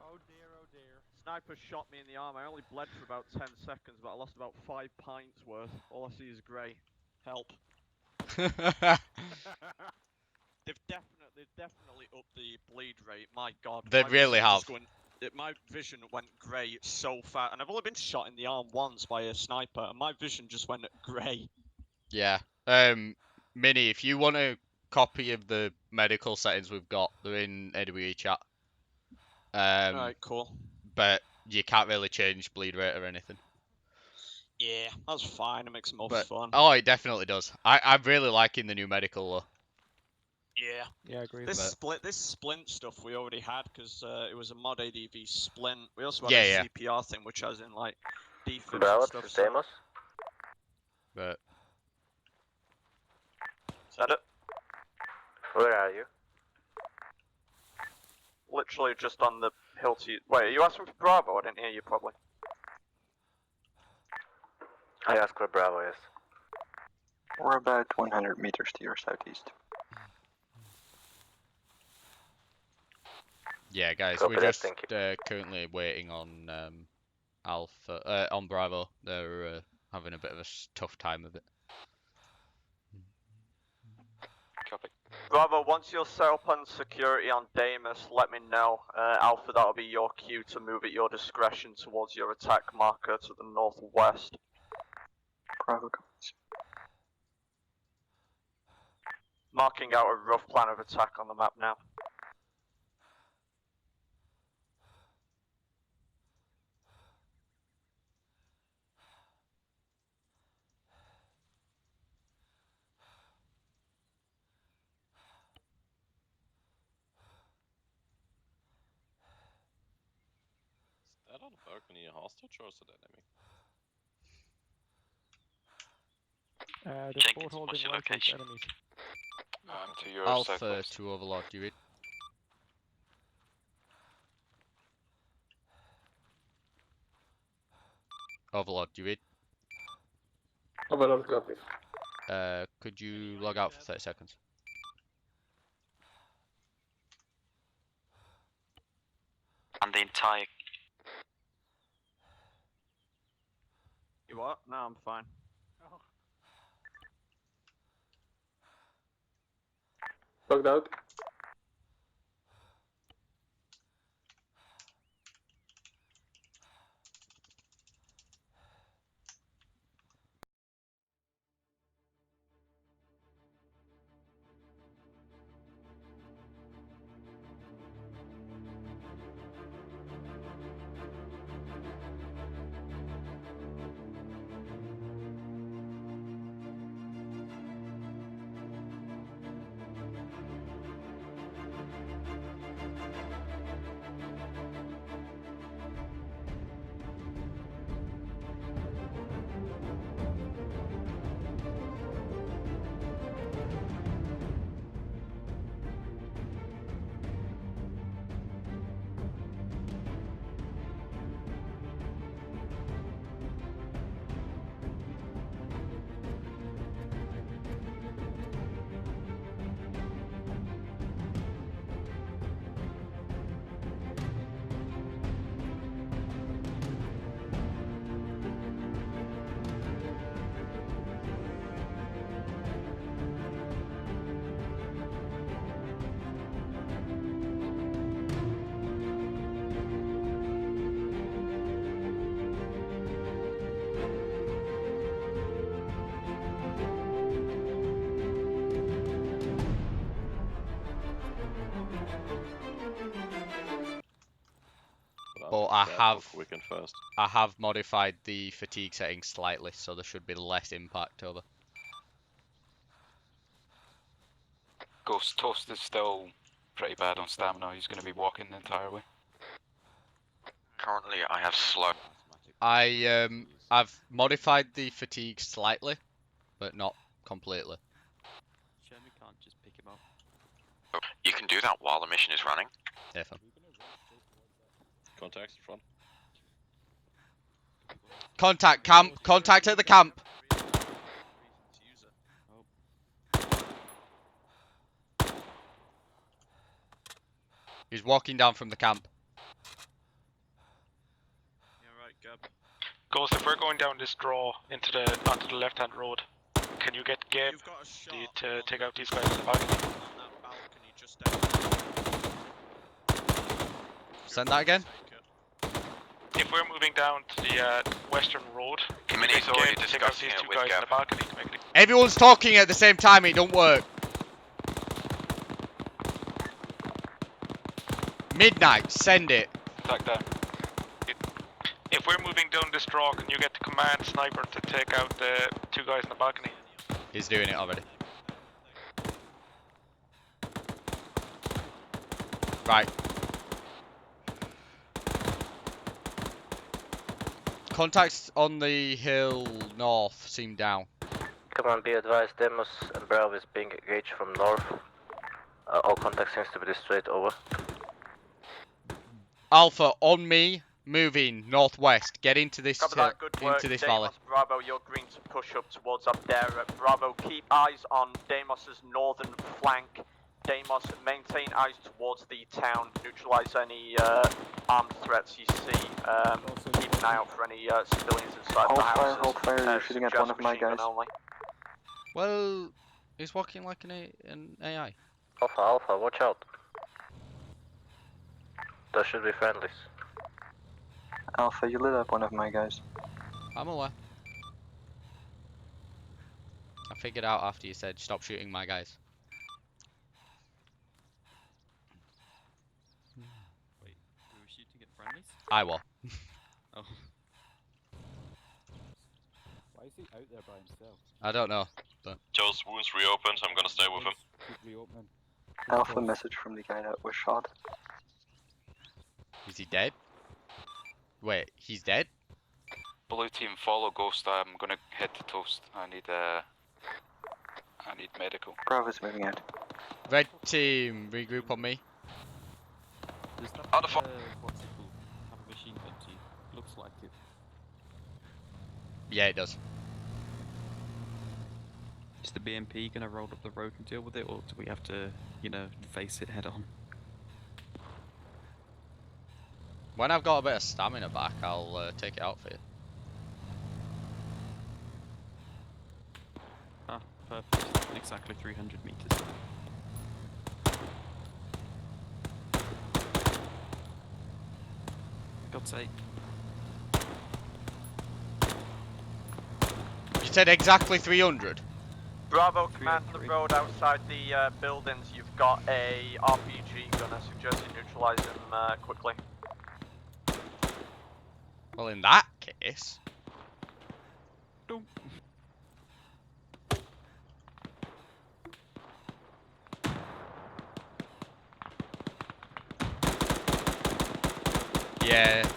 Oh dear, oh dear.
Sniper shot me in the arm. I only bled for about 10 seconds, but I lost about 5 pints worth. All I see is grey. Help.
They've definitely upped the bleed rate. My God.
They really have.
My vision went grey so fast, and I've only been shot in the arm once by a sniper, and my vision just went grey.
Yeah. Minnie, if you want a copy of the medical settings we've got, they're in AWE chat.
Alright, cool.
But you can't really change bleed rate or anything.
Yeah, that's fine. It makes it more
But,
fun.
oh, it definitely does. I'm really liking the new medical though.
Yeah.
Yeah, I agree.
This splint stuff we already had because it was a mod ADV splint. We also had
Yeah,
a CPR thing, which has in like defibs
Bravo,
and stuff. So.
Demos.
But
Is that it?
Where are you?
Literally just on the hill to you. Wait, are you asking for Bravo? I didn't hear you probably.
I asked where Bravo is.
We're about 100 meters to your southeast.
yeah, guys,
Copy
we're
that,
just
thank
currently waiting on Alpha, on Bravo. They're having a bit of a tough time of it.
Copy.
Bravo, once you're set up on security on Deimos, let me know. Alpha, that'll be your cue to move at your discretion towards your attack marker to the northwest.
Bravo copies.
Marking out a rough plan of attack on the map now.
Is that on the balcony a hostage or is it enemy?
The boat holding right is enemies.
To your
Alpha
southwest.
to Overlord, do you read? Overlord, do you read?
Overlord copies.
Could you log out for 30 seconds?
And the entire...
You what? No, I'm fine.
Logged out.
But I have modified the fatigue settings slightly, so there should be less impact over.
Ghost Toast is still pretty bad on stamina. He's going to be walking the entire way.
Currently, I have slow.
I've modified the fatigue slightly, but not completely.
Sure, we can't just pick him up.
You can do that while the mission is running.
Yeah, fine.
Contacts in front.
Contact camp. Contact at the camp. He's walking down from the camp.
Yeah, right, Gab.
Ghost, if we're going down this draw onto the left-hand road, can you get Gabe to take out these guys in the balcony?
Send that again.
If we're moving down to the western road, can you get
already
Gabe to take out these two guys in the balcony to make it...
Everyone's talking at the same time. It don't work. Midnight. Send it.
Attack that. If we're moving down this draw, can you get to command sniper to take out the 2 guys in the balcony.
He's doing it already. Right. Contacts on the hill north seem down.
Come on, be advised, Demos and Bravo is being engaged from north. All contact seems to be straight over.
Alpha, on me, moving northwest. Get into this
Copy that, good work.
into this
Deimos,
valley.
Bravo, you're green to push up towards Abdera. Bravo, keep eyes on Deimos's northern flank. Deimos, maintain eyes towards the town. Neutralize any armed threats you see. Keep an eye out for any civilians inside the houses.
Hold fire, you're shooting at one of my guys.
Well, he's walking like an AI.
Alpha, watch out. There should be friendlies.
Alpha, you lit up one of my guys.
I'm aware. I figured out after you said stop shooting my guys.
Wait, we were shooting at friendlies?
I will.
Oh.
Why is he out there by himself?
I don't know. But
Joe's wounds reopened, I'm gonna stay with him.
Keep reopening.
Alpha, message from the guy that was shot.
Is he dead? Wait, he's dead?
Blue team, follow Ghost. I'm gonna head to Toast. I need medical.
Bravo's moving out.
Red team, regroup on me.
Does that
Out of
what's it called? Have a machine gun to you? Looks like it.
Yeah, it does.
Is the BMP gonna roll up the road and deal with it, or do we have to, you know, face it head on?
When I've got a bit of stamina back, I'll take it out for you.
Ah, perfect. Exactly 300 meters. God's sake.
You said exactly 300?
Bravo, command the road outside the buildings. You've got a RPG gun. I suggest you neutralize him quickly.
Well, in that case... Yeah.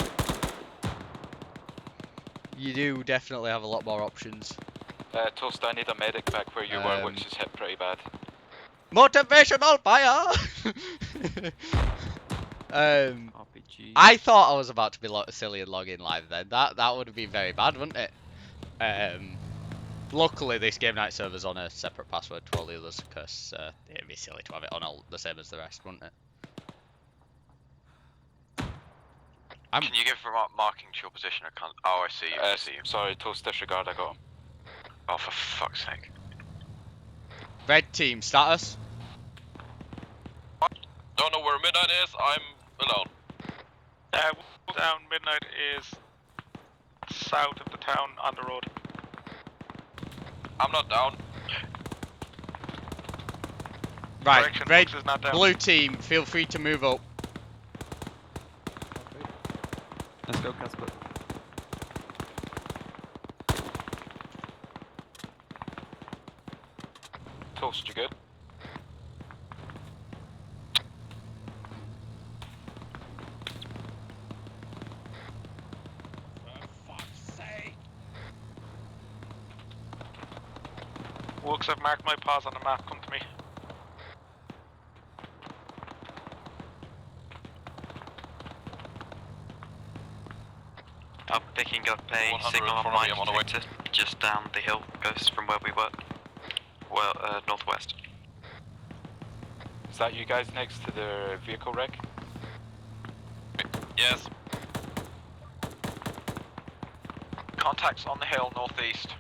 You do definitely have a lot more options.
Toast, I need a medic back where you were, which is hit pretty bad.
Motivational fire!
RPG.
I thought I was about to be silly and log in live then. That would have been very bad, wouldn't it? Luckily, this game night server's on a separate password to all the others, because it'd be silly to have it on all the same as the rest, wouldn't it?
Can you give marking to your position? Oh, I see. I see.
Sorry, Toast, disregard. I got him.
Oh, for fuck's sake.
Red team, status?
Don't know where midnight is, I'm alone.
Down midnight is south of the town on the road.
I'm not down.
Right,
Correction,
red,
Fox is not down.
blue team, feel free to move up.
Let's go, Casper.
Toast, you good?
Wolks, I've marked my paws on the map. Come to me.
I'm picking up a signal on my detector just down the hill, goes from where we were. Well, northwest. Is that you guys next to the vehicle wreck?
Yes.
Contacts on the hill, northeast.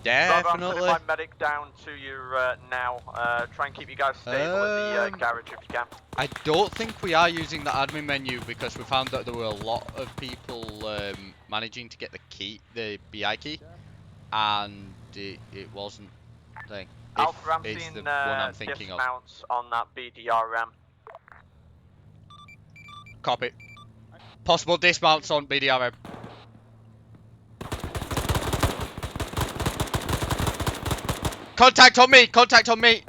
Bravo, I'm
Definitely.
sending my medic down to you now. Try and keep you guys stable at the garage if you can.
I don't think we are using the admin menu because we found that there were a lot of people managing to get the key, the BI key, and it wasn't thing.
Alpha, I'm
It's
seeing
the one I'm thinking of.
dismounts on that BDRM.
Copy. Possible dismounts on BDRM. Contact on me! Contact on me!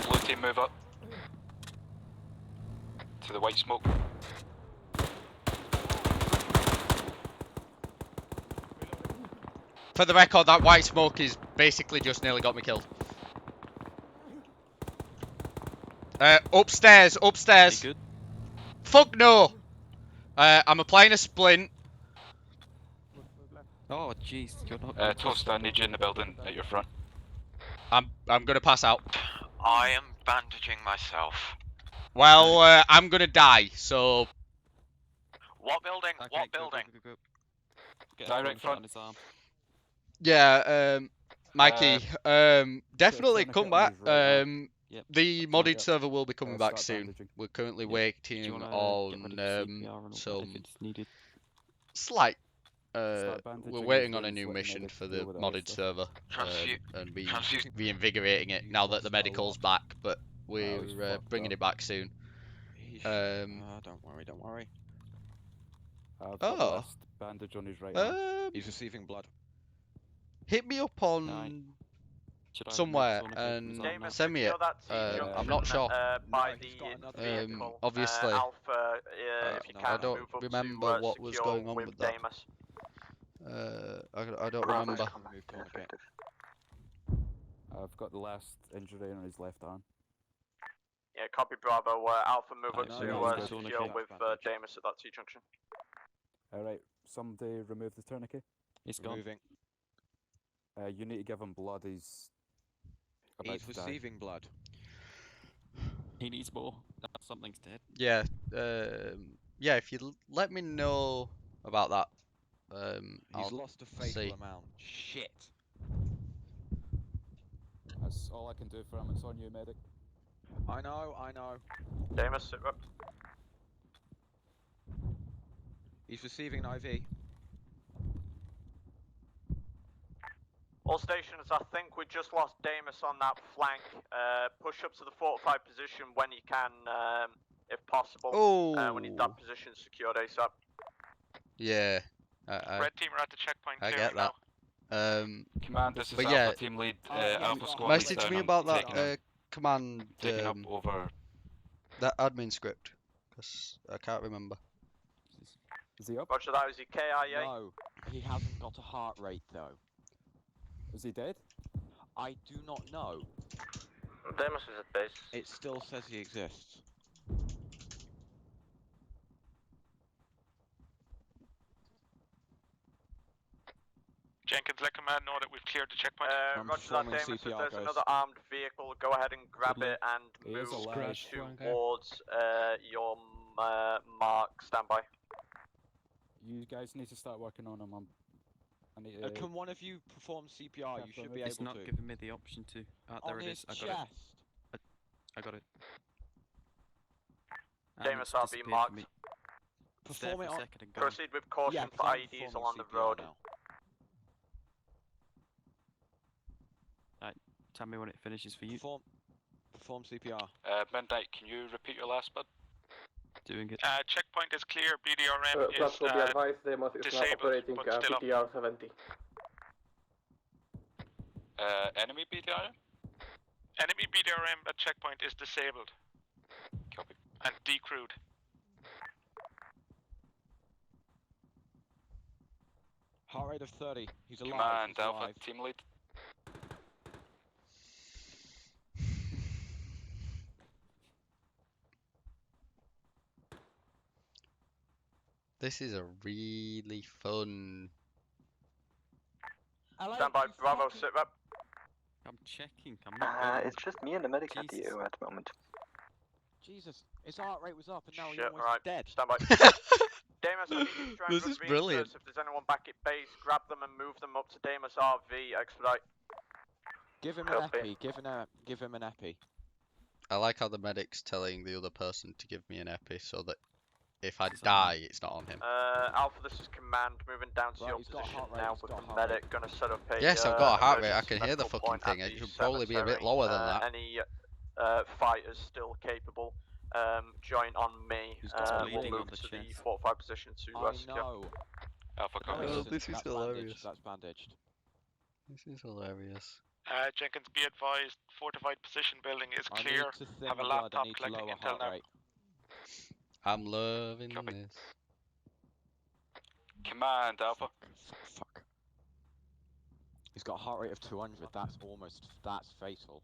Blue team move up. To the white smoke.
For the record, that white smoke is basically just nearly got me killed. Upstairs, upstairs.
You good?
Fuck no! I'm applying a splint.
Oh jeez, you're not.
Toast, I need you in the building at your front.
I'm gonna pass out.
I am bandaging myself.
Well, I'm gonna die, so...
What building?
Okay,
What
go,
building?
Go. Get
Direct
a
front.
on his arm.
Yeah, Mikey, definitely
tourniquet
come
on
back.
his right
Yep.
The modded server will be coming back
start
soon.
bandaging.
We're currently
Do
waiting
you wanna get rid
on
of CPR and all that if
some
it's needed?
slight.
Start
We're
bandaging
waiting
and
on a
then
new
let the
mission
medic
for
deal
the
with the other
modded
stuff.
server, and be
transfuse-
reinvigorating it now that the medical's back. But we're
he's fucked
bringing
up.
it back soon.
Don't worry, don't worry.
I've got the last bandage on his right arm.
He's receiving blood.
Hit me up on
Should I
somewhere
remove tourniquet from his arm
and
now?
send me it. I'm not sure.
By the vehicle.
Obviously,
Alpha, if you
I
can,
don't
move up
remember
to
what was
secure
going on with that.
Damus.
I don't remember.
I've got the last injury on his left arm.
Yeah, copy Bravo. Alpha, move up
no,
to
no,
secure
no,
with Damus at that T-junction.
Alright, somebody remove the tourniquet.
He's gone.
Moving.
You need to give him blood, he's about
He's
to die.
receiving blood.
He needs more. Something's dead.
Yeah, yeah. If you let me know about that,
He's
I'll
lost a fatal
see.
amount. Shit.
That's all I can do for him, it's on you, medic.
I know.
Damus, sit up.
He's receiving an IV.
All stations, I think we just lost Damus on that flank. Push up to the fortified position when you can, if possible. We need that position secured ASAP.
Yeah.
Red team are at the checkpoint.
I
clearing
get that.
Command, this is
but
Alpha
yeah,
team lead. Alpha squad lead
message
down.
me
I'm
about
taking him-
that command,
taking up over.
that admin script, because I can't remember.
Is he up?
Roger that, is he KIA?
No, he hasn't got a heart rate though.
Is he dead?
I do not know.
Damus is at base.
It still says he exists.
Jenkins, let command know that we've cleared the checkpoint.
Roger that, Damus. If there's another armed vehicle, go ahead and grab it and move towards your mark. Stand by.
You guys need to start working on him. I need to...
Can one of you perform CPR? You should be able to.
It's not giving me the option to. There
On
it
his
is. I got
chest.
it. I got it.
Damus,
it's
RB
disappeared
marked.
from me.
Perform it
for a
on.
second and gone.
Proceed with caution
Yeah,
for
I'm
IEDs
performing
along the
CPR
road.
now.
Tell me when it finishes for you.
Perform CPR.
Midnight, can you repeat your last bit?
Doing it.
Checkpoint is clear. BDRM is disabled, but still up.
BTR 70.
Enemy BDRM? Enemy BDRM at checkpoint is disabled. Copy. And decrewed.
Heart rate of 30. He's alive.
Command,
He's
Alpha,
alive.
team lead.
This is a really fun.
Stand by, Bravo, sit rep.
I'm checking. I'm not.
It's just me and the medic at the EU at the moment.
Jesus, his heart rate was up and now
Shit,
he's almost
alright.
dead.
Stand by. Damus, I need you to try and
This is
reach
brilliant.
us. If there's anyone back at base, grab them and move them up to Damus RV. Expedite.
Give him an epi. Give him an epi.
I like how the medic's telling the other person to give me an epi so that if I die, it's not on him.
Alpha, this is command. Moving down to your position now with the medic. Gonna set up a.
Yes, I've got a heart rate. I
emergency
can hear the
medical
fucking
point at
thing. It
the
should probably be a bit
cemetery.
lower than that.
Any fighters still capable, join on me. We'll move to the fortified position to secure.
know.
Alpha
No,
copy.
listen,
this is
that's
hilarious.
bandaged. That's bandaged.
This is hilarious.
Jenkins, be advised, fortified position building is
I
clear.
need to thin
Have a
blood.
laptop
I need to
collecting
lower
intel
heart
now.
rate.
I'm loving this.
Command, Alpha.
Fuck. He's got a heart rate of 200. That's fatal.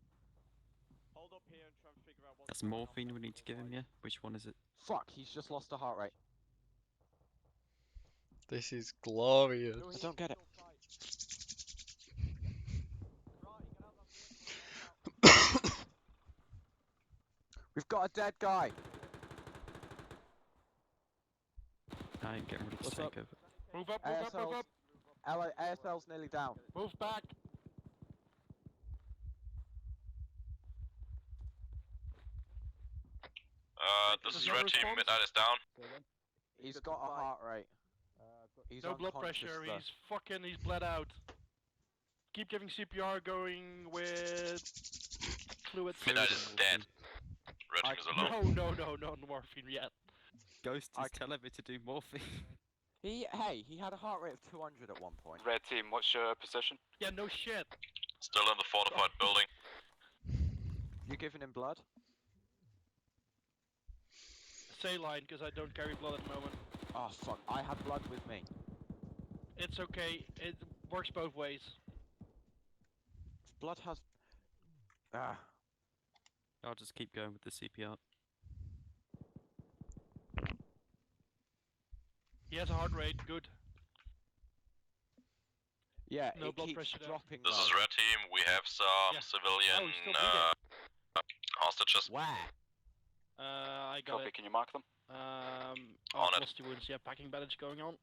Hold up here and try and figure out what's
That's morphine we need to give him, yeah? Which one is it?
Fuck, he's just lost a heart rate.
This is glorious.
I don't get it. We've got a dead guy.
I ain't getting ready to
What's
take
up?
over.
Move up, move up, move up.
ASL's nearly down.
Move back.
This is Red Team, Midnight is down.
He's got a heart rate. He's
No blood
unconscious,
pressure,
though.
he's bled out. Keep giving CPR going with fluid.
Midnight is dead. Red Team is alone.
No morphine yet.
Ghost is telling me to do morphine.
He had a heart rate of 200 at one point.
Red team, what's your position?
Yeah, no shit.
Still in the fortified building.
You giving him blood?
Saline, because I don't carry blood at the moment.
Oh fuck, I have blood with me.
It's okay, it works both ways.
Blood has... Ah.
I'll just keep going with the CPR.
He has a heart rate, good.
Yeah,
No
it
blood
keeps
pressure down.
dropping
This
low.
is Red Team. We have some civilian
he's still bleeding.
hostages.
Where?
I got
Copy,
it.
can you mark them?
On it.
Rusty wounds, yeah, packing bandage going on.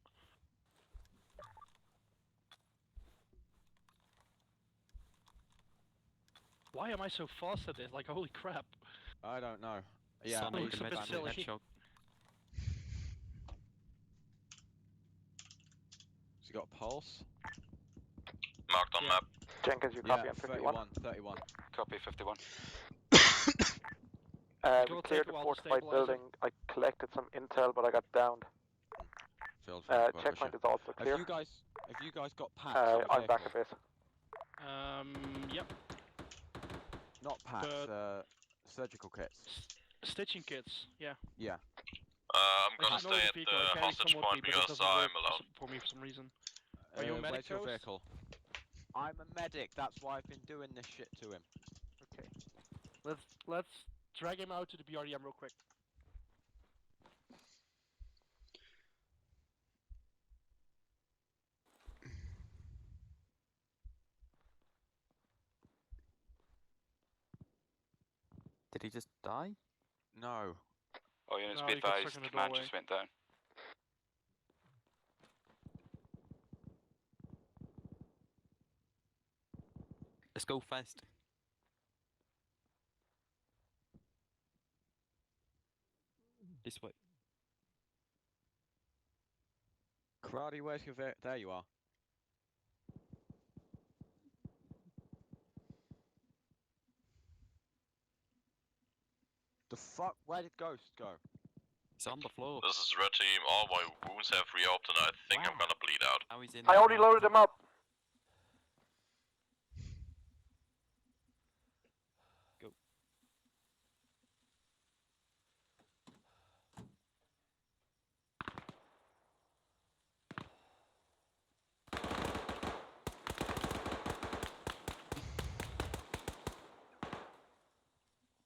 Why am I so fast at this? Like, holy crap.
I don't know. Yeah,
Someone
looks
can
a bit
mention
silly.
headshot.
Has he got a pulse?
Marked on map.
Jenkins, you
Yeah,
copy on 51.
31.
Copy, 51.
We cleared the fortified building. I collected some intel, but I got downed. Checkpoint is also clear.
Have you guys got packs? on the
I'm back
vehicle?
at base.
Yep.
Not packs, surgical kits.
Stitching kits, yeah.
Yeah.
I'm gonna
Actually,
stay
no,
at
vehicle, I
the
carry
hostage
some with
point
me, but it
because
doesn't
I'm
work
alone.
for me for some reason. Are you a medic,
Where's your
Ghost?
vehicle? I'm a medic, that's why I've been doing this shit to him.
Okay. Let's drag him out to the BRDM real quick.
Did he just die?
No.
Oh, units
No,
be
he got stuck
advised,
in the
command
doorway.
just went down.
Let's go fast. This way.
Karate, where's your vehicle? There you are. The fuck? Where did Ghost go?
It's on the floor.
This is Red Team. All my wounds have reopened and I think I'm gonna bleed out.
How he's in
I already loaded him up.
Go.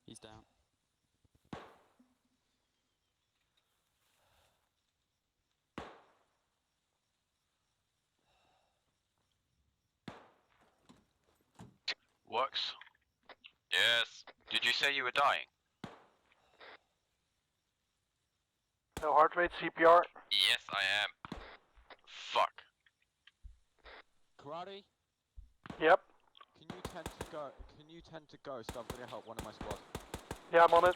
He's down.
Works.
Yes.
Did you say you were dying?
No heart rate, CPR?
Yes, I am. Fuck.
Karate,
Yep.
can you tend to go so I'm gonna help one of my squad?
Yeah, I'm on it.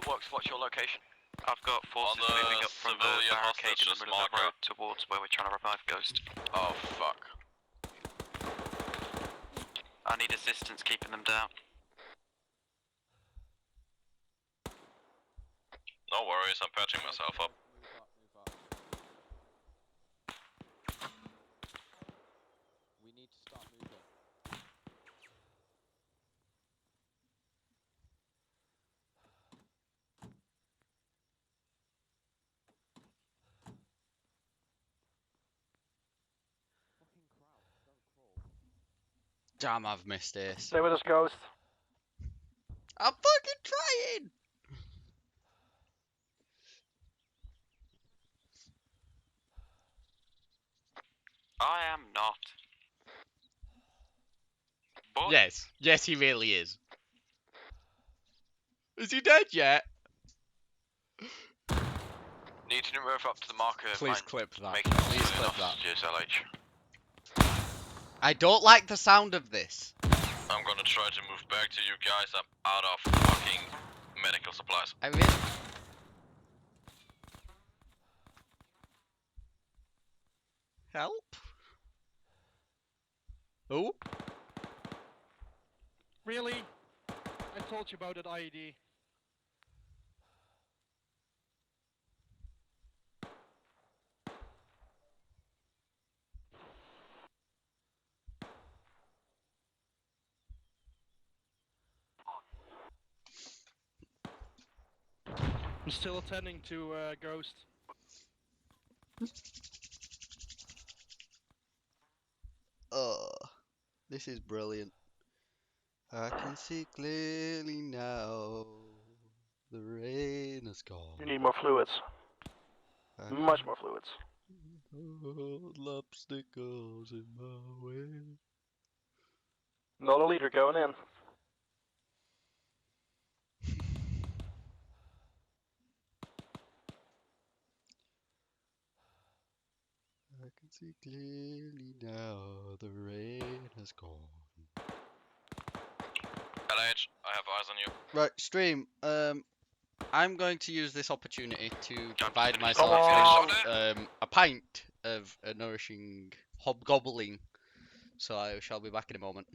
Works, what's your location?
I've got forces moving up from the barricade in the middle of the road towards where we're trying to revive Ghost.
Oh, fuck.
I need assistance keeping them down.
No worries, I'm patching myself up.
We need to start moving.
Damn, I've missed this.
Stay with us, Ghost.
I'm fucking trying!
I am not. But
Yes. Yes, he really is. Is he dead yet?
Need to move up to the marker.
Please clip that.
Making
Please clip that.
LH.
I don't like the sound of this.
I'm gonna try to move back to you guys. I'm out of fucking medical supplies.
I mean... Help? Oh?
Really? I told you about that IED. I'm still attending to Ghost.
Oh, this is brilliant. I can see clearly now. The rain is gone.
You need more fluids. Much more fluids.
Lobster goes in my way.
Not a leader going in.
I can see clearly now. The rain has gone.
LH, I have eyes on you.
Right, stream. I'm going to use this opportunity to provide
Come
myself
on.
with a pint of a nourishing hobgoblin. So I shall be back in a moment.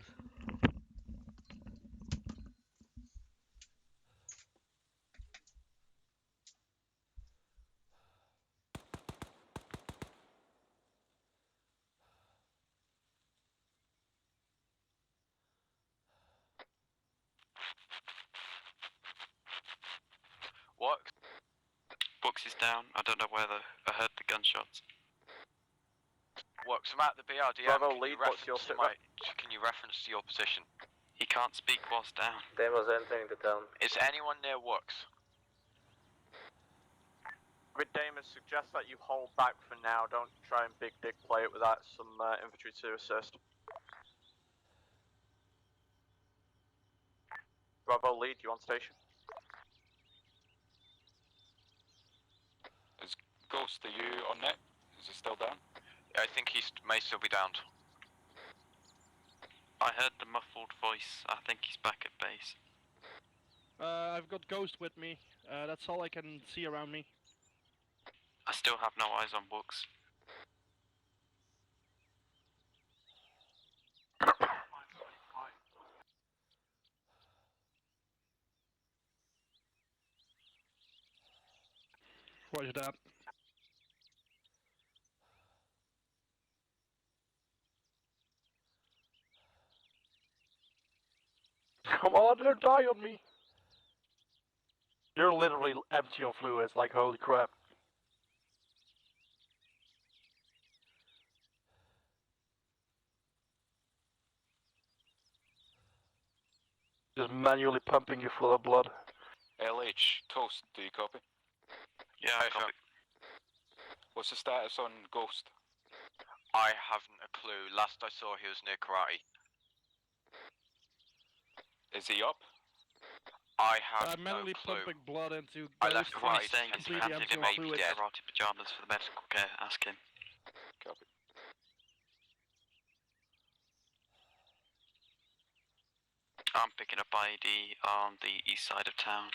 What?
Books is down. I don't know whether I heard the gunshots.
Works, I'm at the BRDM.
Bravo lead, what's your sit rep?
Can you reference to your position?
He can't speak whilst down.
Demo's entering the town.
Is anyone near Works?
With Damus, suggest that you hold back for now. Don't try and big dick play it without some infantry to assist. Bravo lead, you on station?
Is Ghost, are you on net? Is he still down?
I think he may still be downed.
I heard the muffled voice. I think he's back at base.
I've got Ghost with me. That's all I can see around me.
I still have no eyes on Books.
Roger that.
Come on, don't die on me. You're literally empty on fluids, like holy crap. Just manually pumping you full of blood.
LH, Toast, do you copy?
Yeah, I copy.
What's the status on Ghost?
I haven't a clue. Last I saw he was near Karate.
Is he up?
I have
manually
no clue.
pumping blood into
I
Ghost.
left right.
Saying it's
completely
handy
empty
to
of
make
fluid.
karate pajamas for the medical care. Ask him.
Copy.
I'm picking up ID on the east side of town.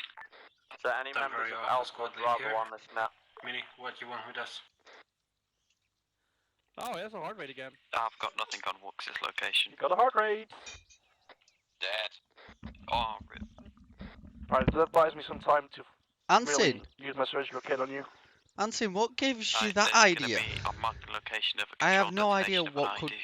Is there any members of Alpha Bravo on this now?
Mini, what you want with us?
Oh, he has a heart rate again.
I've got nothing on Wux's location.
Got a heart rate.
Dead. Oh, rip.
Alright, that buys me some time to
Ansin,
really use my surgical kit on you.
Ansin, what gives you that
There's
idea?
Gonna be a marked location of a
I have
controlled
no idea
detonation of an
what could.
ID.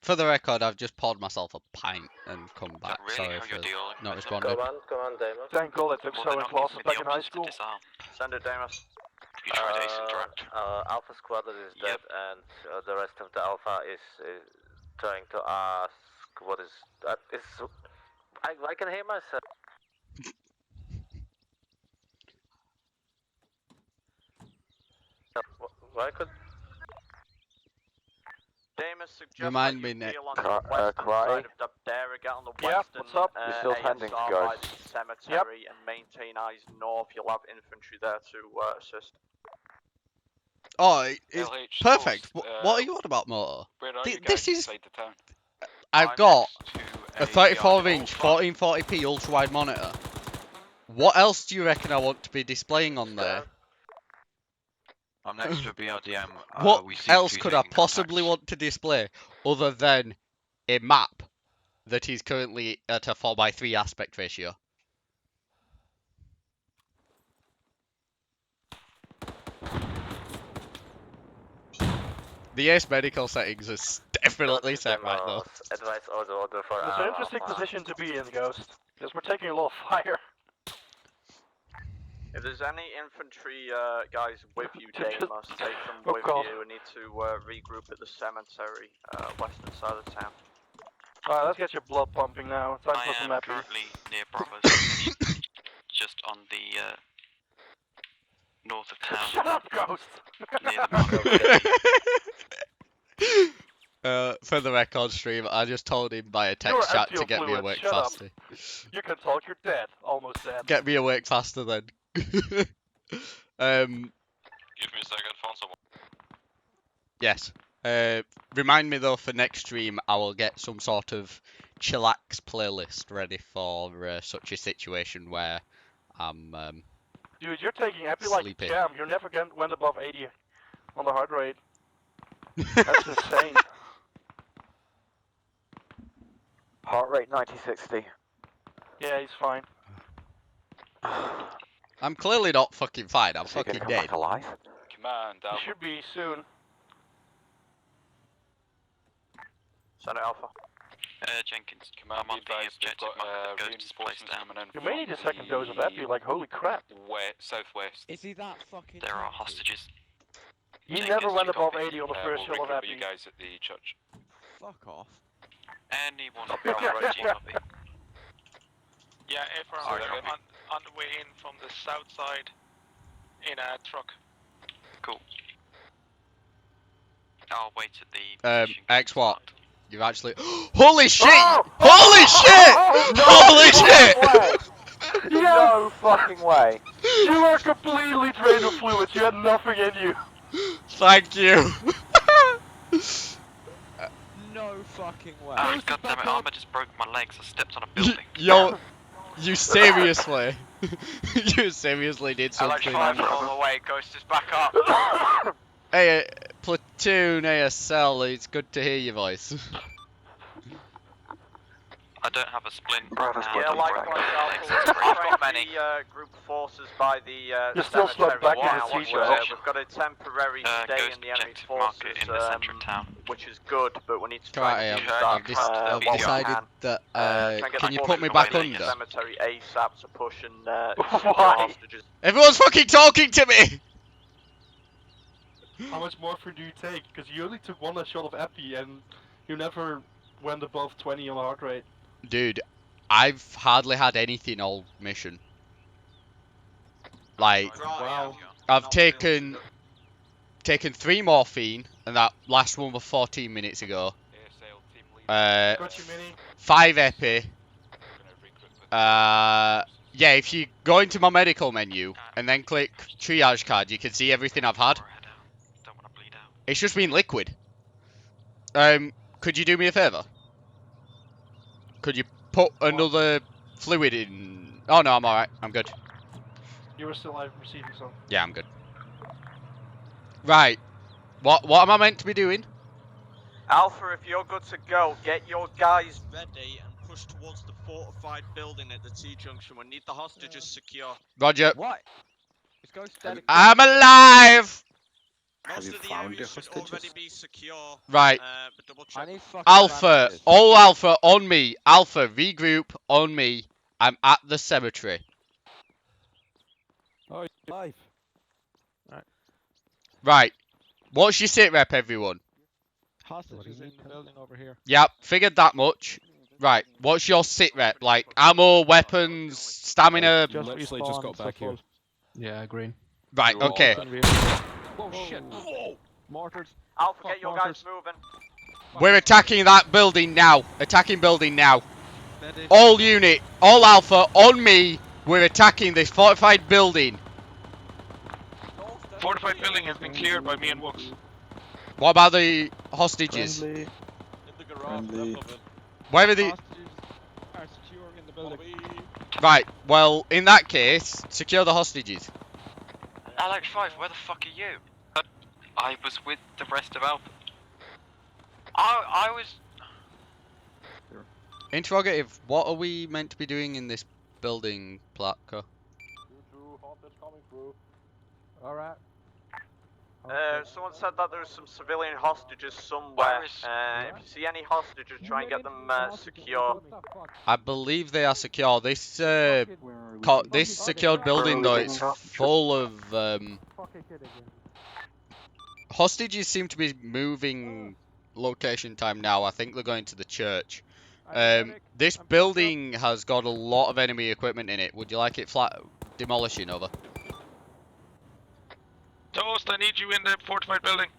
For the record, I've just poured myself a pint and come back.
Really?
Sorry
How
for
you're dealing
not
with
responding.
Come on, Deimos.
Thank God I took
Well,
so
they're
in
not
classes
giving me
back
the
in high
option
school.
to disarm.
Send it, Deimos.
You tried ace interact.
Alpha Squadron is dead, and the rest of the Alpha is trying to ask what is that? I can hear myself. Why could?
Deimos suggests
Remind
that
me,
you
Nick.
peel onto the western side of Dabdera, get on the
Yeah,
western
what's up?
We're still pending,
ASR
guys.
by the cemetery and maintain eyes north. You'll have infantry there to assist.
Oh, it's
LH
perfect.
Toast,
What are you on about, Moto?
Where are
Th-
you guys
this is-
inside the town?
I've
I'm
got
next
a
to
34-inch 1440p ultra-wide monitor. What else do you reckon I want to be displaying on there?
I'm next to a BRDM.
What
we seem to
else
be
could I
taking
possibly
contacts.
want to display other than a map that is currently at a 4:3 aspect ratio? The Ace medical settings are definitely set right though.
Advise order for
It's an interesting position to be in, Ghost, because we're taking a lot of fire.
If there's any infantry guys with you, Deimos, take them
Oh,
with
God.
you. We need to regroup at the cemetery, western side of town.
Alright, let's get your blood pumping now. Time
I
for some
am
epi.
currently near Bravo's location, just on the north of town.
Shut up, Ghost!
Near the market.
For the record stream, I just told him by a
You're
text chat
empty
to
of
get me
fluids,
awake
shut up.
faster.
You can talk, you're dead. Almost dead.
Get me awake faster then.
Give me a second, found someone.
Yes. Remind me though for next stream I will get some sort of chillax playlist ready for such a situation where I'm
Dude, you're taking epi like
sleepy.
a jam. You never went above 80 on the heart rate. That's insane.
Heart rate 90-60.
Yeah, he's fine.
I'm clearly not fucking fine, I'm
Is he gonna
fucking
come
dead.
back alive?
Command
He
Alpha.
should be soon.
Send it, Alpha.
Jenkins,
Command
I'm on the
advised, we've
objective
got
mark that goes to place
reinforcements
down.
coming in
You may need a
from
second dose of epi, like holy crap.
southwest.
Is he that fucking?
There are hostages.
He
Jenkins,
never went
you
above
copy?
80 on the first
We'll
shot of
recover
epi.
you guys at the church.
Fuck off.
Anyone from Bravo, do you copy?
Yeah,
So
Air
they're heavy.
on the way in from the south side in a truck.
Cool. I'll wait at the position
X what?
marked.
You've actually holy shit!
Oh!
Holy shit! Holy shit!
No fucking way.
You are completely drained of fluids. You had nothing in you.
Thank you.
No fucking way.
Ah, goddammit, Arma just broke my legs. I stepped on a building.
Yo, you seriously? You seriously did something.
LH5 all the way, Ghost is back up.
Hey, platoon ASL, it's good to hear your voice.
I don't have a splint.
Bravo's
now,
got
Yeah,
I'm
likewise,
broken my legs.
Alpha.
I've got many.
The group forces by the
You're still
cemetery
slugged back in
now.
the seat,
We've
right?
got a temporary stay
Ghost
in the enemy
objective
forces,
market in the centre of town.
which is good, but we need to
Right,
try and
I've
use that
I've
while we
decided
can.
that,
Try and get
can
the
you put
forces
me
away
back
from
under?
the cemetery ASAP to push and
Why?
hostages.
Everyone's fucking talking to me!
How much morphine do you take? Because you only took one less shot of epi and you never went above 20 on the heart rate.
Dude, I've hardly had anything all mission. Like,
Wow.
I've taken 3 morphine, and that last one was 14 minutes ago.
ASL team lead
Got you, Mini.
5 epi. Yeah, if you go into my medical menu and then click triage card, you can see everything I've had. It's just been liquid. Could you do me a favour? Could you put another fluid in? Oh no, I'm alright. I'm good.
You were still receiving some.
Yeah, I'm good. Right. What am I meant to be doing?
Alpha, if you're good to go, get your guys
ready and push towards the fortified building at the T-junction. We need the hostages secure.
Roger.
What? Is Ghost dead?
I'm alive!
Most of the area should already be secure.
Right.
But double check.
Alpha, all Alpha on me. Alpha, regroup on me. I'm at the cemetery.
Oh, you're alive.
Right. What's your sit rep, everyone?
Hostages in the building over here.
Yep, figured that much. Right, what's your sit rep? Like, ammo, weapons, stamina?
Literally just got back here.
Yeah, green.
Right, okay.
Whoa, shit. Whoa. Mortars.
Alpha, get your guys moving.
We're attacking that building now. Attacking building now. All unit, all Alpha, on me. We're attacking this fortified building.
Fortified building has been cleared by me and Wooks.
What about the hostages?
Friendly.
Where are the...
Hostages are secure in the building.
Right, well, in that case, secure the hostages.
Alex 5, where the fuck are you? I was with the rest of Alpha. I was...
Interrogative, what are we meant to be doing in this building, Platko?
Alright.
Someone said that there was some civilian hostages somewhere. If you see any hostages, try and get them secure.
I believe they are secure. This secured building though, it's full of hostages. Seem to be moving location time now. I think they're going to the church. This building has got a lot of enemy equipment in it. Would you like it flat demolishing? Over.
Toast, I need you in the fortified building.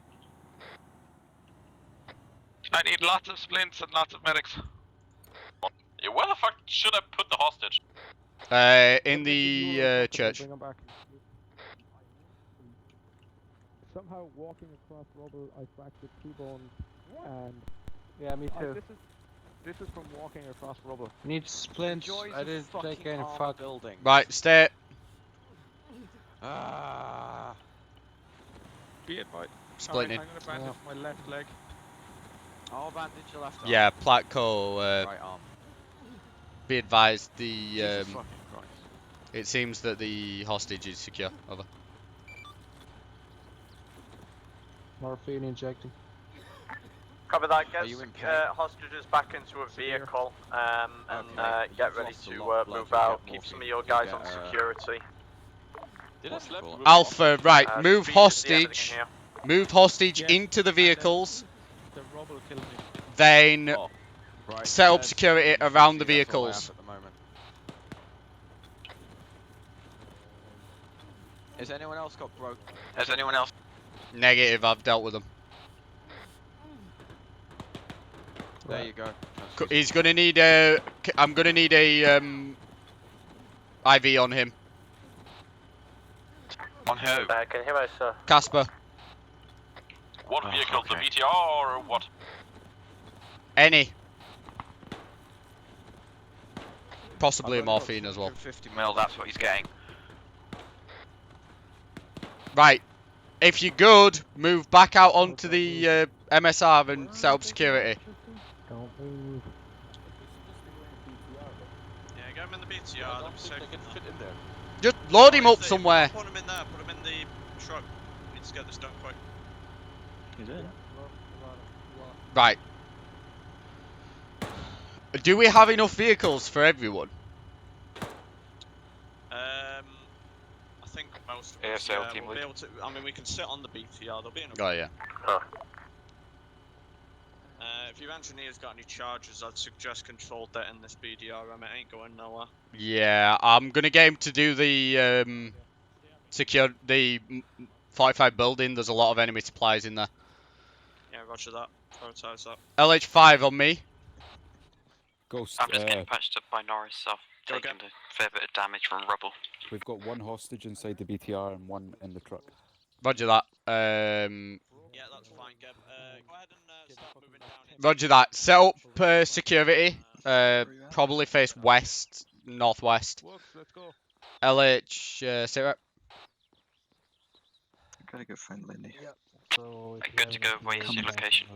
I need lots of splints and lots of medics.
Yeah, where the fuck should I put the hostage?
In the church.
Bring them back. Somehow walking across rubble, I fractured 2 bones, and
yeah, me too.
This is from walking across rubble.
Need splints. I didn't take any fuck
building.
Right, stay.
Be advised.
Splitting.
I'm gonna bandage my left leg.
I'll bandage your left arm.
Yeah, Platko.
Right arm.
Be advised, the
Jesus fucking Christ.
it seems that the hostage is secure. Over.
Morphine injecting.
Copy that. Get hostages back into a vehicle and get ready to move out. Keep some of your guys on security.
Alpha, right, move hostage. Move hostage into the vehicles.
The rubble killed me.
Then set up security around the vehicles.
Has anyone else got broke?
Has anyone else?
Negative, I've dealt with them.
There you go.
He's gonna need a... I'm gonna need a IV on him.
On who?
Can you hear me, sir?
Casper.
What vehicle? The BTR or what?
Any. Possibly a morphine as well.
50 mil, that's what he's getting.
Right. If you're good, move back out onto the MSR and set up security.
Don't move.
Yeah, get him in the BTR. Let me see if they can fit in there.
Just load him up somewhere.
Put him in there. Put him in the truck. We need to get this done quick.
He's in.
Right. Do we have enough vehicles for everyone?
I think most of us,
ASL team
we'll be
lead.
able to. I mean, we can sit on the BTR. There'll be enough.
Oh yeah.
If your engineer's got any charges, I'd suggest control that in this BDR. It ain't going nowhere.
Yeah, I'm gonna get him to do the secure the 45 building. There's a lot of enemy supplies in there.
Yeah, roger that. Prioritize that.
LH5 on me.
Ghost,
I'm just getting patched up by Norris, so I've taken a fair bit of damage from rubble.
we've got one hostage inside the BTR and one in the truck.
Roger that.
Yeah, that's fine, Geb. Go ahead and start moving down here.
Roger that. Set up security. Probably face west, northwest.
Let's go.
LH, sit rep.
Gotta go find Lindy.
Good to go. Where's your location?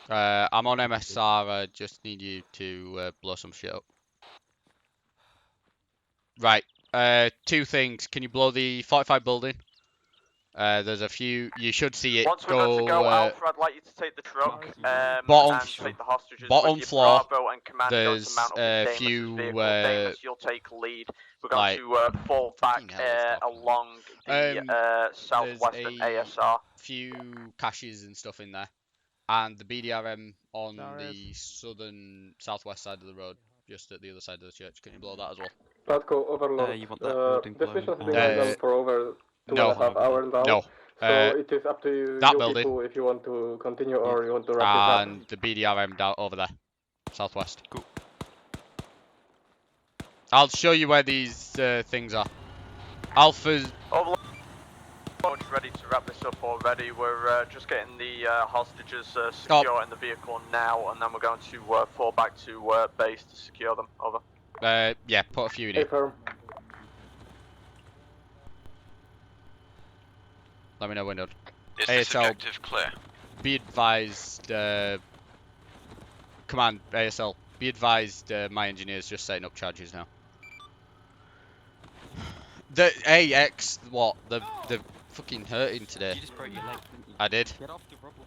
I'm on MSR. I just need you to blow some shit up. Right. Two things. Can you blow the 45 building? There's a few. You should see it
Once we're
go.
good to go, Alpha, I'd like you to take the truck
Bottom,
and take the hostages
bottom
with you.
floor.
Bravo and Command are going to
There's
mount up in
a
Damas's
few.
vehicle. Damas, you'll take lead. We're going to fall back along the southwestern ASR.
Few caches and stuff in there, and the BDRM on the southwest side of the road, just at the other side of the church. Can you blow that as well?
Platco, Overlord.
You want that building
this mission has
blown?
been going on for over 2.5 hours now.
No.
So it is up to you,
that
you
building.
people if you want to continue or you want to wrap this up.
And the BDRM down over there, southwest.
Cool.
I'll show you where these things are. Alpha's.
Overlord, ready to wrap this up already. We're just getting the hostages secure in the vehicle now, and then we're going to fall back to base to secure them. Over.
Yeah, put a few in here. Let me know when done.
Is this objective clear?
Be advised, command ASL. Be advised, my engineer's just setting up charges now. The AX, what? They're fucking hurting today.
You just broke your leg, didn't you?
I did.
Get off the rubble.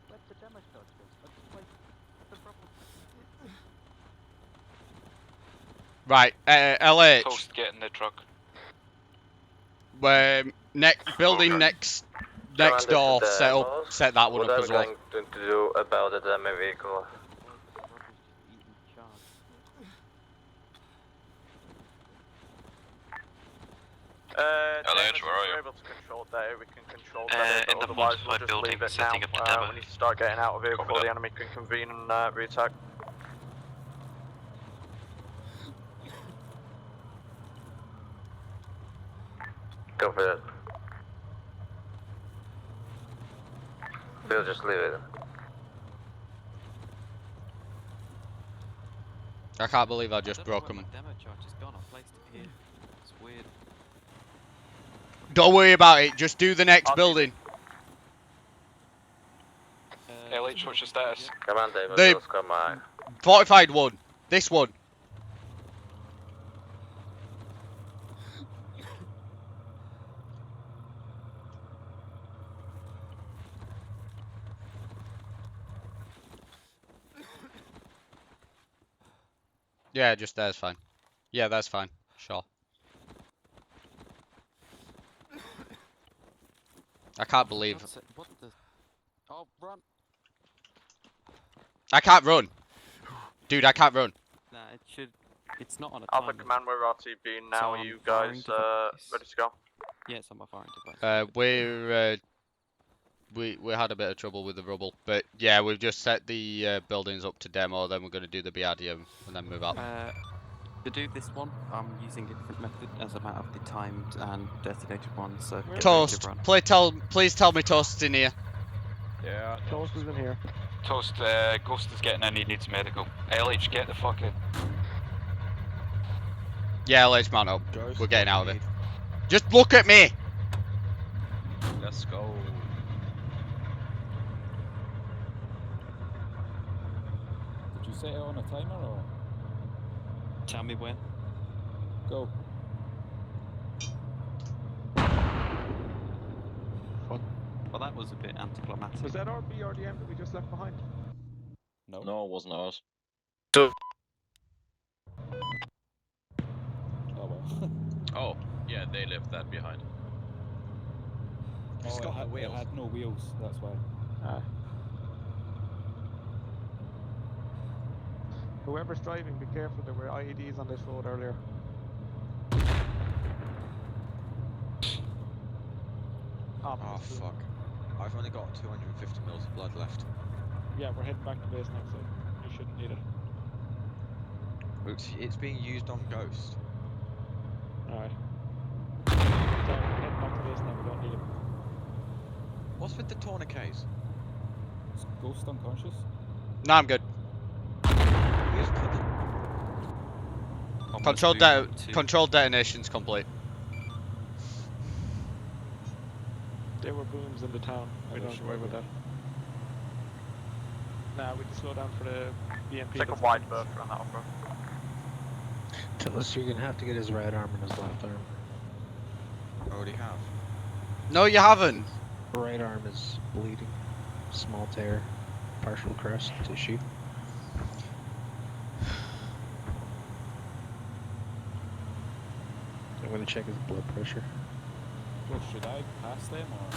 Where's the damage dodge? The rubble.
Right, LH.
Toast, get in the truck.
Building next door. Set that one up as well.
What are we going to do about the demo vehicle?
LH, where are you? Able to control that, we can control that,
in the
otherwise we'll
fortified
just
building,
leave it
setting
now.
up the demo.
We need to start getting out of here before the enemy can convene and re-attack.
Go for it. We'll just leave it.
I can't believe I just broke them.
Demo charge has gone. I placed it here. It's weird.
Don't worry about it. Just do the next building.
LH, what's your status?
Come on, David.
The
Let's come on.
fortified one. This one. Yeah, just there's fine. Yeah, that's fine. Sure. I can't believe.
What the? Oh, run!
I can't run. Dude, I can't run.
Nah, it should. It's not on a
Alpha
timer.
Command, we're RTB now.
So
Are you
I'm
guys
firing
ready to go?
Yeah, it's on my firing device.
We had a bit of trouble with the rubble, but yeah, we've just set the buildings up to demo. Then we're going to do the BRDM and then move out.
To do this one, I'm using a different method as I'm out of the timed and designated one. So get ready to
Toast,
run.
please tell me Toast's in here.
Yeah, Toast is in here.
Toast, Ghost is getting in. He needs medical. LH, get the fuck in.
Yeah, let's mount up. We're getting out of it. Just look at me.
Let's go.
Did you set it on a timer or?
Tell me when.
Go.
Well, that was a bit anticlimactic.
Was that our BRDM that we just left behind?
No.
No, it wasn't ours.
Two.
Oh well.
Oh, yeah, they left that behind.
Oh, it had no wheels, that's why.
Whoever's driving, be careful. There were IEDs on this road earlier.
Oh fuck. I've only got 250 mils of blood left.
Yeah, we're heading back to base now, so you shouldn't need it.
It's being used on Ghost.
Alright. So we're heading back to base now, we don't need it.
What's with the tourniquets?
Is Ghost unconscious?
No, I'm good. Control detonation's complete.
There were booms in the town. We don't have to worry about that. Nah, we can slow down for the BMP.
Check a wide berth around that Alpha.
Tell us you're gonna have to get his right arm and his left arm.
I already have.
No, you haven't.
Right arm is bleeding. Small tear. Partial crest tissue. I'm gonna check his blood pressure.
Well, should I pass them or?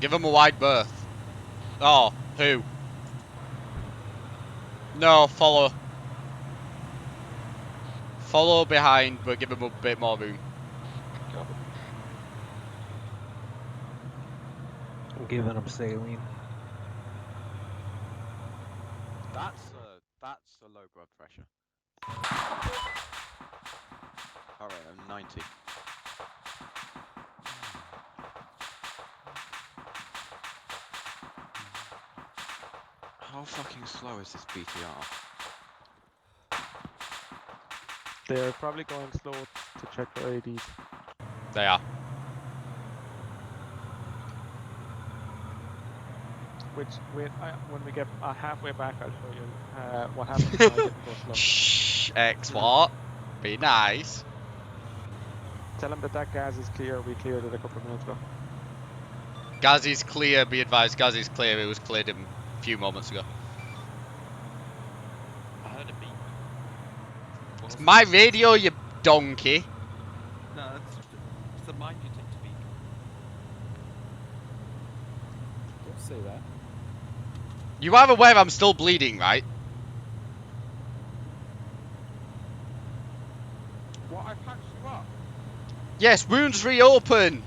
Give him a wide berth. Oh, who? No, follow. Follow behind, but give him a bit more room.
I'm giving him saline.
That's a low blood pressure. Alright, I'm 90. How fucking slow is this BTR?
They're probably going slow to check their ADs.
They are.
Which, when we get halfway back, I'll show you what happens when I get to go slow.
Shh, X what? Be nice.
Tell him that gas is clear. We cleared it a couple of minutes ago.
Gas is clear, be advised, gas is clear. It was cleared a few moments ago.
I heard a beep.
It's my radio, you donkey.
No, it's a mind you take to beep.
Don't say that.
You are aware I'm still bleeding, right?
What, I patched you up?
Yes, wounds reopen.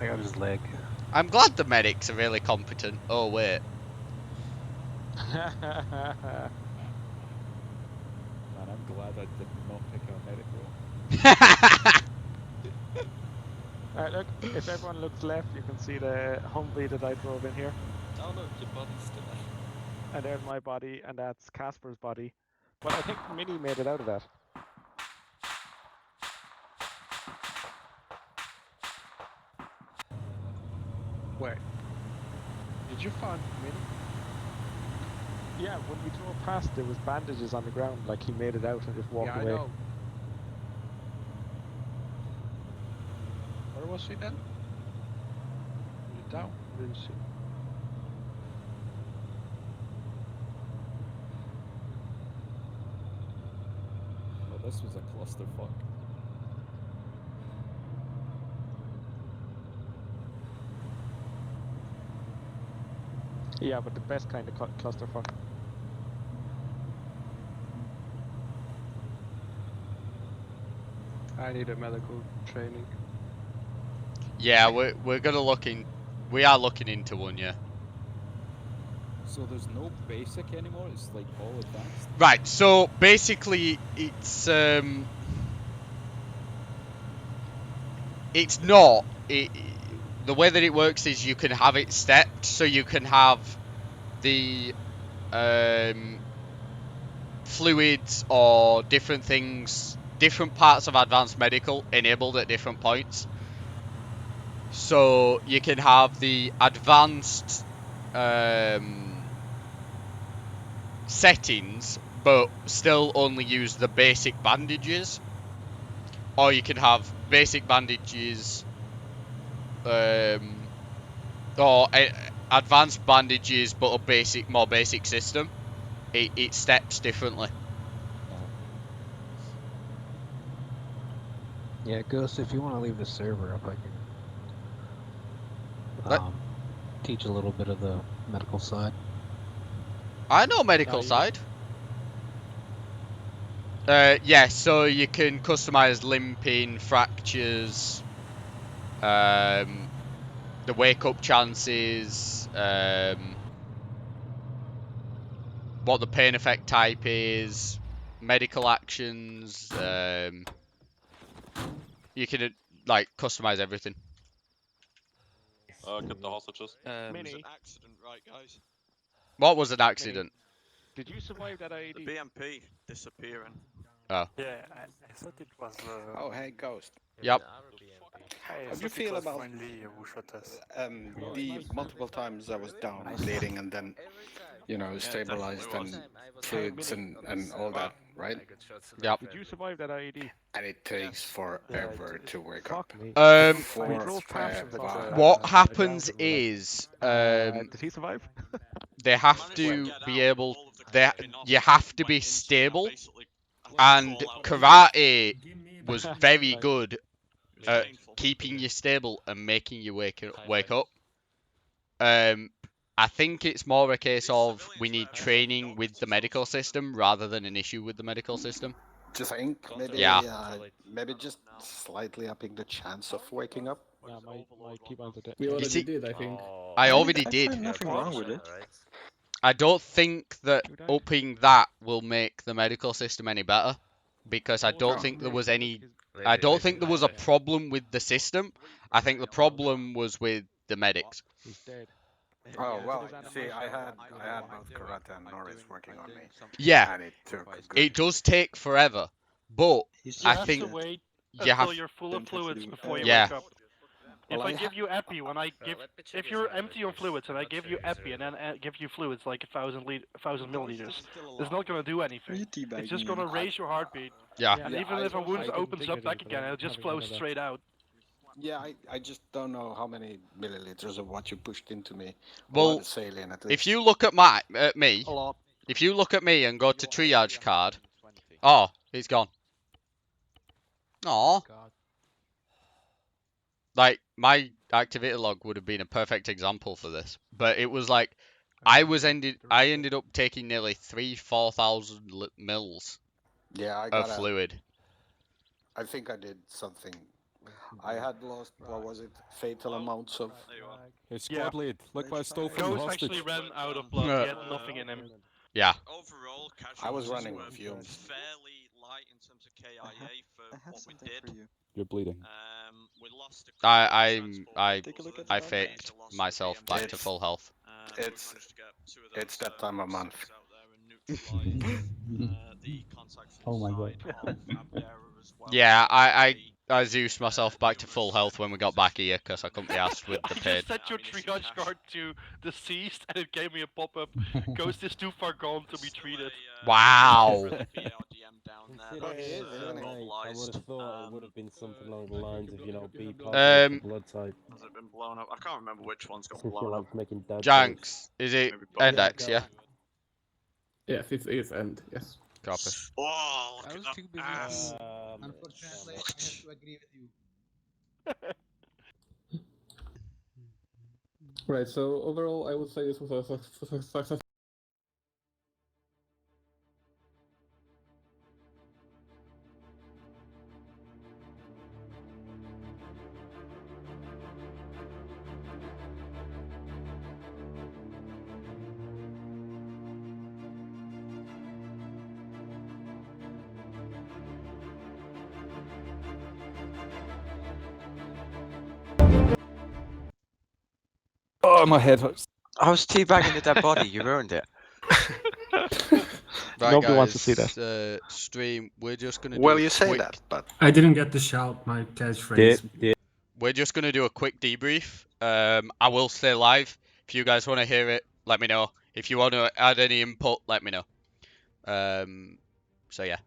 I got his leg.
I'm glad the medics are really competent. Oh, wait.
Man, I'm glad I did not pick a medic role.
Alright, look, if everyone looks left, you can see the Humvee that I drove in here.
Oh look, your body's still there.
And there's my body, and that's Casper's body. But I think Minnie made it out of that.
Wait. Did you find Minnie?
Yeah, when we drove past, there was bandages on the ground, like he made it out and just walked away.
I know. Where was he then? Was he down? I didn't see.
Well, this was a clusterfuck.
Yeah, but the best kind of clusterfuck.
I need a medical training.
Yeah, we're gonna look in. We are looking into one, yeah.
So there's no basic anymore. It's like all advanced.
Right. So basically, it's not. The way that it works is you can have it stepped, so you can have the fluids or different things, different parts of advanced medical enabled at different points. So you can have the advanced settings, but still only use the basic bandages, or you can have basic bandages, or advanced bandages, but a more basic system. It steps differently.
Yeah, Ghost, if you want to leave the server up, I can teach a little bit of the medical side.
I know medical side. Yeah, so you can customize limping, fractures, the wake up chances, what the pain effect type is, medical actions, you can like customize everything.
Get the hostages.
It was an accident, right, guys?
What was an accident?
Did you survive that IED?
The BMP disappearing.
Oh.
Yeah, I thought it was.
Oh, hey, Ghost.
Yep.
How do you feel about the multiple times I was down, bleeding, and then, you know, stabilized and fluids and all that, right?
Yep.
Did you survive that IED?
And it takes forever to wake up.
What happens is,
did he survive?
they have to be able, you have to be stable, and karate was very good at keeping you stable and making you wake up. I think it's more a case of we need training with the medical system rather than an issue with the medical system.
Do you think maybe,
yeah.
Maybe just slightly upping the chance of waking up?
Yeah, my keyboards are dead.
We already did, I think.
I already did.
Nothing wrong with it.
I don't think that upping that will make the medical system any better, because I don't think there was any. I don't think there was a problem with the system. I think the problem was with the medics.
He's dead.
Oh well, see, I had both Karate and Norris working on me.
Yeah,
and it took a good.
it does take forever, but I think
to wait
you
until
have.
you're full of fluids before you
Yeah.
wake up. If I give you epi, if you're empty on fluids and I give you epi and then give you fluids like 1,000 milliliters, it's not gonna do anything. It's just gonna raise your heartbeat.
Yeah.
And even if a wound opens up back again, it'll just flow straight out.
Yeah, I just don't know how many milliliters of what you pushed into me.
Well,
the saline, at least.
if you look at me, if you look at me and go to triage card, oh, he's gone. Aw. Like, my activity log would have been a perfect example for this, but it was like, I ended up taking nearly 4,000 mils of fluid.
I think I did something. I had lost, what was it, fatal amounts of...
Hey, squad lead, look what I stole from the
Ghost
hostage.
actually ran out of blood, he had nothing in him.
Yeah.
Overall,
I was running
were
fumes.
fairly light in terms of KIA for what we did.
You're bleeding.
We lost a
I faked myself back to full health.
It's that time of month.
Oh
my god.
Yeah, I Zeus myself back to full health when we got back here because I couldn't be asked with the
I
pain.
just set your triage card to deceased and it gave me a pop-up. Ghost is too far gone to be treated.
Wow.
I would have thought it would have been something along the lines of, you know, B positive blood type.
Has it been blown up? I can't remember which one's got
Since
blown
you're
up.
like making dead
Janks, is it Index, yeah?
Yes, it is, and yes.
Copy.
Oh,
I was too busy.
Unfortunately, I have to agree with you.
Right, so overall, I would say this was a success.
Oh, my head hurts.
I was teabagging the dead body. You ruined it.
Right,
Nobody
guys,
wants to see that.
Stream, we're just gonna
Well,
do
you
a
say
quick...
that, but...
I didn't get to shout my catchphrase.
We're just gonna do a quick debrief. I will stay live. If you guys want to hear it, let me know. If you want to add any input, let me know. So yeah.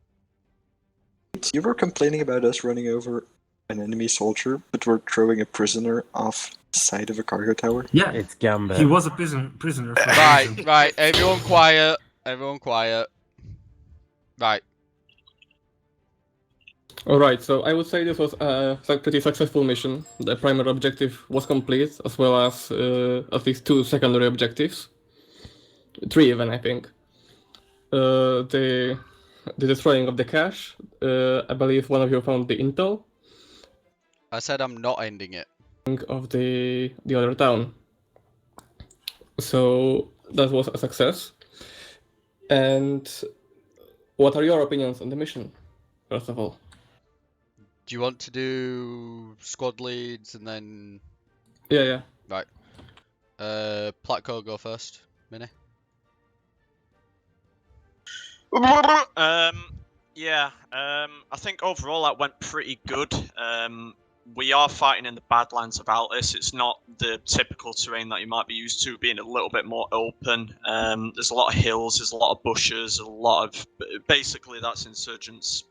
You were complaining about us running over an enemy soldier, but we're throwing a prisoner off the side of a cargo tower.
Yeah,
It's Gambit.
he was a prisoner for a
Right,
reason.
right. Everyone quiet. Everyone quiet. Right.
Alright, so I would say this was a pretty successful mission. The primary objective was complete, as well as at least 2 secondary objectives. 3 even, I think. The the destroying of the cache. I believe one of you found the intel.
I said I'm not ending it.
Of the other town. So that was a success. And what are your opinions on the mission, first of all?
Do you want to do squad leads and then?
Yeah.
Right. Platco, go first. Minnie.
I think overall that went pretty good. We are fighting in the Badlands of Altis. It's not the typical terrain that you might be used to, being a little bit more open. There's a lot of hills, there's a lot of bushes, basically that's Insurgents'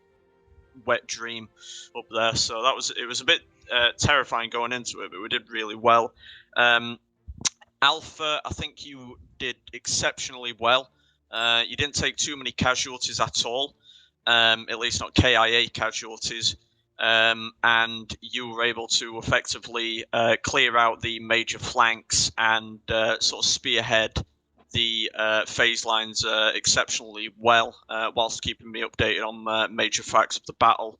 wet dream up there. So it was a bit terrifying going into it, but we did really well. Alpha, I think you did exceptionally well. You didn't take too many casualties at all, at least not KIA casualties, and you were able to effectively clear out the major flanks and sort of spearhead the phase lines exceptionally well, whilst keeping me updated on major facts of the battle.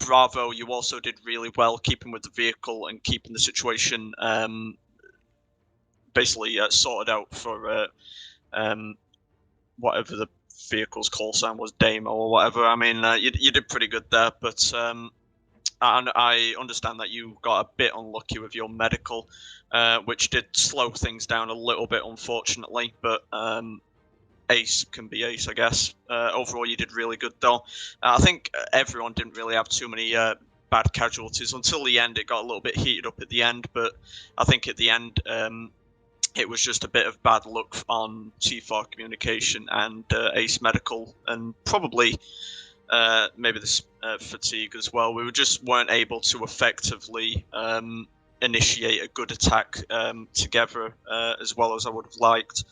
Bravo, you also did really well keeping with the vehicle and keeping the situation basically sorted out for whatever the vehicle's call sign was, Damo or whatever. I mean, you did pretty good there, but I understand that you got a bit unlucky with your medical, which did slow things down a little bit, unfortunately, but ace can be ace, I guess. Overall, you did really good, though. I think everyone didn't really have too many bad casualties until the end. It got a little bit heated up at the end, but I think at the end it was just a bit of bad luck on T4 communication and Ace Medical, and probably maybe this fatigue as well. We just weren't able to effectively initiate a good attack together as well as I would have liked.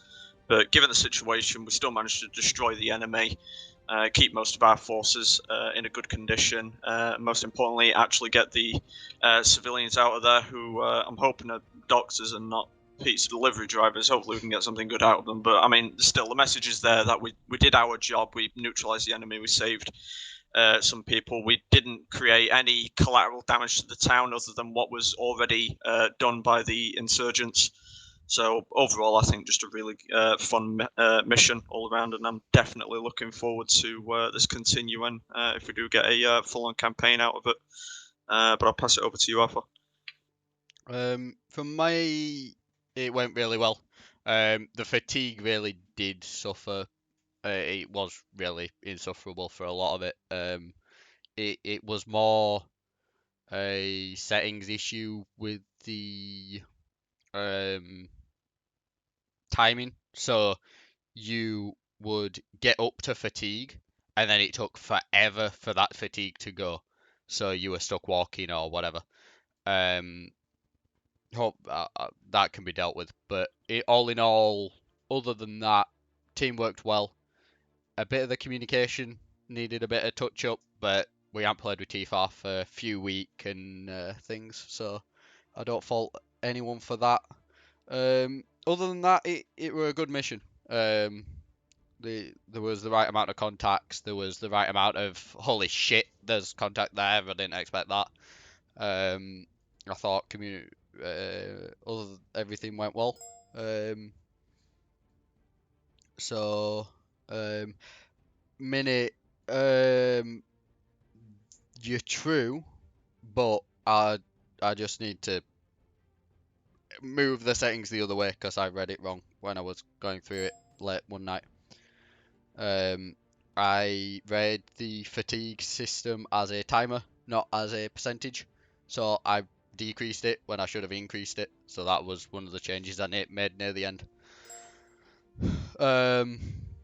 But given the situation, we still managed to destroy the enemy, keep most of our forces in a good condition. Most importantly, actually get the civilians out of there who I'm hoping are doctors and not pizza delivery drivers. Hopefully we can get something good out of them. But I mean, still, the message is there that we did our job. We neutralized the enemy. We saved some people. We didn't create any collateral damage to the town other than what was already done by the insurgents. So overall, I think just a really fun mission all around, and I'm definitely looking forward to this continuing if we do get a full-on campaign out of it. But I'll pass it over to you, Arthur.
From my, it went really well. The fatigue really did suffer. It was really insufferable for a lot of it. It was more a settings issue with the timing. So you would get up to fatigue, and then it took forever for that fatigue to go. So you were stuck walking or whatever. Hope that can be dealt with. But all in all, other than that, team worked well. A bit of the communication needed a bit of touch up, but we haven't played with TFAR for a few weeks and things, so I don't fault anyone for that. Other than that, it were a good mission. There was the right amount of contacts. There was the right amount of holy shit. There's contact there. I didn't expect that. I thought everything went well. Minute, you're true, but I just need to move the settings the other way because I read it wrong when I was going through it late one night. I read the fatigue system as a timer, not as a percentage, so I decreased it when I should have increased it. So that was one of the changes I made near the end.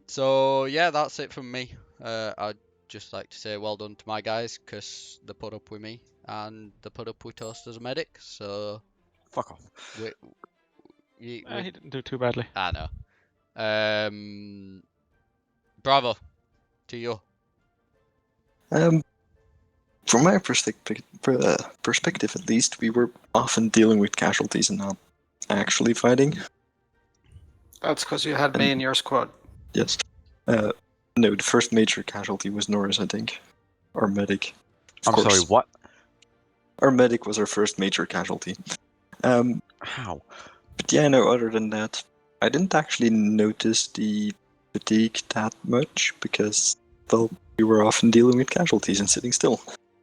So yeah, that's it from me. I'd just like to say well done to my guys because they put up with me and they put up with Toast as a medic. So
fuck off.
He didn't do too badly.
I know. Bravo to you.
From my perspective, at least, we were often dealing with casualties and not actually fighting.
That's because you had me in your squad.
Yes. No, the first major casualty was Norris, I think. Our medic. Of
I'm
course.
sorry, what?
Our medic was our first major casualty.
How?
But yeah, no, other than that, I didn't actually notice the fatigue that much because, well, we were often dealing with casualties and sitting still.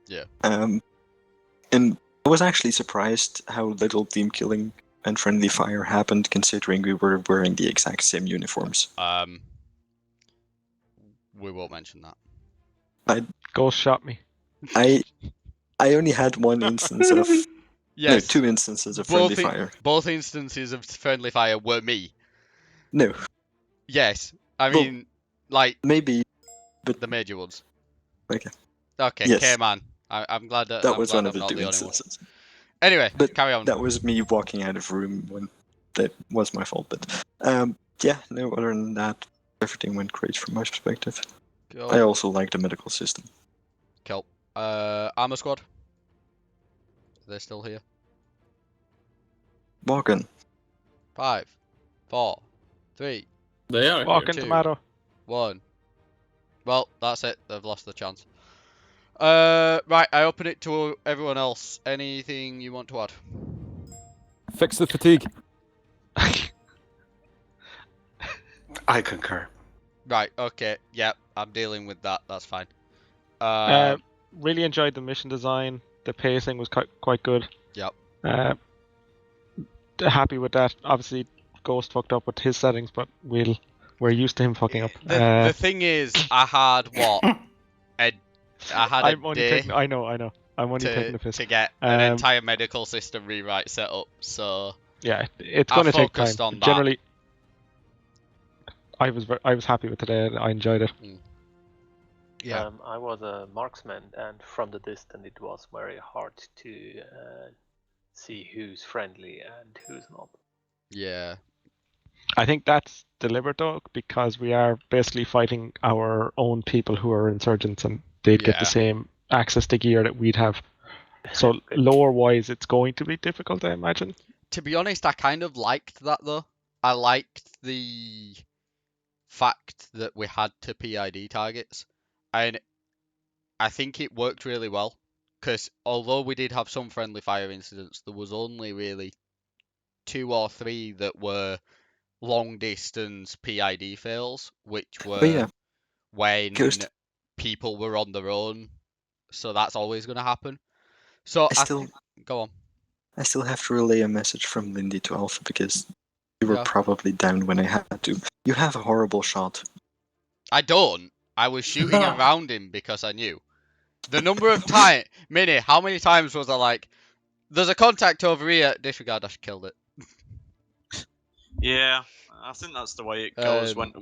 Yeah.
And I was actually surprised how little team killing and friendly fire happened, considering we were wearing the exact same uniforms.
We won't mention that.
Ghost shot me.
I only had one instance of...
Yes.
No, 2 instances of friendly fire.
Both instances of friendly fire were me.
No.
Yes. I mean, like...
Maybe, but...
The major ones.
Okay.
Okay,
Yes.
K-Man. I'm glad that
That was one of
I'm
the
not
2
the only one.
instances.
Anyway,
But
carry on.
That was me walking out of room when that was my fault. But yeah, no, other than that, everything went great from my perspective.
Cool.
I also like the medical system.
Cool. Armor squad. They're still here.
Morgan.
5, 4, 3.
They are
Walking
here. 2,
tomato.
1. Well, that's it. They've lost the chance. Right, I open it to everyone else. Anything you want to add?
Fix the fatigue.
I concur.
Right, okay. Yep, I'm dealing with that. That's fine.
Really enjoyed the mission design. The pacing was quite good.
Yep.
Happy with that. Obviously, Ghost fucked up with his settings, but we're used to him fucking up.
The thing is, I had what? a day.
I know. I'm only taking the piss.
To get an entire medical system rewrite set up, so
yeah, it's going to take time.
On
Generally, I was happy with today. I enjoyed it.
Yeah.
I was a marksman, and from the distance, it was very hard to see who's friendly and who's not.
Yeah.
I think that's deliberate though, because we are basically fighting our own people who are insurgents, and they'd get the same access to gear that we'd have. So lore wise, it's going to be difficult, I imagine.
To be honest, I kind of liked that though. I liked the fact that we had to PID targets, and I think it worked really well. Because although we did have some friendly fire incidents, there was only really 2 or 3 that were long distance PID fails, which were when people were on their own. So that's always going to happen. So go on.
I still have to relay a message from Lindy to Alpha because you were probably down when I had to. You have a horrible shot.
I don't. I was shooting around him because I knew. The number of times, Minnie, how many times was I like, there's a contact over here, disregard, I killed it.
Yeah, I think that's the way it goes when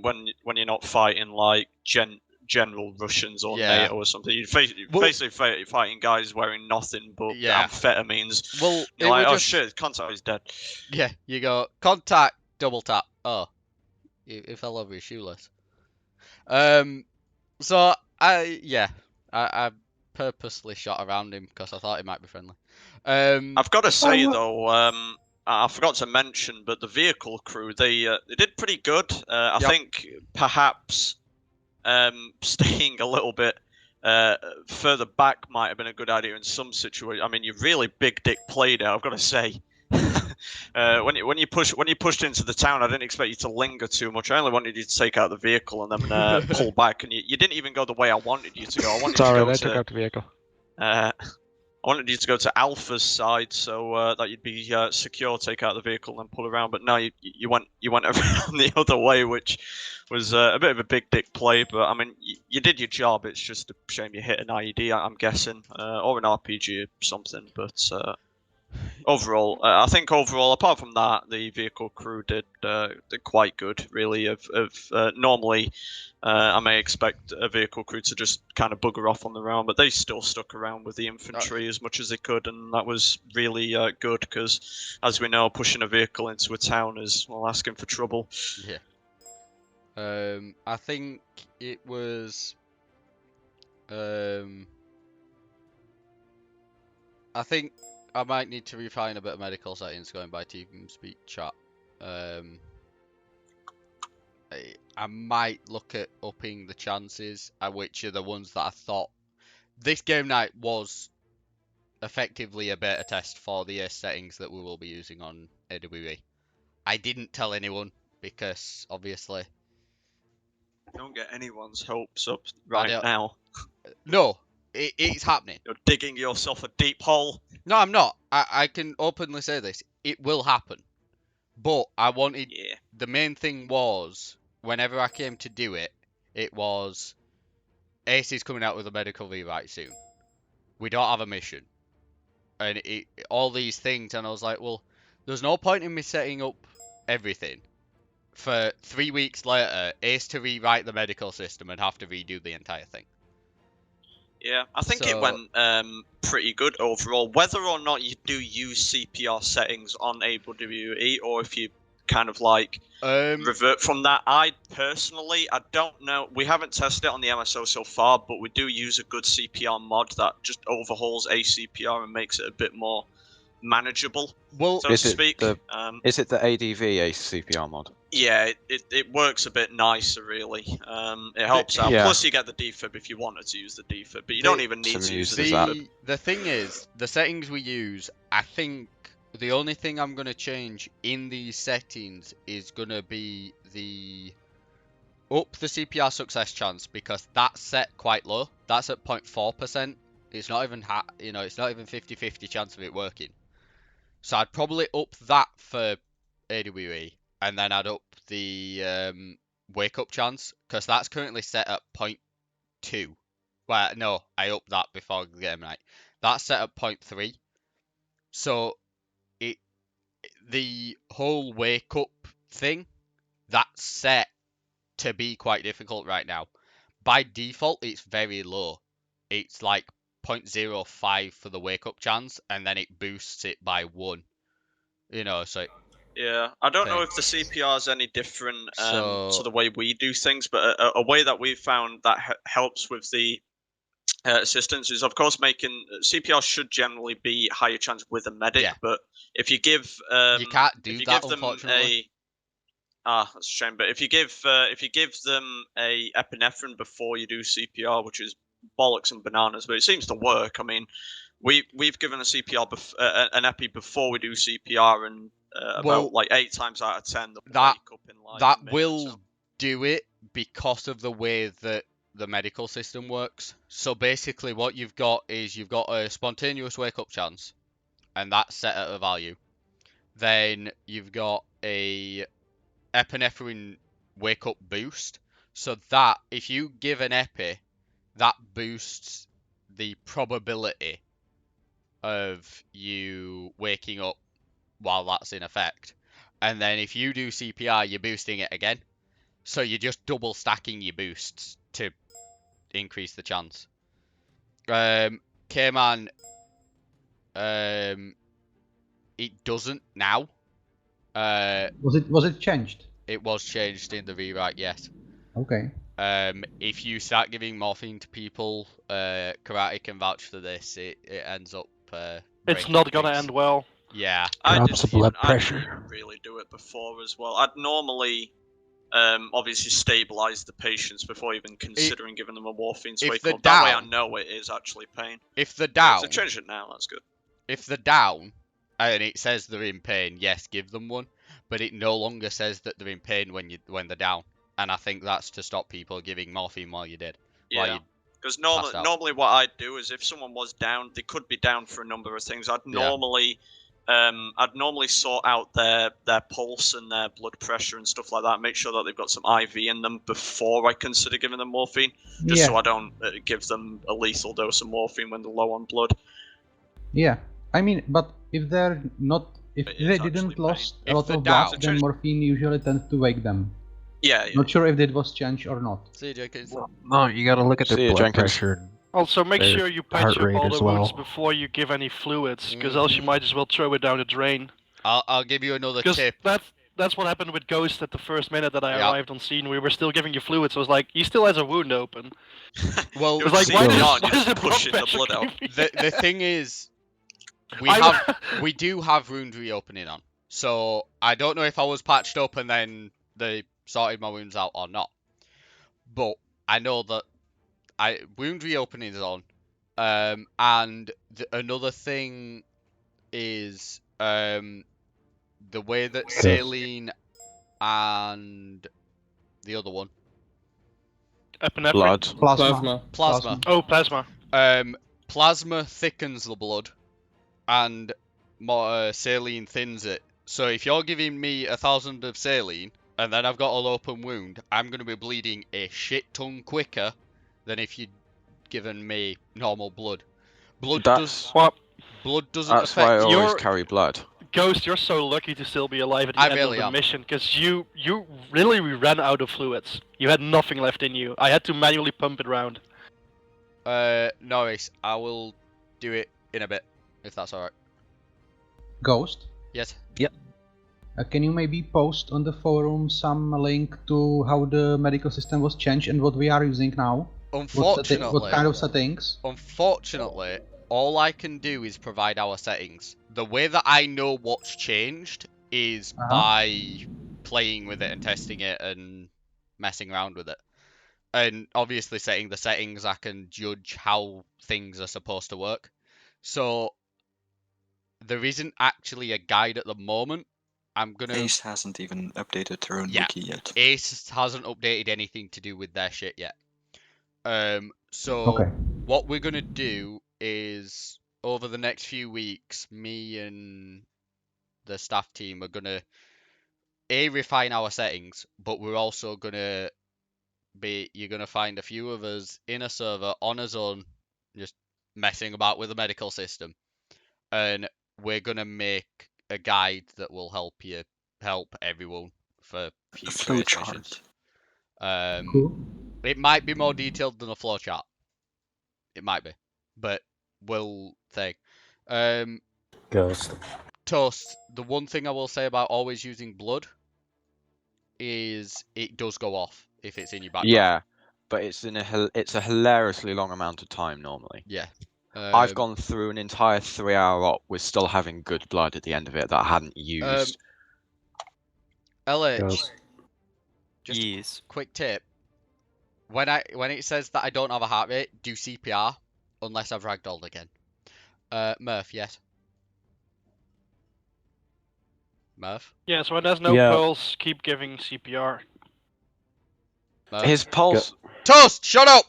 you're not fighting like general Russians or NATO or something. You're basically fighting guys wearing nothing but amphetamines.
Well,
you're like, oh shit, contact is dead.
Yeah, you go, contact, double tap. Oh, it fell over his shoelace. So, I purposely shot around him because I thought he might be friendly.
I've got to say though, I forgot to mention, but the vehicle crew they did pretty good. I think perhaps staying a little bit further back might have been a good idea in some situations. I mean, you really big dick played it, I've got to say. When you pushed into the town, I didn't expect you to linger too much. I only wanted you to take out the vehicle and then pull back, and you didn't even go the way I wanted you to go. I wanted
It's alright,
I
took out the vehicle.
I wanted you to go to Alpha's side so that you'd be secure, take out the vehicle and pull around. But no, you went around the other way, which was a bit of a big dick play. But I mean, you did your job. It's just a shame you hit an IED, I'm guessing, or an RPG or something. But overall, I think apart from that, the vehicle crew did quite good. Really, normally. I may expect a vehicle crew to just kind of bugger off on their own, but they still stuck around with the infantry as much as they could, and that was really good because, as we know, pushing a vehicle into a town is asking for trouble.
Yeah. I think it was. I think I might need to refine a bit of medical settings going by TeamSpeak chat. I might look at upping the chances, which are the ones that I thought. This game night was effectively a beta test for the settings that we will be using on AWE. I didn't tell anyone because obviously
Don't get anyone's hopes up right now.
No, it's happening.
You're digging yourself a deep hole.
No, I'm not. I can openly say this. It will happen. But I wanted...
Yeah.
The main thing was, whenever I came to do it, it was... Ace is coming out with a medical rewrite soon. We don't have a mission. And all these things, and I was like, well, there's no point in me setting up everything for 3 weeks later, Ace to rewrite the medical system and have to redo the entire thing.
Yeah, I think it went pretty good overall. Whether or not you do use CPR settings on AWE, or if you kind of like revert from that, I don't know. We haven't tested it on the MSO so far, but we do use a good CPR mod that just overhauls ACPR and makes it a bit more manageable, so to speak.
Is it the ADV ACPR mod?
Yeah, it works a bit nicer, really. It helps out.
Yeah.
Plus, you get the defib if you wanted to use the defib, but you don't even need to use the defib.
The thing is, the settings we use, I think the only thing I'm going to change in these settings is going to be up the CPR success chance, because that's set quite low. That's at 0.4%. It's not even it's not even 50-50 chance of it working. So I'd probably up that for AWE, and then I'd up the wake up chance, because that's currently set at 0.2. Well, no, I upped that before the game night. That's set at 0.3. So the whole wake up thing, that's set to be quite difficult right now. By default, it's very low. It's like 0.05 for the wake up chance, and then it boosts it by 1. So
Yeah, I don't know if the CPR is any different to the way we do things, but a way that we've found that helps with the assistance is, of course, making CPR should generally be higher chance with a medic, but if you give
you can't do that,
them
unfortunately.
that's a shame. But if you give them a epinephrine before you do CPR, which is bollocks and bananas, but it seems to work. I mean, we've given a CPR an epi before we do CPR, and about like 8 times out of 10 they'll wake up in like
that will do it because of the way that the medical system works. So basically, what you've got is you've got a spontaneous wake up chance, and that's set at a value. Then you've got a epinephrine wake up boost, so that if you give an epi, that boosts the probability of you waking up while that's in effect. And then if you do CPR, you're boosting it again, so you're just double stacking your boosts to increase the chance. K-Man, it doesn't now.
Was it changed?
It was changed in the rewrite, yes.
Okay.
If you start giving morphine to people, Karate can vouch for this. It ends up.
It's not gonna end well.
Yeah.
I didn't even really do it before as well. I'd normally obviously stabilize the patients before even considering giving them a morphine to wake up. That way I know it is actually pain.
If they're down,
if they change it now, that's good.
If they're down and it says they're in pain, yes, give them one. But it no longer says that they're in pain when they're down. And I think that's to stop people giving morphine while you're dead.
Yeah. Because normally what I'd do is if someone was down, they could be down for a number of things. I'd normally sort out their pulse and their blood pressure and stuff like that. Make sure that they've got some IV in them before I consider giving them morphine, just so I don't give them a lethal dose of morphine when they're low on blood.
Yeah, I mean, but if they're not, if they didn't lost a lot of blood, then morphine usually tends to wake them.
Yeah.
Not sure if it was changed or not.
See you, Jenkins.
No, you gotta look at their blood pressure.
Also, make sure you patch up all the wounds
well.
before you give any fluids, because else you might as well throw it down the drain.
I'll give you another tip.
That's what happened with Ghost at the first minute that I arrived on scene. We were still giving you fluids. So I was like, he still has a wound open.
Well,
it was like, why does the
pushing the blood out?
The thing is, we do have wound reopening on. So I don't know if I was patched up and then the sorted my wounds out or not. But I know that wound reopening is on. And another thing is the way that saline and the other one.
Epinephrine?
Blood.
Plasma.
Oh, plasma.
Plasma thickens the blood, and more saline thins it. So if you're giving me 1,000 of saline, and then I've got an open wound, I'm going to be bleeding a shit ton quicker than if you'd given me normal blood. Blood doesn't
That's why I
affect.
always carry blood.
Ghost, you're so lucky to still be alive at the end
really
of the
am.
mission, because you really ran out of fluids. You had nothing left in you. I had to manually pump it around.
Norris, I will do it in a bit, if that's alright.
Ghost?
Yes.
Yep. Can you maybe post on the forum some link to how the medical system was changed and what we are using now?
Unfortunately,
what kind of settings?
Unfortunately, all I can do is provide our settings. The way that I know what's changed is by playing with it and testing it and messing around with it. And obviously setting the settings, I can judge how things are supposed to work. So there isn't actually a guide at the moment.
Ace hasn't even updated their own wiki yet.
Ace hasn't updated anything to do with their shit yet. So what we're gonna do is over the next few weeks, me and the staff team are gonna refine our settings, but we're also gonna you're gonna find a few of us in a server on a zone, just messing about with the medical system, and we're gonna make a guide that will help everyone for future race missions. It might be more detailed than a flowchart. It might be, but we'll think.
Ghost.
Toast. The one thing I will say about always using blood is it does go off if it's in your backpack.
Yeah, but it's a hilariously long amount of time normally.
Yeah.
I've gone through an entire 3-hour op with still having good blood at the end of it that I hadn't used.
LH. Just a quick tip. When it says that I don't have a heart rate, do CPR unless I've ragdolled again. Murph, yes. Murph?
Yeah, so when there's no pulse, keep giving CPR.
Murph?
His pulse.
Toast! Shut up!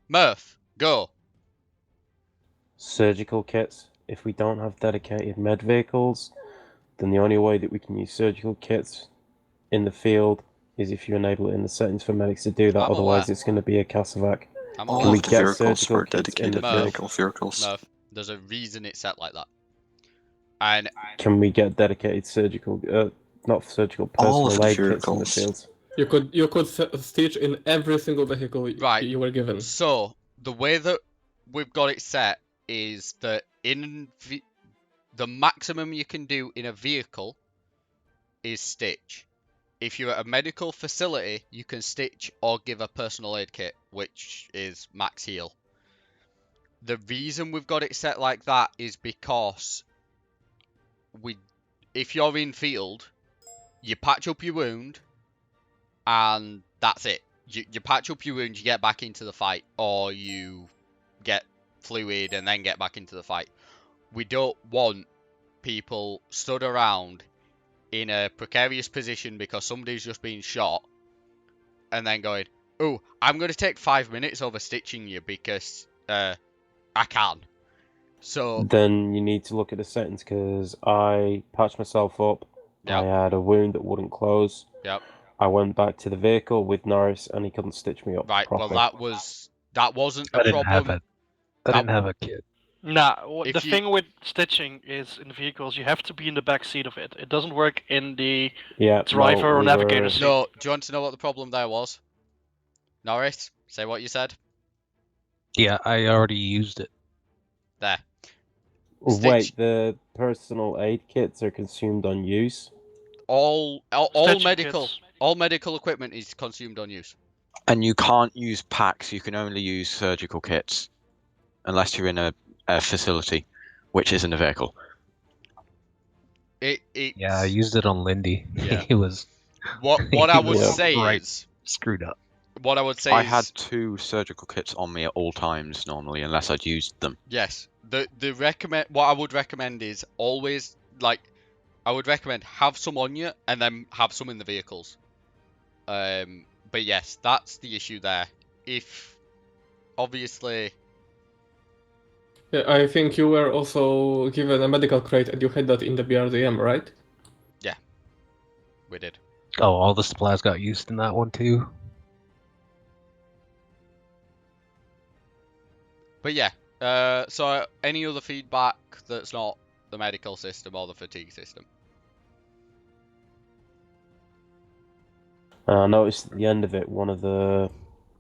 Murph, go.
Surgical kits. If we don't have dedicated med vehicles, then the only way that we can use surgical kits in the field is if you enable it in the settings for medics to do that. Otherwise, it's going to be a Casavac.
All of the vehicles were dedicated medical vehicles.
Murph, there's a reason it's set like that. And
can we get dedicated surgical, not surgical, personal aid kits in the fields?
You could stitch in every single vehicle you were given.
So the way that we've got it set is that the maximum you can do in a vehicle is stitch. If you're at a medical facility, you can stitch or give a personal aid kit, which is max heal. The reason we've got it set like that is because if you're in field, you patch up your wound, and that's it. You patch up your wound, you get back into the fight, or you get fluid and then get back into the fight. We don't want people stood around in a precarious position because somebody's just been shot and then going, oh, I'm going to take 5 minutes over stitching you because I can. So
then you need to look at the settings because I patched myself up. Yep. I had a wound that wouldn't close.
Yep.
I went back to the vehicle with Norris and he couldn't stitch me up.
Right,
properly.
Well that wasn't a problem.
I didn't have a kit.
Nah, the thing with stitching is in vehicles you have to be in the back seat of it. It doesn't work in the driver or navigator seat.
No, do you want to know what the problem there was? Norris, say what you said.
Yeah, I already used it.
There.
Wait, the personal aid kits are consumed on use?
All medical equipment is consumed on use.
And you can't use packs, you can only use surgical kits. Unless you're in a facility, which isn't a vehicle.
Yeah, I used it on Lindy.
Yeah.
He was
What I would say
Right.
is
Screwed up.
what I would say
I
is
had 2 surgical kits on me at all times normally, unless I'd used them.
yes. What I would recommend is always I would recommend have some on you and then have some in the vehicles. But yes, that's the issue there. If obviously.
Yeah, I think you were also given a medical crate and you had that in the BRDM, right?
Yeah, we did.
Oh, all the supplies got used in that one too.
But yeah, so any other feedback that's not the medical system or the fatigue system?
I noticed at the end of it, one of the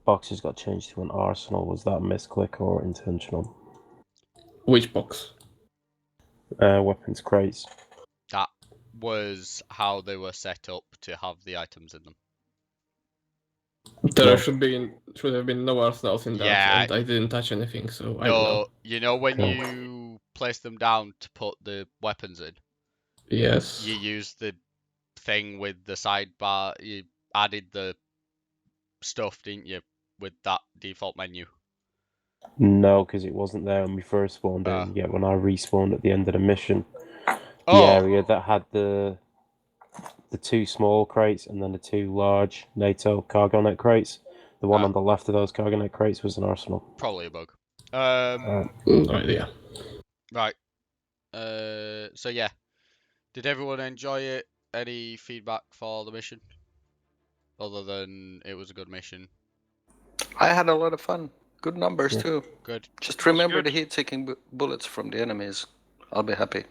boxes got changed to an arsenal. Was that a misclick or intentional?
Which box?
Weapons crates.
That was how they were set up to have the items in them.
There should have been no arsenals in that,
Yeah.
and I didn't touch anything, so I don't
No,
know.
you know when
Okay.
you place them down to put the weapons in?
Yes.
You use the thing with the sidebar. You added the stuff, didn't you, with that default menu?
No, because it wasn't there when we first spawned in. Yet when I respawned at the end of the mission, the area that had the 2 small crates and then the 2 large NATO cargo net crates, the one on the left of those cargo net crates was an arsenal.
Probably a bug.
No idea.
Right. So yeah. Did everyone enjoy it? Any feedback for the mission? Other than it was a good mission.
I had a lot of fun. Good numbers too.
Good.
Just remember the heat-seeking bullets from the enemies. I'll be happy.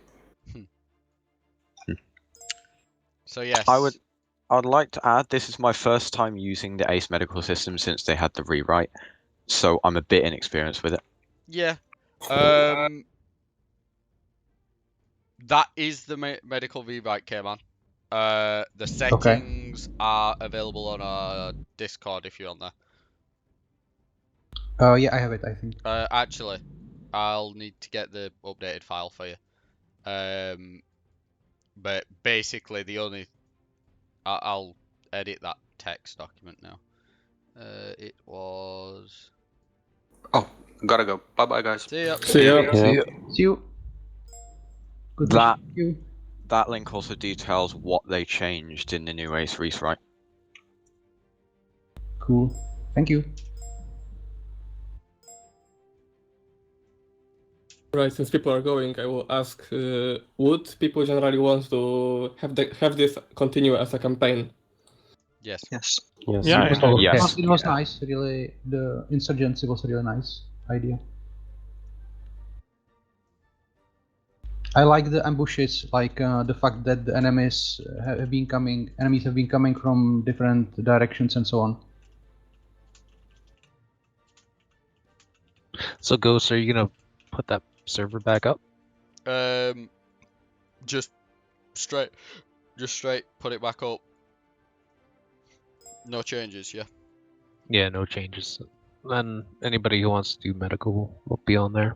So yes.
I'd like to add, this is my first time using the ACE medical system since they had the rewrite, so I'm a bit inexperienced with it.
Yeah. That is the medical rewrite, K-Man. The settings are available on our Discord if you're on there.
Yeah, I have it, I think.
Actually, I'll need to get the updated file for you. But basically, I'll edit that text document now. It was.
Oh, gotta go. Bye bye, guys.
See ya.
See ya.
See you. Good
That
to see you.
that link also details what they changed in the new ACE rewrite.
Cool. Thank you.
Right, since people are going, I will ask: would people generally want to have this continue as a campaign?
Yes.
Yes.
Yes.
Yeah,
Yes.
it was nice. Really, the insurgency was a really nice idea. I like the ambushes, like the fact that the enemies have been coming from different directions and so on.
So, Ghost, are you gonna put that server back up?
Just straight put it back up. No changes, yeah.
Yeah, no changes. Then anybody who wants to do medical will be on there.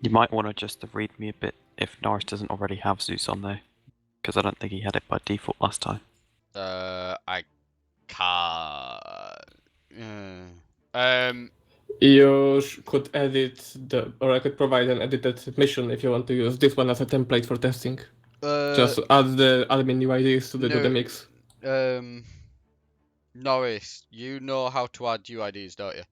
You might want to just read me a bit if Norris doesn't already have Zeus on there, because I don't think he had it by default last time.
I can't.
You could edit or I could provide an edited mission if you want to use this one as a template for testing. Just add the admin UIDs to do the mix.
Norris, you know how to add UIDs, don't you?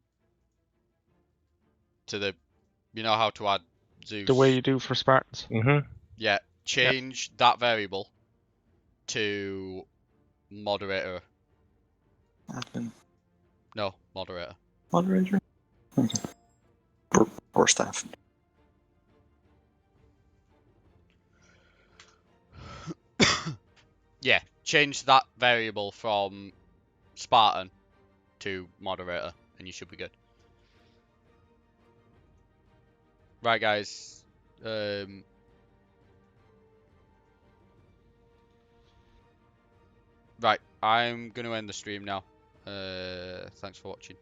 You know how to add Zeus.
The way you do for Spartans.
Mm-hmm.
Yeah, change that variable to moderator.
Admin.
No, moderator.
Moderator? Okay. Or staff.
Yeah, change that variable from Spartan to moderator, and you should be good. Right, guys. Right, I'm going to end the stream now. Thanks for watching.